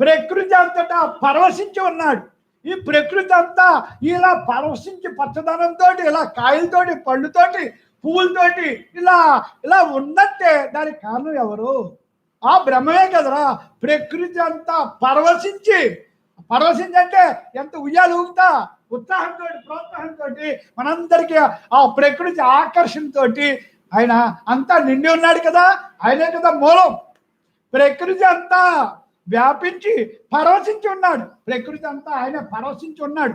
Speaker 3: ప్రకృతి అంతటా పరవశించి ఉన్నాడు. ఈ ప్రకృతి అంతా ఇలా పరవశించి పచ్చదనంతో, ఇలా కాయలతోటి, పళ్ళుతోటి, పువ్వులతోటి ఇలా ఇలా ఉన్నట్టే దానికి కారణం ఎవరు? ఆ బ్రహ్మమే కదరా. ప్రకృతి అంతా పరవశించి అంటే ఎంత ఉయ్యాలు ఊగుతా, ఉత్సాహంతో, ప్రోత్సాహంతో, మనందరికీ ఆ ప్రకృతి ఆకర్షణతో ఆయన అంతా నిండి ఉన్నాడు కదా. ఆయనే కదా మూలం. ప్రకృతి అంతా వ్యాపించి పరవశించి ఉన్నాడు. ప్రకృతి అంతా ఆయన పరవశించి ఉన్నాడు.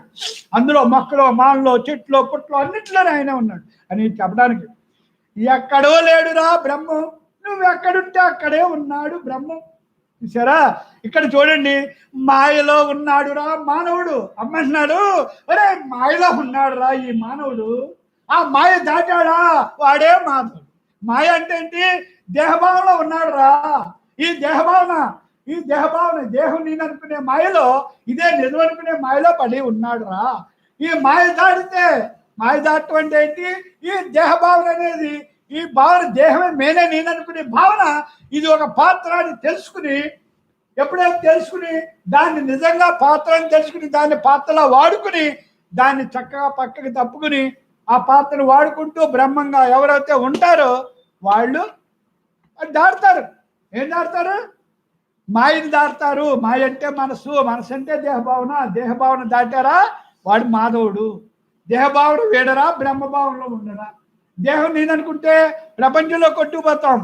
Speaker 3: అందులో మొక్కలు, మానలో, చెట్లు, పుట్లు అన్నిట్లోనే ఆయన ఉన్నాడు అని చెప్పడానికి. ఎక్కడో లేడురా బ్రహ్మం, నువ్వు ఎక్కడుంటే అక్కడే ఉన్నాడు బ్రహ్మం. చూసారా, ఇక్కడ చూడండి, మాయలో ఉన్నాడురా మానవుడు అమ్మంటున్నాడు. అరే మాయలో ఉన్నాడురా ఈ మానవుడు, ఆ మాయ దాటాడా వాడే మానవుడు. మాయ అంటే ఏంటి? దేహభావనలో ఉన్నాడు రా. ఈ దేహభావన దేహం నేను అనుకునే మాయలో, ఇదే నిజం అనుకునే మాయలో పడి ఉన్నాడు రా. ఈ మాయ దాటం అంటే ఏంటి? ఈ దేహభావన అనేది, ఈ భావన దేహమే మేనే నేను అనుకునే భావన, ఇది ఒక పాత్ర అని తెలుసుకుని, ఎప్పుడైతే తెలుసుకుని దాన్ని నిజంగా పాత్ర అని తెలుసుకుని దాన్ని పాత్రలా వాడుకుని దాన్ని చక్కగా పక్కకి తప్పుకుని ఆ పాత్రను వాడుకుంటూ బ్రహ్మంగా ఎవరైతే ఉంటారో వాళ్ళు దాడతారు. ఏం దాడతారు? మాయని దాడతారు. మాయ అంటే మనసు అంటే దేహభావన దాటారా వాడు మాధవుడు. దేహభావన వేడరా, బ్రహ్మభావనలో ఉండరా. దేహం నేననుకుంటే ప్రపంచంలో కొట్టుకుపోతాం,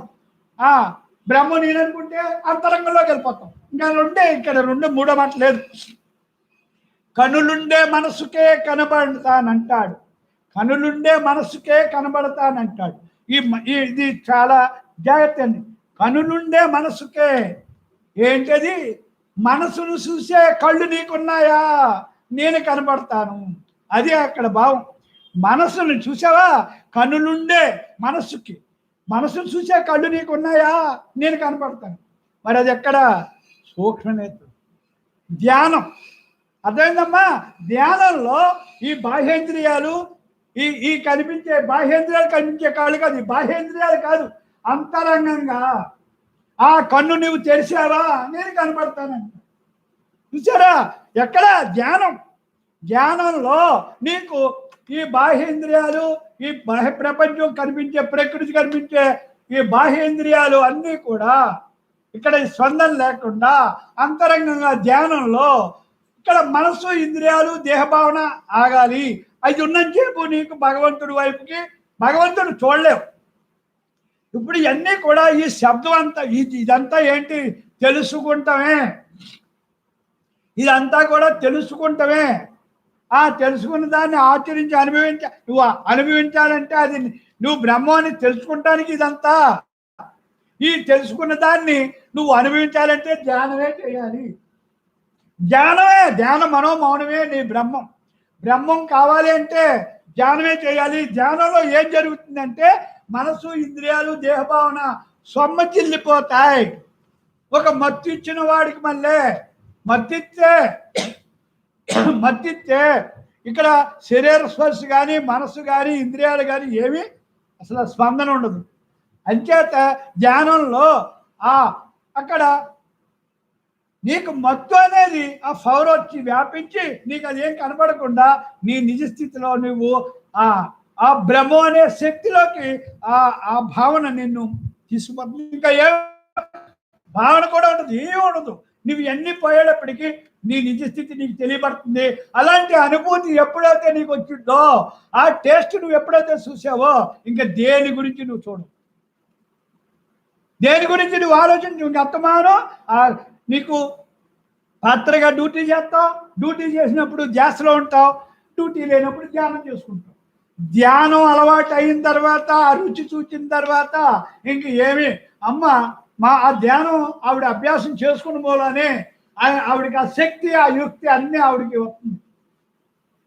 Speaker 3: బ్రహ్మ నేననుకుంటే అంతరంగంలోకి వెళ్ళిపోతాం. ఇంకా రెండు మూడో మాట లేదు. కనులుండే మనసుకే కనబడతానంటాడు. కనులుండే మనసుకే కనబడతానంటాడు. ఇది చాలా జాగ్రత్త అండి. కనులుండే మనసుకే ఏంటది? మనసును చూసే కళ్ళు నీకున్నాయా? నేను కనబడతాను. అది అక్కడ భావం. మనసును చూసావా? కనులుండే మనసును చూసే కళ్ళు నీకున్నాయా? నేను కనపడతాను. మరి అది ఎక్కడ? సూక్ష్మనేత్రం, ధ్యానం. అర్థమైందమ్మా? ధ్యానంలో ఈ బాహ్యేంద్రియాలు, ఈ కనిపించే బాహ్యేంద్రియాలు కనిపించే కాళ్ళు కాదు, ఈ బాహ్యేంద్రియాలు కాదు, అంతరంగంగా ఆ కన్ను నువ్వు తెరిచావా? నేను కనపడతానంట. చూసారా? ఎక్కడ? ధ్యానంలో నీకు ఈ బాహ్యేంద్రియాలు, ఈ బాహ్య ప్రపంచం కనిపించే, ప్రకృతి కనిపించే ఈ బాహ్యేంద్రియాలు అన్నీ కూడా ఇక్కడ స్పందన లేకుండా అంతరంగంగా ధ్యానంలో ఇక్కడ మనసు, ఇంద్రియాలు, దేహభావన ఆగాలి. అది ఉన్నంతసేపు నీకు భగవంతుడి వైపుకి భగవంతుడు చూడలేవు. ఇప్పుడు ఇవన్నీ కూడా ఈ శబ్దం అంతా, ఇదంతా ఏంటి? తెలుసుకుంటామే. ఇదంతా కూడా తెలుసుకుంటామే. తెలుసుకున్న దాన్ని ఆచరించి నువ్వు అనుభవించాలంటే అది నువ్వు బ్రహ్మాన్ని తెలుసుకుంటానికి ఇదంతా. ఈ తెలుసుకున్న దాన్ని నువ్వు అనుభవించాలంటే ధ్యానమే చేయాలి. ధ్యానం మనోమౌనమే నీ బ్రహ్మం కావాలి అంటే ధ్యానమే చేయాలి. ధ్యానంలో ఏం జరుగుతుందంటే మనసు, ఇంద్రియాలు, దేహభావన సొమ్మచిల్లిపోతాయి. ఒక మత్తు ఇచ్చిన వాడికి మళ్ళీ మత్తిస్తే ఇక్కడ శరీర స్పర్శ కానీ, మనసు కానీ, ఇంద్రియాలు కానీ ఏమి అసలు స్పందన ఉండదు. అంచేత ధ్యానంలో అక్కడ నీకు మత్తు అనేది ఆ పవర్ వచ్చి వ్యాపించి నీకు అదేం కనబడకుండా నీ నిజ స్థితిలో నువ్వు ఆ బ్రహ్మ అనే శక్తిలోకి ఆ భావన నిన్ను తీసుకుపోతుంది. ఇంకా ఏ భావన కూడా ఉండదు, ఏమీ ఉండదు. నువ్వు ఎన్ని పోయేటప్పటికీ నీ నిజ స్థితి నీకు తెలియబడుతుంది. అలాంటి అనుభూతి ఎప్పుడైతే నీకు వచ్చిందో, ఆ టేస్ట్ నువ్వు ఎప్పుడైతే చూసావో, ఇంకా దేని గురించి నువ్వు చూడు, దేని గురించి నువ్వు ఆలోచించి ఇంక అత్తమానం నీకు పాత్రగా డ్యూటీ చేస్తావు. డ్యూటీ చేసినప్పుడు ధ్యాసలో ఉంటావు, డ్యూటీ లేనప్పుడు ధ్యానం చేసుకుంటావు. ధ్యానం అలవాటు అయిన తర్వాత, ఆ రుచి చూచిన తర్వాత ఇంక ఏమి అమ్మ ఆ ధ్యానం ఆవిడ అభ్యాసం చేసుకున్న మూలనే ఆవిడకి ఆ శక్తి, ఆ యుక్తి అన్నీ ఆవిడకి వస్తుంది.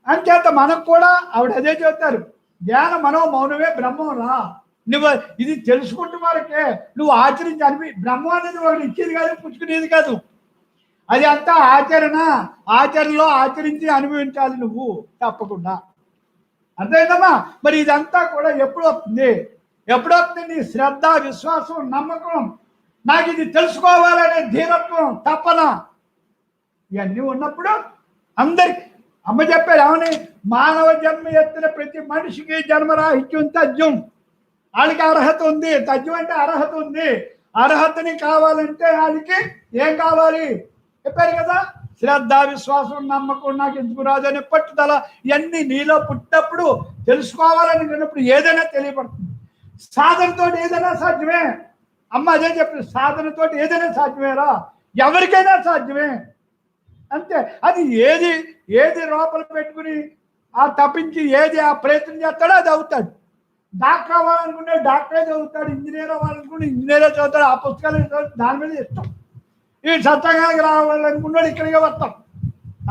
Speaker 3: అంచేత మనకు కూడా ఆవిడ అదే చెప్తారు, ధ్యాన మనో మౌనమే బ్రహ్మం రా. నువ్వు ఇది తెలుసుకుంటూ వరకే నువ్వు ఆచరించి బ్రహ్మం అనేది ఒకటి ఇచ్చేది కాదు, పుచ్చుకునేది కాదు. అది అంతా ఆచరణలో ఆచరించి అనుభవించాలి నువ్వు తప్పకుండా. అర్థమైందమ్మా? మరి ఇదంతా కూడా ఎప్పుడు వస్తుంది? నీ శ్రద్ధ, విశ్వాసం, నమ్మకం, నాకు ఇది తెలుసుకోవాలనే ధీరత్వం, తపన, ఇవన్నీ ఉన్నప్పుడు అందరికి అమ్మ చెప్పారు ఏమని, మానవ జన్మ ఎత్తిన ప్రతి మనిషికి జన్మరాహిత్యం తథ్యం. వాళ్ళకి అర్హత ఉంది. తథ్యం అంటే అర్హత ఉంది. అర్హతని కావాలంటే వాళ్ళకి ఏం కావాలి చెప్పారు కదా, శ్రద్ధ, విశ్వాసం, నమ్మకం, నాకు ఎందుకు రాదు అనే పట్టుదల, ఇవన్నీ నీలో పుట్టినప్పుడు తెలుసుకోవాలనుకున్నప్పుడు ఏదైనా తెలియబడుతుంది. సాధనతో ఏదైనా సాధ్యమే. అమ్మ అదే చెప్పి, సాధనతో ఏదైనా సాధ్యమేరా, ఎవరికైనా సాధ్యమే. అంతే. అది ఏది లోపల పెట్టుకుని తప్పించి ఏది ఆ ప్రయత్నం చేస్తాడో అది అవుతాడు. డాక్టర్ అవ్వాలనుకుంటే డాక్టరే చదువుతాడు, ఇంజనీర్ అవ్వాలనుకుంటే ఇంజనీరే చదువుతాడు. ఆ పుస్తకాలు దాని మీద ఇష్టం. ఈ సత్సంగానికి రావాలనుకున్నాడు ఇక్కడికే వస్తాం.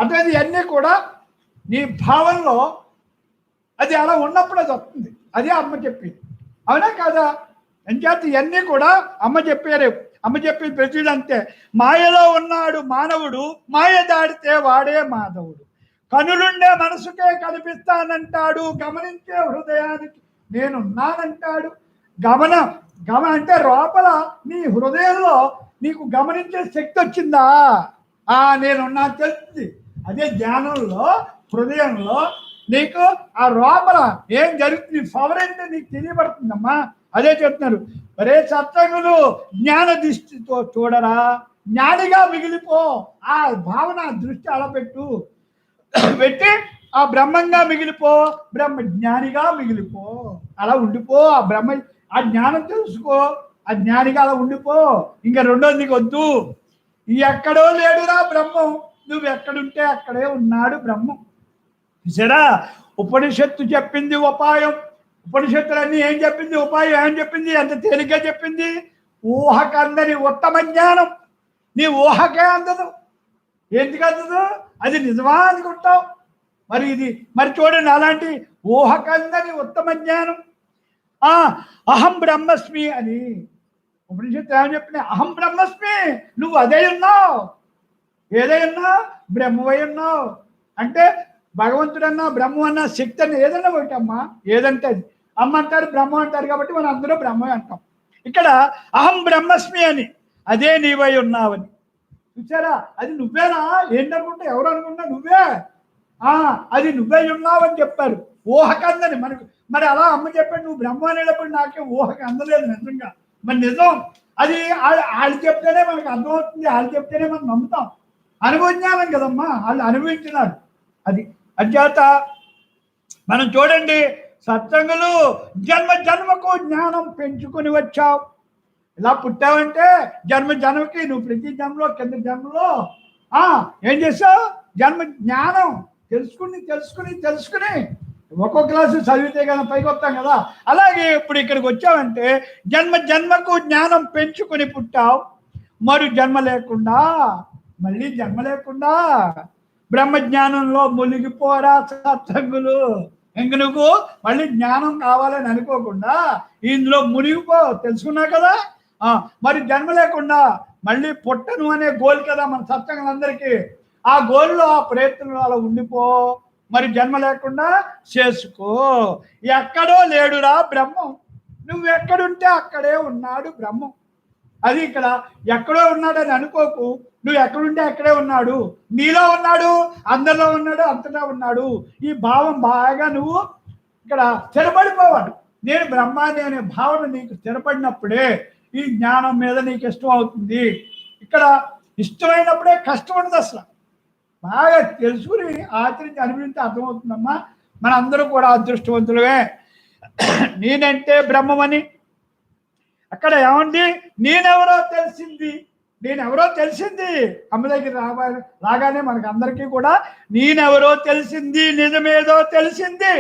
Speaker 3: అంటే ఇవన్నీ కూడా నీ భావనలో అది అలా ఉన్నప్పుడు అది వస్తుంది. అదే అమ్మ చెప్పింది, అవునా కాదా? అంచేత ఇవన్నీ కూడా అమ్మ చెప్పారు. అమ్మ చెప్పింది ప్రతిదీ అంతే. మాయలో ఉన్నాడు మానవుడు, మాయ దాడితే వాడే మాధవుడు. కనులుండే మనసుకే కనిపిస్తానంటాడు, గమనించే హృదయానికి నేనున్నానంటాడు. గమన అంటే లోపల నీ హృదయంలో నీకు గమనించే శక్తి వచ్చిందా? నేనున్నా తెలుస్తుంది. అదే ధ్యానంలో, హృదయంలో నీకు ఆ లోపల ఏం జరుగుతుంది, పవర్ అంటే నీకు తెలియబడుతుందమ్మా. అదే చెప్తున్నారు, మరే సత్సంగులు జ్ఞాన దృష్టితో చూడరా, జ్ఞానిగా మిగిలిపో. ఆ భావన దృష్టి అలా పెట్టి ఆ బ్రహ్మంగా మిగిలిపో, బ్రహ్మ జ్ఞానిగా మిగిలిపో. అలా ఉండిపో. ఆ జ్ఞానం తెలుసుకో, ఆ జ్ఞానిగా అలా ఉండిపో. ఇంకా రెండోది నీకు వద్దు. ఎక్కడో లేడురా బ్రహ్మం, నువ్వు ఎక్కడుంటే అక్కడే ఉన్నాడు బ్రహ్మం. చూసారా, ఉపనిషత్తు చెప్పింది ఉపాయం. ఉపనిషత్తులన్నీ ఏం చెప్పింది? ఉపాయం ఏం చెప్పింది? ఎంత తేలిగ్గా చెప్పింది. ఊహకందని ఉత్తమ జ్ఞానం నీ ఊహకే అందదు. ఎందుకు అందదు? అది నిజమా అనుకుంటావు. మరి చూడండి, అలాంటి ఊహకందని ఉత్తమ జ్ఞానం. అహం బ్రహ్మస్మి అని ఉపనిషత్తు ఏమని చెప్పింది? అహం బ్రహ్మస్మి, నువ్వు అదే ఉన్నావు. ఏదై ఉన్నా బ్రహ్మవై ఉన్నావు. అంటే భగవంతుడన్నా బ్రహ్మ అన్నా శక్తి అన్న ఏదన్నా ఒకటమ్మా. ఏదంటే అది అమ్మ అంటారు, బ్రహ్మ అంటారు, కాబట్టి మనం అందరూ బ్రహ్మ అంటాం. ఇక్కడ అహం బ్రహ్మస్మి అని, అదే నీవై ఉన్నావని. చూసారా, అది నువ్వేనా? ఏంటనుకుంటా, ఎవరు అనుకుంటా నువ్వే. అది నువ్వే ఉన్నావని చెప్పారు. ఊహకు అందని మనకు. మరి అలా అమ్మ చెప్పాడు, నువ్వు బ్రహ్మ అనేటప్పుడు నాకే ఊహకు అందలేదు నిజంగా. మరి నిజం అది వాళ్ళు చెప్తేనే మనకు అర్థమవుతుంది, వాళ్ళు చెప్తేనే మనం నమ్ముతాం. అనుభవజ్ఞానం కదమ్మా, వాళ్ళు అనుభవించినారు. అది అధ్యాత. మనం చూడండి, సత్సంగులు జన్మకు జ్ఞానం పెంచుకొని వచ్చావు. ఇలా పుట్టావంటే జన్మకి నువ్వు ప్రతి జన్మలో కింద జన్మలో ఏం చేసావు? జ్ఞానం తెలుసుకుని ఒక్కో క్లాసు చదివితే కదా పైకి వస్తాం కదా. అలాగే ఇప్పుడు ఇక్కడికి వచ్చావంటే జన్మకు జ్ఞానం పెంచుకొని పుట్టావు. మరి మళ్ళీ జన్మ లేకుండా బ్రహ్మజ్ఞానంలో మునిగిపోరా సత్సంగులు. ఇంక నువ్వు మళ్ళీ జ్ఞానం కావాలని అనుకోకుండా ఇందులో మునిగిపో. తెలుసుకున్నావు కదా. మరి జన్మ లేకుండా మళ్ళీ పుట్టను అనే గోల్ కదా మన సత్సంగులందరికీ. ఆ గోల్లో, ఆ ప్రయత్నంలో అలా ఉండిపో. మరి జన్మ లేకుండా చేసుకో. ఎక్కడో లేడురా బ్రహ్మం, నువ్వు ఎక్కడుంటే అక్కడే ఉన్నాడు బ్రహ్మం. అది ఇక్కడ ఎక్కడో ఉన్నాడని అనుకోకు. నువ్వు ఎక్కడుంటే అక్కడే ఉన్నాడు, నీలో ఉన్నాడు, అందరిలో ఉన్నాడు, అంతటా ఉన్నాడు. ఈ భావం బాగా నువ్వు ఇక్కడ స్థిరపడిపోవాలి. నేను బ్రహ్మాన్ని అనే భావన నీకు స్థిరపడినప్పుడే ఈ జ్ఞానం మీద నీకు ఇష్టం అవుతుంది. ఇక్కడ ఇష్టమైనప్పుడే కష్టం ఉండదు. అసలు బాగా తెలుసుకుని ఆచరించి అనుభవించి అర్థమవుతుందమ్మా. మన అందరూ కూడా అదృష్టవంతులమే. నేనంటే బ్రహ్మమని అక్కడ ఏమండి, నేనెవరో తెలిసింది. నేనెవరో తెలిసింది అమ్మ దగ్గర రాగానే మనకు అందరికీ కూడా నేనెవరో తెలిసింది, నిజమేదో తెలిసింది.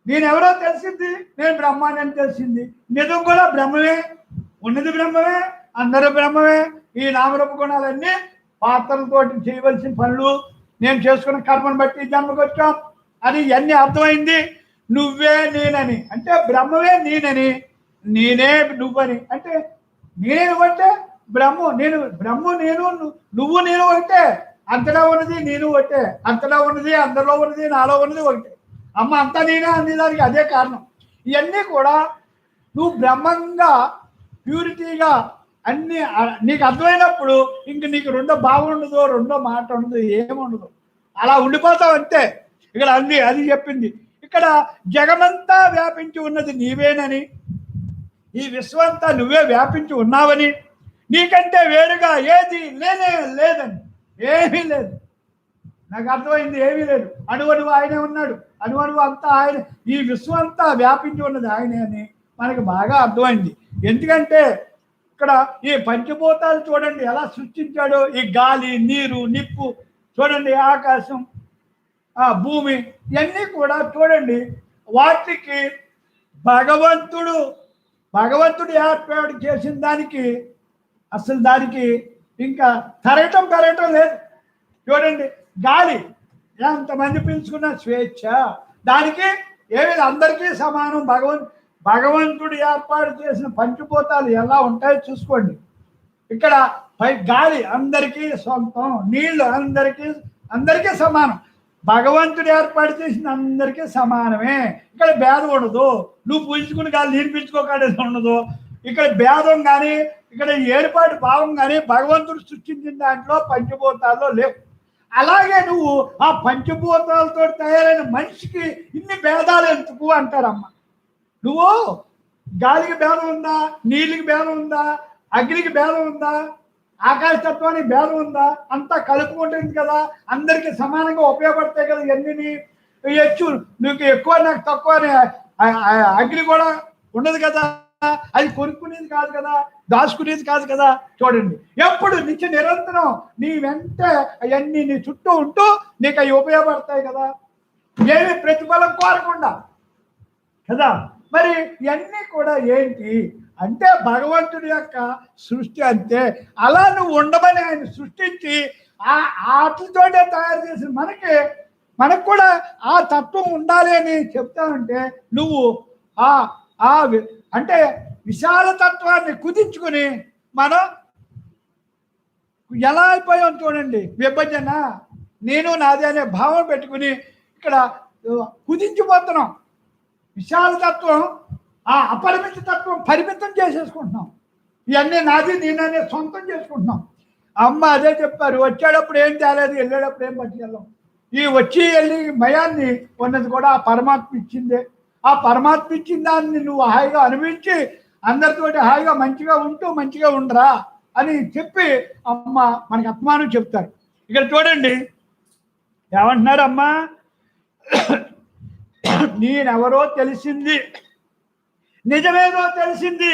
Speaker 3: నేనెవరో తెలిసింది, నేను బ్రహ్మాన్ని అని తెలిసింది. నిజం కూడా బ్రహ్మమే, ఉన్నది బ్రహ్మమే, అందరూ బ్రహ్మమే. ఈ నామరూప గుణాలన్నీ పాత్రలతో చేయవలసిన పనులు, నేను చేసుకున్న కర్మను బట్టి జన్మకు వచ్చాం అని ఇవన్నీ అర్థమైంది. నువ్వే నేనని అంటే బ్రహ్మవే నేనని, నేనే నువ్వని అంటే నేనే నువ్వంటే బ్రహ్మ, నేను బ్రహ్మ, నేను నువ్వు, నేను ఒకటే. అంతలో ఉన్నది నేను ఒకటే, అంతలో ఉన్నది అందరిలో ఉన్నది నాలో ఉన్నది ఒకటే. అమ్మ అంతా నేనే అనేదానికి అదే కారణం. ఇవన్నీ కూడా నువ్వు బ్రహ్మంగా ప్యూరిటీగా అన్ని నీకు అర్థమైనప్పుడు ఇంక నీకు రెండో భావం ఉండదు, రెండో మాట ఉండదు, ఏముండదు. అలా ఉండిపోతావు అంతే. ఇక్కడ అది చెప్పింది. ఇక్కడ జగమంతా వ్యాపించి ఉన్నది నీవేనని, ఈ విశ్వంతా నువ్వే వ్యాపించి ఉన్నావని, నీకంటే వేరుగా ఏది లేనే లేదని, ఏమీ లేదు. నాకు అర్థమైంది, ఏమీ లేదు. అణువణువు ఆయనే ఉన్నాడు, అణువణువు అంతా ఆయన, ఈ విశ్వం అంతా వ్యాపించి ఉన్నది ఆయనే అని మనకు బాగా అర్థమైంది. ఎందుకంటే ఇక్కడ ఈ పంచభూతాలు చూడండి ఎలా సృష్టించాడో. ఈ గాలి, నీరు, నిప్పు చూడండి, ఆకాశం, భూమి, ఇవన్నీ కూడా చూడండి. వాటికి భగవంతుడు ఏర్పాటు చేసిన దానికి అసలు దానికి ఇంకా పెరగటం లేదు. చూడండి, గాలి ఎంతమంది పీల్చుకున్న స్వేచ్ఛ, దానికి ఏమి అందరికీ సమానం. భగవంతుడు ఏర్పాటు చేసిన పంచభూతాలు ఎలా ఉంటాయో చూసుకోండి. ఇక్కడ గాలి అందరికీ సొంతం, నీళ్లు అందరికీ సమానం. భగవంతుడు ఏర్పాటు చేసిన అందరికీ సమానమే. ఇక్కడ భేదం ఉండదు. నువ్వు పీల్చుకుని గాలి నేను పీల్చుకోకూడదు ఉండదు. ఇక్కడ భేదం కానీ ఇక్కడ ఏర్పాటు భావం కానీ భగవంతుడు సృష్టించిన దాంట్లో పంచభూతాల్లో లేవు. అలాగే నువ్వు ఆ పంచభూతాలతో తయారైన మనిషికి ఇన్ని భేదాలు ఎందుకు అంటారమ్మ. నువ్వు గాలికి భేదం ఉందా, నీళ్ళకి భేదం ఉందా, అగ్నికి భేదం ఉందా, ఆకాశతత్వానికి భేదం ఉందా? అంతా కలుపుకుంటుంది కదా, అందరికీ సమానంగా ఉపయోగపడతాయి కదా. ఇవన్నీ నీకు ఎక్కువ నాకు తక్కువ అనే అగ్ని కూడా ఉండదు కదా. అది కొనుక్కునేది కాదు కదా, దాచుకునేది కాదు కదా. చూడండి, ఎప్పుడు నిరంతరం నీ వెంట అవన్నీ నీ చుట్టూ ఉంటూ నీకు అవి ఉపయోగపడతాయి కదా, ఏమి ప్రతిఫలం కోరకుండా కదా. మరి ఇవన్నీ కూడా ఏంటి అంటే భగవంతుడి యొక్క సృష్టి అంతే. అలా నువ్వు ఉండమని ఆయన సృష్టించి వాటితోటే తయారు చేసిన మనకు కూడా ఆ తత్వం ఉండాలి అని చెప్తానంటే నువ్వు అంటే విశాల తత్వాన్ని కుదించుకుని మనం ఎలా అయిపోయాం చూడండి. విభజన, నేను నాది అనే భావం పెట్టుకుని ఇక్కడ కుదించిపోతున్నాం. విశాల తత్వం, అపరిమిత తత్వం పరిమితం చేసేసుకుంటున్నాం. ఇవన్నీ నాది నేననే సొంతం చేసుకుంటున్నాం. అమ్మ అదే చెప్పారు, వచ్చేటప్పుడు ఏం తేలేదు, వెళ్ళేటప్పుడు ఏం పట్టుకెళ్ళాం. ఈ వచ్చి వెళ్ళి భయాన్ని ఉన్నది కూడా ఆ పరమాత్మ ఇచ్చిందే. ఆ పరమాత్మ ఇచ్చిన దాన్ని నువ్వు హాయిగా అనుభవించి అందరితోటి హాయిగా మంచిగా ఉంటూ మంచిగా ఉండరా అని చెప్పి అమ్మ మనకి అపమానం చెప్తారు. ఇక్కడ చూడండి ఏమంటున్నారు అమ్మ, నేనెవరో తెలిసింది, నిజమేదో తెలిసింది,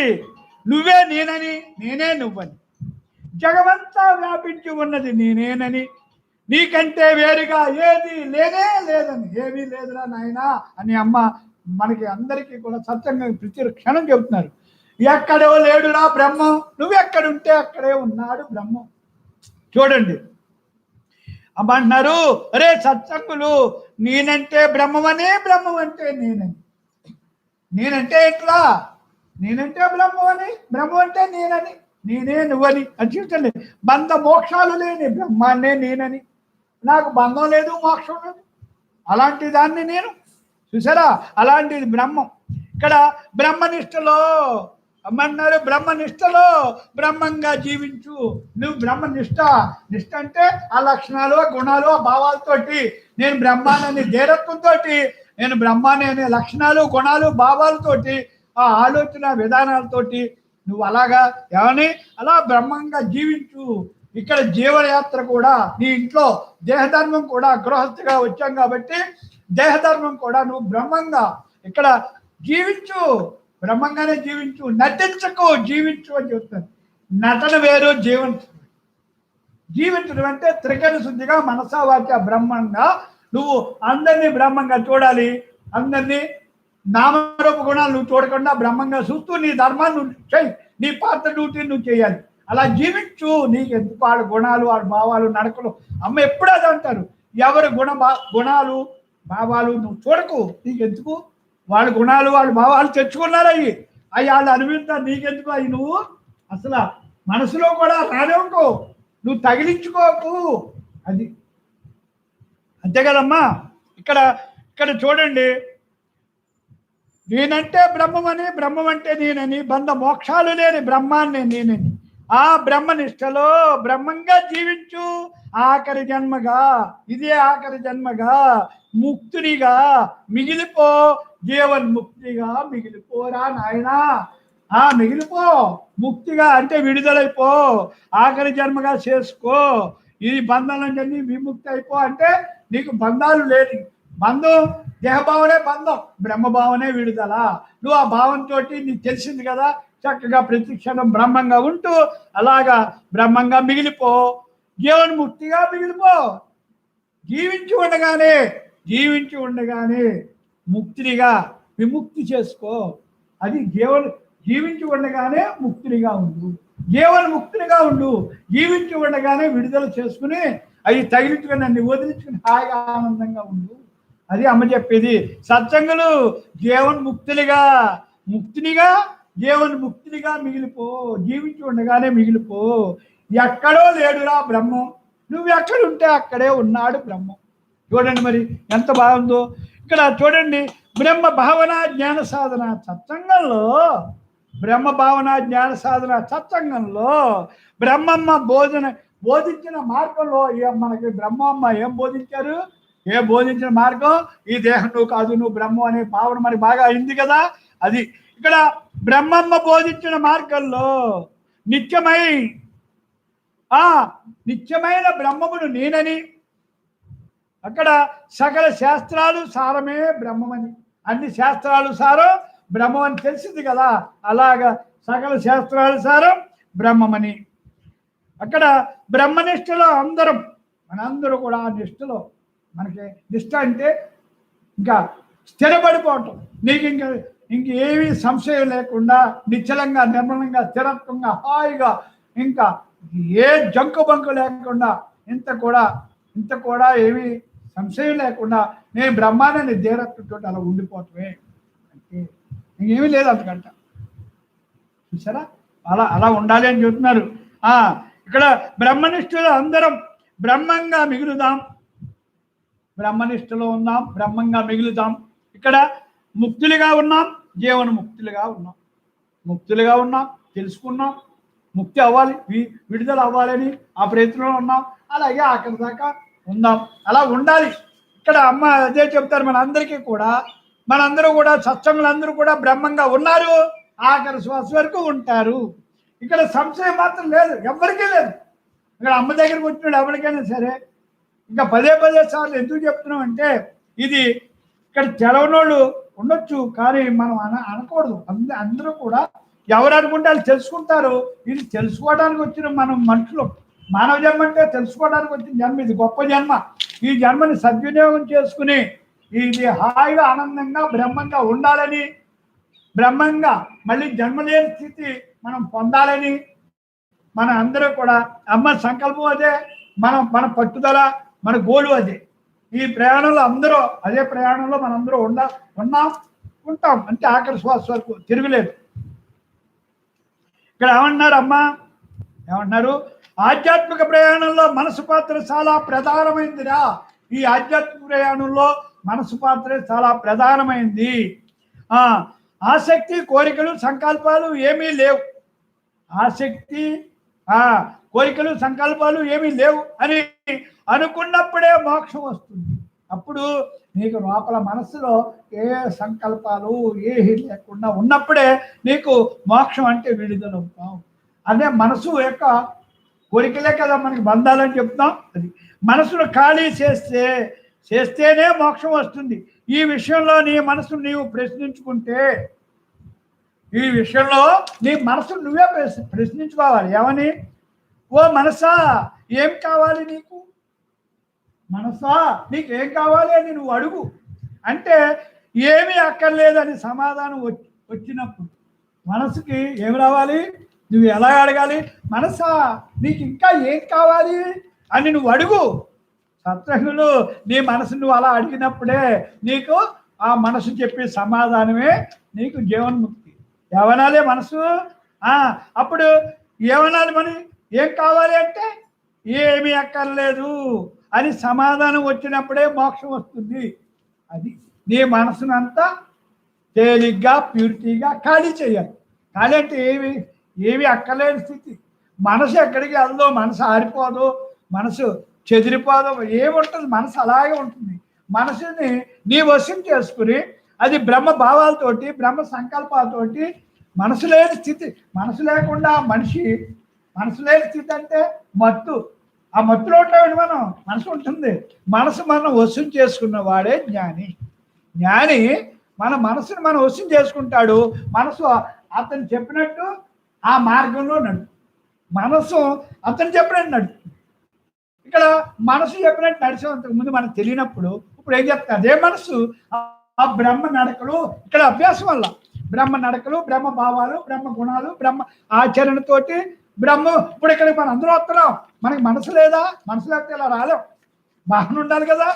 Speaker 3: నువ్వే నేనని, నేనే నువ్వని, జగమంతా వ్యాపించి ఉన్నది నేనేనని, నీకంటే వేరుగా ఏది లేనే లేదని, ఏమీ లేదురా నాయనా అని అమ్మ మనకి అందరికీ కూడా సత్యంగా ప్రతి క్షణం చెబుతున్నారు. ఎక్కడో లేడురా బ్రహ్మం, నువ్వెక్కడుంటే అక్కడే ఉన్నాడు బ్రహ్మం. చూడండి అమ్మ అంటున్నారు, అరే సత్సంగులు, నేనంటే బ్రహ్మమనే, బ్రహ్మం అంటే నేనని. నేనంటే ఎట్లా? నేనంటే బ్రహ్మమని, బ్రహ్మం అంటే నేనని, నేనే నువ్వని అని చూడండి. బంధ మోక్షాలు లేని బ్రహ్మాన్నే నేనని, నాకు బంధం లేదు మోక్షం లేదు, అలాంటి దాన్ని నేను చూసారా, అలాంటిది బ్రహ్మం. ఇక్కడ బ్రహ్మనిష్టలో అమ్మన్నారు బ్రహ్మనిష్టలో బ్రహ్మంగా జీవించు. నువ్వు బ్రహ్మనిష్ట, నిష్ట అంటే ఆ లక్షణాలు, ఆ గుణాలు, ఆ భావాలతోటి నేను బ్రహ్మానని ధీరత్వంతో, నేను బ్రహ్మాని అనే లక్షణాలు, గుణాలు, భావాలతోటి, ఆ ఆలోచన విధానాలతోటి నువ్వు అలాగా ఏమని అలా బ్రహ్మంగా జీవించు. ఇక్కడ జీవనయాత్ర కూడా నీ ఇంట్లో దేహధర్మం కూడా గృహస్థిగా వచ్చాం కాబట్టి దేహధర్మం కూడా నువ్వు బ్రహ్మంగా ఇక్కడ జీవించు, బ్రహ్మంగానే జీవించు, నటించకు, జీవించు అని చెప్తాను. నటన వేరు, జీవించడం అంటే త్రికరణ శుద్ధిగా మనసా వాక్య బ్రహ్మంగా నువ్వు అందరినీ బ్రహ్మంగా చూడాలి. అందరినీ నామరూప గుణాలు నువ్వు చూడకుండా బ్రహ్మంగా చూస్తూ నీ ధర్మాన్ని నువ్వు చెయ్యి, నీ పాత్ర డ్యూటీ నువ్వు చేయాలి. అలా జీవించు. నీకు ఎందుకు వాళ్ళ గుణాలు, వాళ్ళ భావాలు, నడకలు అమ్మ ఎప్పుడు అది అంటారు. ఎవరి గుణాలు భావాలు నువ్వు చూడకు. నీకెందుకు వాళ్ళ గుణాలు, వాళ్ళ భావాలు తెచ్చుకున్నారు, అవి వాళ్ళు అనుభవిస్తారు. నీకెందుకు అవి నువ్వు అసలు మనసులో కూడా రానివ్వకు, నువ్వు తగిలించుకోకు. అది అంతే కదమ్మా. ఇక్కడ చూడండి, నేనంటే బ్రహ్మమని, బ్రహ్మం అంటే నేనని, బంధ మోక్షాలు లేని బ్రహ్మాన్ని నేనని, ఆ బ్రహ్మనిష్టలో బ్రహ్మంగా జీవించు. ఆఖరి జన్మగా, ఇదే ఆఖరి జన్మగా ముక్తునిగా మిగిలిపో, జీవన్ముక్తిగా మిగిలిపోరా నాయనా. మిగిలిపో, ముక్తిగా అంటే విడుదలైపో, ఆఖరి జన్మగా చేసుకో. ఈ బంధాలన్నీ విముక్తి అయిపో అంటే నీకు బంధాలు లేని బంధం, దేహభావనే బంధం, బ్రహ్మభావనే విడుదల. నువ్వు ఆ భావంతో నీకు తెలిసింది కదా, చక్కగా ప్రతి క్షణం బ్రహ్మంగా ఉంటూ అలాగా బ్రహ్మంగా మిగిలిపో, జీవన్ముక్తిగా మిగిలిపో. జీవించి ఉండగానే ముక్తిగా విముక్తి చేసుకో. అది జీవించి ఉండగానే ముక్తిగా ఉండు, జీవన్ముక్తిగా ఉండు. జీవించి ఉండగానే విడుదల చేసుకుని అవి తగిలించుకుని నన్ను వదిలించుకుని హాయిగా ఆనందంగా ఉండు. అది అమ్మ చెప్పేది. సత్సంగులు జీవన్ముక్తులుగా, ముక్తినిగా జీవన్ముక్తినిగా మిగిలిపో, జీవించి ఉండగానే మిగిలిపో. ఎక్కడో లేడురా బ్రహ్మం, నువ్వు ఎక్కడుంటే అక్కడే ఉన్నాడు బ్రహ్మం. చూడండి మరి ఎంత బాగుందో. ఇక్కడ చూడండి, బ్రహ్మ భావన జ్ఞాన సాధన సత్సంగంలో, బ్రహ్మ భావన జ్ఞాన సాధన సత్సంగంలో బ్రహ్మమ్మ బోధించిన మార్గంలో మనకి బ్రహ్మమ్మ ఏం బోధించారు, బోధించిన మార్గం ఈ దేహం నువ్వు కాదు, నువ్వు బ్రహ్మం అనే భావన మరి బాగా అయింది కదా. అది ఇక్కడ బ్రహ్మమ్మ బోధించిన మార్గంలో నిత్యమైన బ్రహ్మమును నేనని, అక్కడ సకల శాస్త్రాలు సారమే బ్రహ్మమని, అన్ని శాస్త్రాలు సారం బ్రహ్మం అని తెలిసింది కదా. అలాగా సకల శాస్త్రాలు సారం బ్రహ్మమని, అక్కడ బ్రహ్మనిష్టలో మనందరూ కూడా ఆ నిష్టలో, మనకి నిష్ట అంటే ఇంకా స్థిరపడిపోవటం, నీకు ఇంకేమీ సంశయం లేకుండా నిశ్చలంగా, నిర్మలంగా, స్థిరత్వంగా, హాయిగా, ఇంకా ఏ జంకు బంకు లేకుండా, ఇంత కూడా ఏమీ సంశయం లేకుండా నేను బ్రహ్మాండాన్ని ధీరత్వంతో అలా ఉండిపోవటమే. అంటే ఇంకేమీ లేదు అంతకంట. చూసారా, అలా ఉండాలి అని చెప్తున్నారు. ఇక్కడ బ్రహ్మనిష్ఠులు అందరం బ్రహ్మంగా మిగులుదాం, బ్రహ్మనిష్టలో ఉన్నాం, బ్రహ్మంగా మిగులుదాం. ఇక్కడ ముక్తులుగా ఉన్నాం, జీవన్ముక్తులుగా ఉన్నాం, తెలుసుకున్నాం, ముక్తి అవ్వాలి, విడుదల అవ్వాలని ఆ ప్రయత్నంలో ఉన్నాం. అలాగే ఆఖరి దాకా ఉందాం, అలా ఉండాలి. ఇక్కడ అమ్మ అదే చెప్తారు, మనందరూ కూడా సత్సంగులందరూ కూడా బ్రహ్మంగా ఉన్నారు, ఆఖరి శ్వాస వరకు ఉంటారు. ఇక్కడ సంశయం మాత్రం లేదు, ఎవరికీ లేదు. ఇక్కడ అమ్మ దగ్గరికి వచ్చినాడు ఎవరికైనా సరే, ఇంకా పదే సార్లు ఎందుకు చెప్తున్నాం అంటే, ఇది ఇక్కడ తెలవనోళ్ళు ఉండొచ్చు, కానీ మనం అనకూడదు. అందరూ కూడా ఎవరు అనుకుంటే వాళ్ళు తెలుసుకుంటారు. ఇది తెలుసుకోవడానికి వచ్చిన మనం మనుషులు, మానవ జన్మ అంటే తెలుసుకోవడానికి వచ్చిన జన్మ, ఇది గొప్ప జన్మ. ఈ జన్మని సద్వినియోగం చేసుకుని ఇది హాయిగా ఆనందంగా బ్రహ్మంగా ఉండాలని, బ్రహ్మంగా మళ్ళీ జన్మలేని స్థితి మనం పొందాలని మన అందరూ కూడా, అమ్మ సంకల్పం అదే, మన పట్టుదల, మన గోలు అదే. ఈ ప్రయాణంలో అందరూ అదే ప్రయాణంలో మనందరూ ఉంటాం అంటే ఆఖరి శ్వాస వరకు తిరుగులేదు. ఇక్కడ ఏమన్నారు, ఆధ్యాత్మిక ప్రయాణంలో మనసు పాత్ర చాలా ప్రధానమైందిరా. ఈ ఆధ్యాత్మిక ప్రయాణంలో మనసు పాత్ర చాలా ప్రధానమైంది. ఆసక్తి, కోరికలు, సంకల్పాలు ఏమీ లేవు. ఆసక్తి, కోరికలు, సంకల్పాలు ఏమీ లేవు అని అనుకున్నప్పుడే మోక్షం వస్తుంది. అప్పుడు నీకు లోపల మనసులో ఏ సంకల్పాలు ఏమీ లేకుండా ఉన్నప్పుడే నీకు మోక్షం అంటే విడుదలవుతాం. అదే మనసు యొక్క కోరికలే కదా మనకి బంధాలని చెప్తాం. అది మనసును ఖాళీ చేస్తేనే మోక్షం వస్తుంది. ఈ విషయంలో నీ మనసును నీవు ప్రశ్నించుకుంటే, ఈ విషయంలో నీ మనసును నువ్వే ప్రశ్నించుకోవాలి. ఏమని? ఓ మనసా, ఏం కావాలి నీకు? మనసా, నీకు ఏం కావాలి అని నువ్వు అడుగు. అంటే ఏమీ అక్కర్లేదని సమాధానం వచ్చినప్పుడు మనసుకి ఏం రావాలి? నువ్వు ఎలా అడగాలి? మనసా, నీకు ఇంకా ఏం కావాలి అని నువ్వు అడుగు. సత్సంగులు నీ మనసు నువ్వు అలా అడిగినప్పుడే నీకు ఆ మనసు చెప్పే సమాధానమే నీకు జీవన్ముక్తి. ఏమనాలి మనసు? అప్పుడు ఏమనాలి? మరి ఏం కావాలి అంటే ఏమీ అక్కర్లేదు అని సమాధానం వచ్చినప్పుడే మోక్షం వస్తుంది. అది నీ మనసునంతా తేలిగ్గా ప్యూరిటీగా ఖాళీ చేయాలి. ఖాళీ అంటే ఏమి అక్కర్లేని స్థితి. మనసు ఎక్కడికి వెళ్దో, మనసు ఆరిపోదు, మనసు చెదిరిపోదు, ఏముంటుంది, మనసు అలాగే ఉంటుంది. మనసుని నీ వశం చేసుకుని అది బ్రహ్మ భావాలతోటి, బ్రహ్మ సంకల్పాలతోటి మనసు లేని స్థితి. మనసు లేకుండా మనసు లేని స్థితి అంటే మత్తు. ఆ మత్తులో ఉంటామండి మనం. మనసు ఉంటుంది. మనసు మనం వశం చేసుకున్న వాడే జ్ఞాని. జ్ఞాని మన మనసుని మనం వశం చేసుకుంటాడు. మనసు అతను చెప్పినట్టు ఆ మార్గంలో మనసు అతను చెప్పినట్టు నడుస్తుంది. ఇక్కడ మనసు చెప్పినట్టు నడిచేంతకు ముందు మనకు తెలియనప్పుడు ఇప్పుడు ఏం చెప్తా? అదే మనసు ఆ బ్రహ్మ నడకలు, ఇక్కడ అభ్యాసం వల్ల బ్రహ్మ నడకలు, బ్రహ్మ భావాలు, బ్రహ్మ గుణాలు, బ్రహ్మ ఆచరణతోటి ఇప్పుడు ఇక్కడికి మనం అందరూ వస్తున్నాం. మనకి మనసు లేదా? మనసు లేకపోతే ఇలా రాలేం. బాగానే ఉండాలి కదా.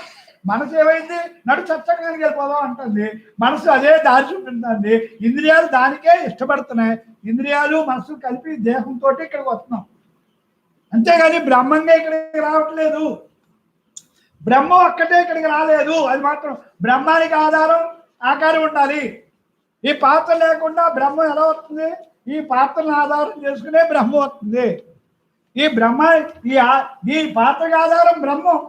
Speaker 3: మనసు ఏమైంది? నడు చచ్చగా వెళ్ళిపోదాం అంటుంది. మనసు అదే దారి చూపిస్తుంది. ఇంద్రియాలు దానికే ఇష్టపడుతున్నాయి. ఇంద్రియాలు మనసు కలిపి దేహంతో ఇక్కడికి వస్తున్నాం. అంతేగాని బ్రహ్మంగా ఇక్కడికి రావట్లేదు. బ్రహ్మం ఒక్కటే ఇక్కడికి రాలేదు. అది మాత్రం బ్రహ్మానికి ఆకారం ఉండాలి. ఈ పాత్ర లేకుండా బ్రహ్మం ఎలా వస్తుంది? ఈ పాత్రను ఆధారం చేసుకునే బ్రహ్మం వస్తుంది. ఈ పాత్రకు ఆధారం బ్రహ్మం.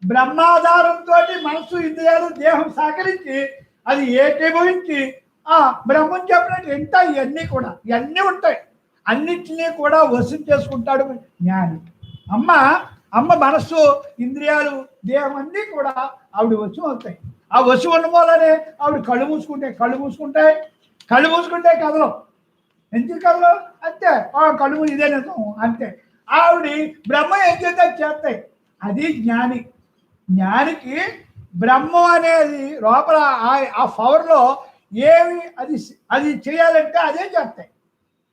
Speaker 3: బ్రహ్మాధారంతో మనసు, ఇంద్రియాలు, దేహం సహకరించి అది ఏకీభవించి ఆ బ్రహ్మం చెప్పినట్టు ఎంత ఇవన్నీ ఉంటాయి. అన్నిటినీ కూడా వశం చేసుకుంటాడు జ్ఞాని. అమ్మ మనస్సు, ఇంద్రియాలు, దేహం అన్నీ కూడా ఆవిడ వశం అవుతాయి. ఆ వశం ఉన్న మూలనే ఆవిడ కళ్ళు మూసుకుంటే కదలం. ఎందుకు కదలం? అంతే. కళ్ళు మూసి ఇదే నిజం అంతే. ఆవిడ బ్రహ్మ ఏం చేస్తాయి. అది జ్ఞాని. జ్ఞానికి బ్రహ్మం అనేది లోపల ఆ పవర్లో ఏమి అది చేయాలంటే అదే చేస్తాయి.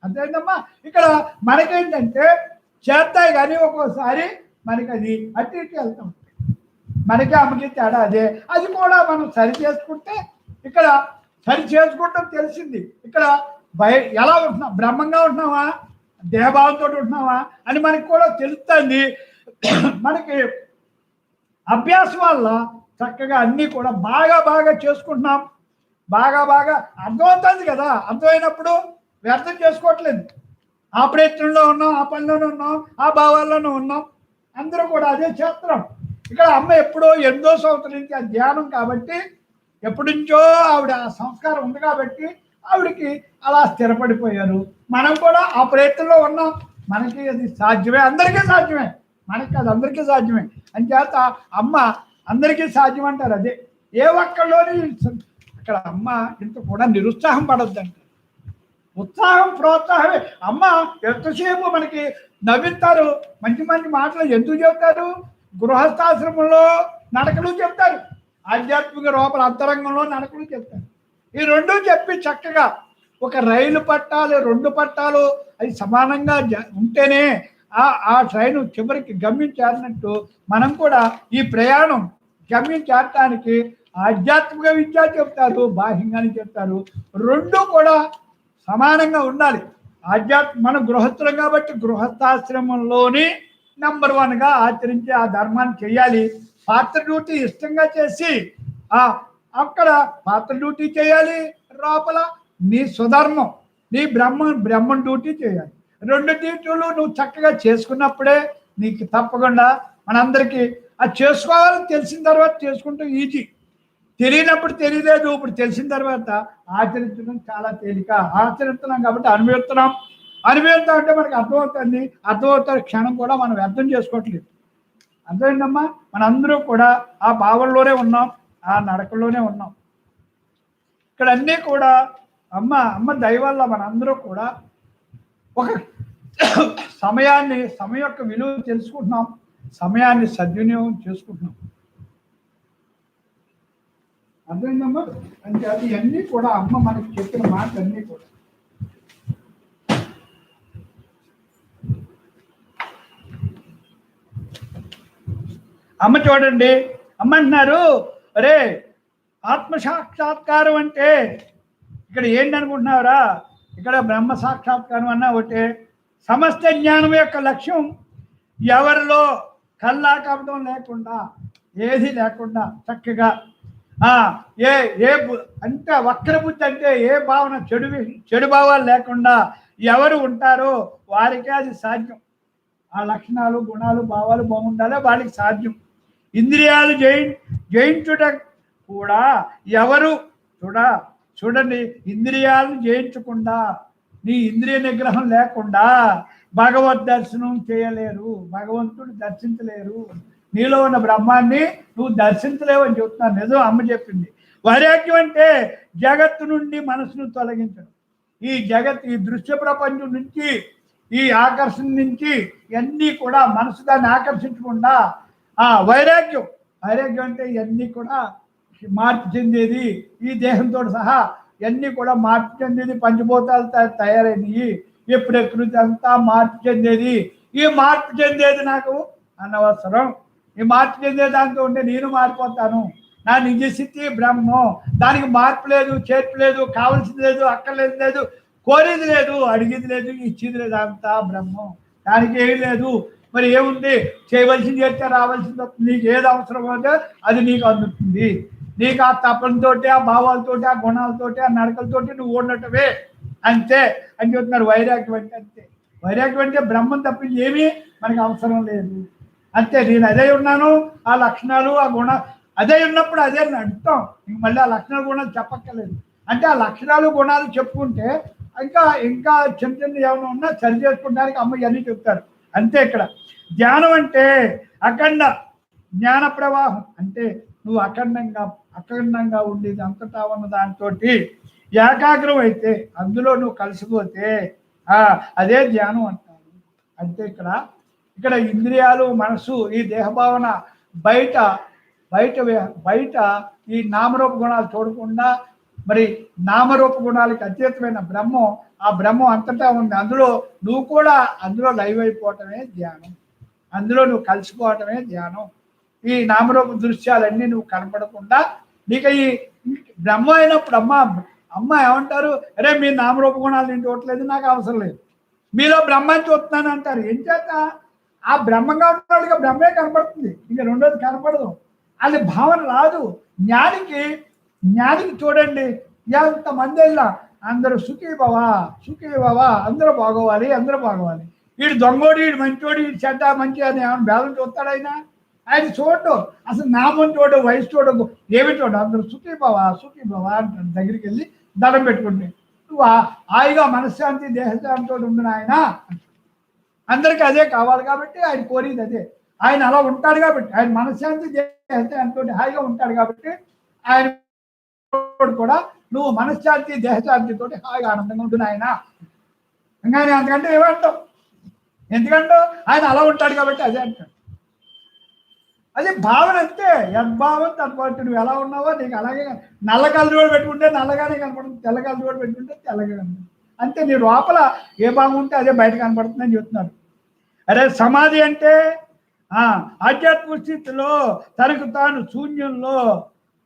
Speaker 3: అంతేందమ్మా? ఇక్కడ మనకేంటంటే చేస్తాయి కానీ ఒక్కోసారి మనకి అది అటు ఇటు వెళ్తూ ఉంటాయి. మనకి అమ్మకి తేడా అదే. అది కూడా మనం సరి చేసుకుంటే ఇక్కడ సరి చేసుకుంటాం తెలిసింది. ఇక్కడ ఎలా ఉంటున్నాం? బ్రహ్మంగా ఉంటున్నావా, దేహభావంతో ఉంటున్నావా అని మనకి కూడా తెలుస్తుంది. మనకి అభ్యాసం వల్ల చక్కగా అన్నీ కూడా బాగా చేసుకుంటున్నాం. బాగా అర్థమవుతుంది కదా. అర్థమైనప్పుడు వ్యర్థం చేసుకోవట్లేదు. ఆ ప్రయత్నంలో ఉన్నాం, ఆ పనిలోనే ఉన్నాం, ఆ భావాల్లోనే ఉన్నాం. అందరూ కూడా అదే చేస్తున్నాం. ఇక్కడ అమ్మ ఎప్పుడో 8వ సంవత్సరం నుంచి ఆ ధ్యానం కాబట్టి, ఎప్పటి నుంచో ఆవిడ ఆ సంస్కారం ఉంది కాబట్టి ఆవిడకి అలా స్థిరపడిపోయారు. మనం కూడా ఆ ప్రయత్నంలో ఉన్నాం. మనకి అది సాధ్యమే, అందరికీ సాధ్యమే. మనకి అది అందరికీ సాధ్యమే. అంచేత అమ్మ అందరికీ సాధ్యం అంటారు. అదే ఏ ఒక్కళ్ళలోని అక్కడ అమ్మ ఇంత కూడా నిరుత్సాహం పడొద్దంట. ఉత్సాహం, ప్రోత్సాహమే. అమ్మ ఎంతసేపు మనకి నవ్విస్తారు. మంచి మాటలు ఎందుకు చెప్తారు? గృహస్థాశ్రమంలో నడకలు చెప్తారు, ఆధ్యాత్మిక లోపల అంతరంగంలో నడకలు చెప్తారు. ఈ రెండు చెప్పి చక్కగా ఒక రైలు పట్టాలు, 2 పట్టాలు అది సమానంగా ఉంటేనే ఆ ట్రైన్ చివరికి గమ్యం చేరినట్టు మనం కూడా ఈ ప్రయాణం గమ్యం చేరటానికి ఆధ్యాత్మిక విద్య చెప్తారు, బాహ్యంగానే చెప్తారు. 2 కూడా సమానంగా ఉండాలి. మనం గృహస్థులం కాబట్టి గృహస్థాశ్రమంలోని నెంబర్ 1గా ఆచరించి ఆ ధర్మాన్ని చేయాలి. పాత్ర డ్యూటీ ఇష్టంగా చేసి అక్కడ పాత్ర డ్యూటీ చేయాలి. లోపల నీ సుధర్మం, నీ బ్రహ్మం డ్యూటీ చేయాలి. 2 డ్యూటీలు నువ్వు చక్కగా చేసుకున్నప్పుడే నీకు తప్పకుండా మనందరికీ అది చేసుకోవాలని తెలిసిన తర్వాత చేసుకుంటూ ఈజీ. తెలియనప్పుడు తెలియలేదు, ఇప్పుడు తెలిసిన తర్వాత ఆచరించడం చాలా తేలిక. ఆచరిస్తున్నాం కాబట్టి అనుభవిస్తున్నాం అంటే మనకి అర్థమవుతుంది. అర్థమవుతున్న క్షణం కూడా మనం వ్యర్థం చేసుకోవట్లేదు. అర్థమైందమ్మా? మనందరూ కూడా ఆ భావంలోనే ఉన్నాం, ఆ నడకలోనే ఉన్నాం. ఇక్కడ అన్నీ కూడా అమ్మ దయ వల్ల మనందరూ కూడా ఒక సమయం యొక్క విలువ తెలుసుకుంటున్నాం, సమయాన్ని సద్వినియోగం చేసుకుంటున్నాం. అర్థమైందమ్మా? అంటే అది అన్నీ కూడా అమ్మ మనకి చెప్పిన మాట అన్నీ కూడా. అమ్మ చూడండి, అమ్మ అంటున్నారు, అరే ఆత్మ సాక్షాత్కారం అంటే ఇక్కడ ఏంటి అనుకుంటున్నారా? ఇక్కడ బ్రహ్మ సాక్షాత్కారం అన్నా ఒకటే. సమస్త జ్ఞానం యొక్క లక్ష్యం ఎవరిలో కల్లా కపటం లేకుండా, ఏది లేకుండా చక్కగా అంటే వక్ర బుద్ధి అంటే ఏ భావన చెడు భావాలు లేకుండా ఎవరు ఉంటారో వారికే అది సాధ్యం. ఆ లక్షణాలు, గుణాలు, భావాలు బాగుండాలి, వాడికి సాధ్యం. ఇంద్రియాలు జయించుట కూడా ఎవరు చూడండి, ఇంద్రియాలను జయించకుండా, నీ ఇంద్రియ నిగ్రహం లేకుండా భగవద్ దర్శనం చేయలేరు, భగవంతుడు దర్శించలేరు. నీలో ఉన్న బ్రహ్మాన్ని నువ్వు దర్శించలేవు అని చెప్తున్నాను. నిజం, అమ్మ చెప్పింది. వైరాగ్యం అంటే జగత్తు నుండి మనసును తొలగించడం. ఈ దృశ్య ప్రపంచం నుంచి, ఈ ఆకర్షణ నుంచి ఇవన్నీ కూడా మనసు దాన్ని ఆకర్షించకుండా వైరాగ్యం అంటే ఇవన్నీ కూడా మార్పు చెందేది, ఈ దేహంతో సహా ఇవన్నీ కూడా మార్పు చెందేది, పంచభూతాలు తయారైనవి, ఈ ప్రకృతి అంతా మార్పు చెందేది. ఈ మార్పు చెందేది నాకు అనవసరం. ఈ మార్పు చెందే దాంతో ఉంటే నేను మారిపోతాను. నా నిజస్థితి బ్రహ్మం, దానికి మార్పు లేదు, చేర్పు లేదు, కావలసింది లేదు, అక్కర్లేదు లేదు, కోరేది లేదు, అడిగేది లేదు, ఇచ్చేది లేదు, అంతా బ్రహ్మం. దానికి ఏమి లేదు. మరి ఏముంది? చేయవలసింది చేస్తే రావాల్సింది వస్తుంది. నీకు ఏది అవసరం అవుతే అది నీకు అందుతుంది. నీకు ఆ తపనతోటి, ఆ భావాలతోటి, ఆ గుణాలతోటి, ఆ నడకలతోటి నువ్వు ఉండటమే, అంతే అని చెప్తున్నారు. వైరాగ్యం అంటే అంతే. వైరాగ్యం అంటే బ్రహ్మం తప్పించి ఏమీ మనకు అవసరం లేదు, అంతే. నేను అదే ఉన్నాను, ఆ లక్షణాలు, ఆ గుణాలు అదే ఉన్నప్పుడు అదే అర్థం. ఇంక మళ్ళీ ఆ లక్షణాలు గుణాలు చెప్పక్కర్లేదు. అంటే ఆ లక్షణాలు గుణాలు చెప్పుకుంటే ఇంకా చిన్న చిన్న ఏమైనా ఉన్నా సరి చేసుకోవడానికి అమ్మ ఇవన్నీ చెప్తారు, అంతే. ఇక్కడ ధ్యానం అంటే అఖండ జ్ఞాన ప్రవాహం. అంటే నువ్వు అఖండంగా ఉండేది అంతటా ఉన్న దాంతో ఏకాగ్రం అయితే, అందులో నువ్వు కలిసిపోతే అదే ధ్యానం అంటారు. అంటే ఇక్కడ ఇంద్రియాలు, మనసు, ఈ దేహభావన బయట ఈ నామరూప గుణాలు చూడకుండా, మరి నామరూప గుణాలకి అతీతమైన బ్రహ్మం, ఆ బ్రహ్మం అంతటా ఉంది. అందులో నువ్వు కూడా లైవ్ అయిపోవటమే ధ్యానం, అందులో నువ్వు కలిసిపోవటమే ధ్యానం. ఈ నామరూప దృశ్యాలన్నీ నువ్వు కనపడకుండా నీకు ఈ బ్రహ్మ అయినప్పుడు అమ్మ ఏమంటారు? అరే మీ నామరూప గుణాలు నేను చూడట్లేదు, నాకు అవసరం లేదు, మీలో బ్రహ్మాన్ని చూస్తున్నాను అంటారు. ఏం చేత? ఆ బ్రహ్మంగా ఉన్నవాడికి బ్రహ్మే కనపడుతుంది, ఇంకా రెండోది కనపడదు. అది భావన రాదు. జ్ఞానికి చూడండి, ఎంతమంది వెళ్ళా అందరూ సుఖీ భవ, అందరూ బాగోవాలి, వీడు దొంగోడు, వీడు మంచోడు, వీడు చెడ్డ మంచి అని ఏమైనా భేదం చూస్తాడు ఆయన చూడడు. అసలు నామం చూడు, వయసు చూడదు, ఏమి చూడు, అందరూ సుఖీ భవ అంటాడు. దగ్గరికి వెళ్ళి దండం పెట్టుకుంటే, నువ్వు హాయిగా మనశ్శాంతి దేహశాంతితో ఉండు ఆయన. అందరికీ అదే కావాలి కాబట్టి ఆయన కోరేది అదే. ఆయన అలా ఉంటాడు కాబట్టి, ఆయన మనశ్శాంతి దేహశాంతితో హాయిగా ఉంటాడు కాబట్టి ఆయన కూడా నువ్వు మనశ్శాంతి దేహశాంతితో హాయిగా ఆనందంగా ఉంటుంది ఆయన. ఇంకా అంతకంటే ఏమంటావు? ఎందుకంటే ఆయన అలా ఉంటాడు కాబట్టి అదే అంటాడు. అది భావన అంతే. యద్భావం తద్భావం. నువ్వు ఎలా ఉన్నావో నీకు అలాగే. నల్ల కళ్ళజోడు పెట్టుకుంటే నల్లగానే కనపడుతుంది, తెల్ల కళ్ళజోడు పెట్టుకుంటే తెల్లగా కనపడుతుంది, అంతే. నీ లోపల ఏ భావం ఉంటే అదే బయట కనపడుతుంది అని చెప్తున్నారు. అరే సమాధి అంటే ఆధ్యాత్మిక స్థితిలో తనకు తాను శూన్యంలో,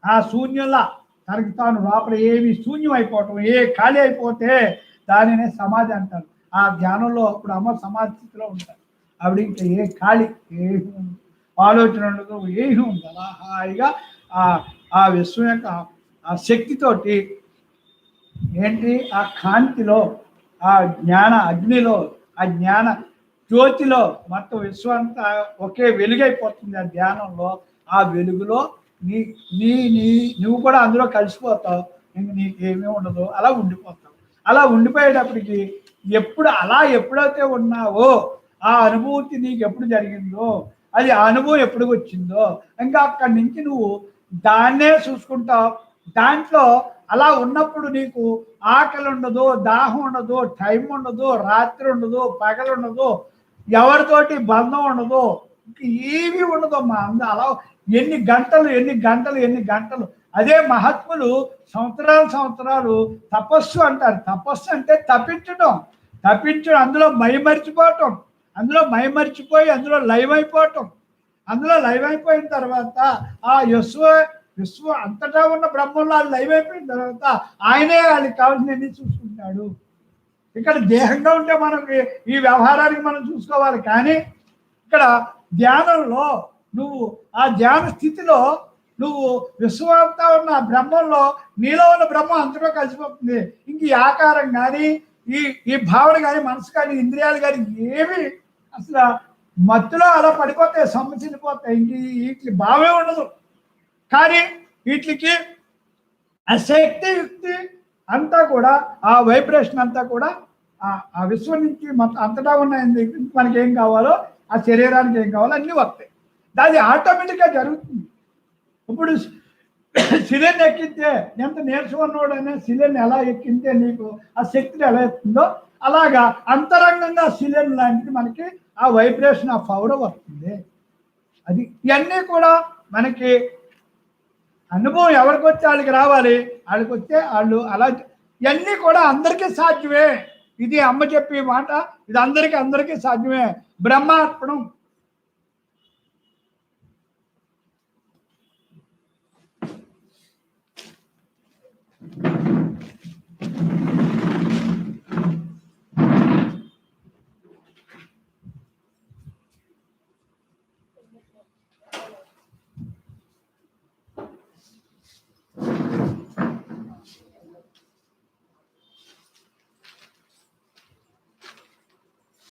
Speaker 3: ఆ శూన్యంలా తనకు తాను లోపల ఏమి శూన్యం అయిపోవటం, ఏ ఖాళీ అయిపోతే దానినే సమాధి అంటారు. ఆ ధ్యానంలో అప్పుడు అమ్మ సమాధి స్థితిలో ఉంటారు. ఆవిడ ఇంకా ఏ ఖాళీ, ఏ ఆలోచన ఉండదు, ఏమీ ఉండదు. హాయిగా ఆ విశ్వం యొక్క ఆ శక్తితోటి
Speaker 2: ఏంటి ఆ కాంతిలో, ఆ జ్ఞాన అగ్నిలో, ఆ జ్ఞాన జ్యోతిలో మొత్తం విశ్వం అంతా ఒకే వెలుగైపోతుంది. ఆ ధ్యానంలో, ఆ వెలుగులో నీ నీ నీ నువ్వు కూడా అందులో కలిసిపోతావు. ఇంక నీకేమీ ఉండదు, అలా ఉండిపోతావు. అలా ఉండిపోయేటప్పటికి ఎప్పుడైతే ఉన్నావో ఆ అనుభూతి నీకు ఎప్పుడు జరిగిందో, అది ఆ అనుభవం ఎప్పుడు వచ్చిందో, ఇంకా అక్కడి నుంచి నువ్వు దాన్నే చూసుకుంటావు. దాంట్లో అలా ఉన్నప్పుడు నీకు ఆకలి ఉండదు, దాహం ఉండదు, టైం ఉండదు, రాత్రి ఉండదు, పగలు ఉండదు, ఎవరితోటి బంధం ఉండదు, ఇంక ఏమీ ఉండదమ్మా. అలా ఎన్ని గంటలు. అదే మహాత్ములు సంవత్సరాలు తపస్సు అంటారు. తపస్సు అంటే తప్పించడం, అందులో మైమరిచిపోవటం, అందులో లైవ్ అయిపోవటం. అందులో లైవ్ అయిపోయిన తర్వాత ఆ విశ్వ అంతటా ఉన్న బ్రహ్మంలో లైవ్ అయిపోయిన తర్వాత ఆయనే వాళ్ళకి కావాల్సినవన్నీ చూసుకుంటాడు. ఇక్కడ దేహంగా ఉంటే మనకి ఈ వ్యవహారానికి మనం చూసుకోవాలి. కానీ ఇక్కడ ధ్యానంలో నువ్వు ఆ ధ్యాన స్థితిలో నువ్వు విశ్వంతా ఉన్న బ్రహ్మంలో నీలో ఉన్న బ్రహ్మం అంతటా కలిసిపోతుంది. ఇంక ఈ ఆకారం కానీ ఈ భావన కానీ మనసు కానీ ఇంద్రియాలు కానీ ఏమి అసలు మత్తులో అలా పడిపోతాయి, సమ్మసిల్లిపోతాయి. ఇంక వీటి భావమే ఉండదు. కానీ వీటికి ఆ శక్తి యుక్తి అంతా కూడా, ఆ వైబ్రేషన్ అంతా కూడా ఆ విశ్వం నుంచి మొత్తం అంతటా ఉన్న మనకి ఏం కావాలో, ఆ శరీరానికి ఏం కావాలో అన్నీ వస్తాయి. అది ఆటోమేటిక్గా జరుగుతుంది. ఇప్పుడు శిలని ఎక్కితే ఎంత నీరసం ఉన్నవాడైనా శిలని ఎలా ఎక్కితే నీకు ఆ శక్తిని ఎలా ఎత్తుందో, అలాగా అంతరంగంగా శిలని లాంటిది మనకి ఆ వైబ్రేషన్, ఆ పవర్ వస్తుంది. అది ఇవన్నీ కూడా మనకి అనుభవం ఎవరికి వచ్చి వాళ్ళకి రావాలి. వాళ్ళకి వస్తే వాళ్ళు అలా ఇవన్నీ కూడా అందరికీ సాధ్యమే. ఇది అమ్మ చెప్పే మాట, ఇది అందరికీ సాధ్యమే. బ్రహ్మార్పణం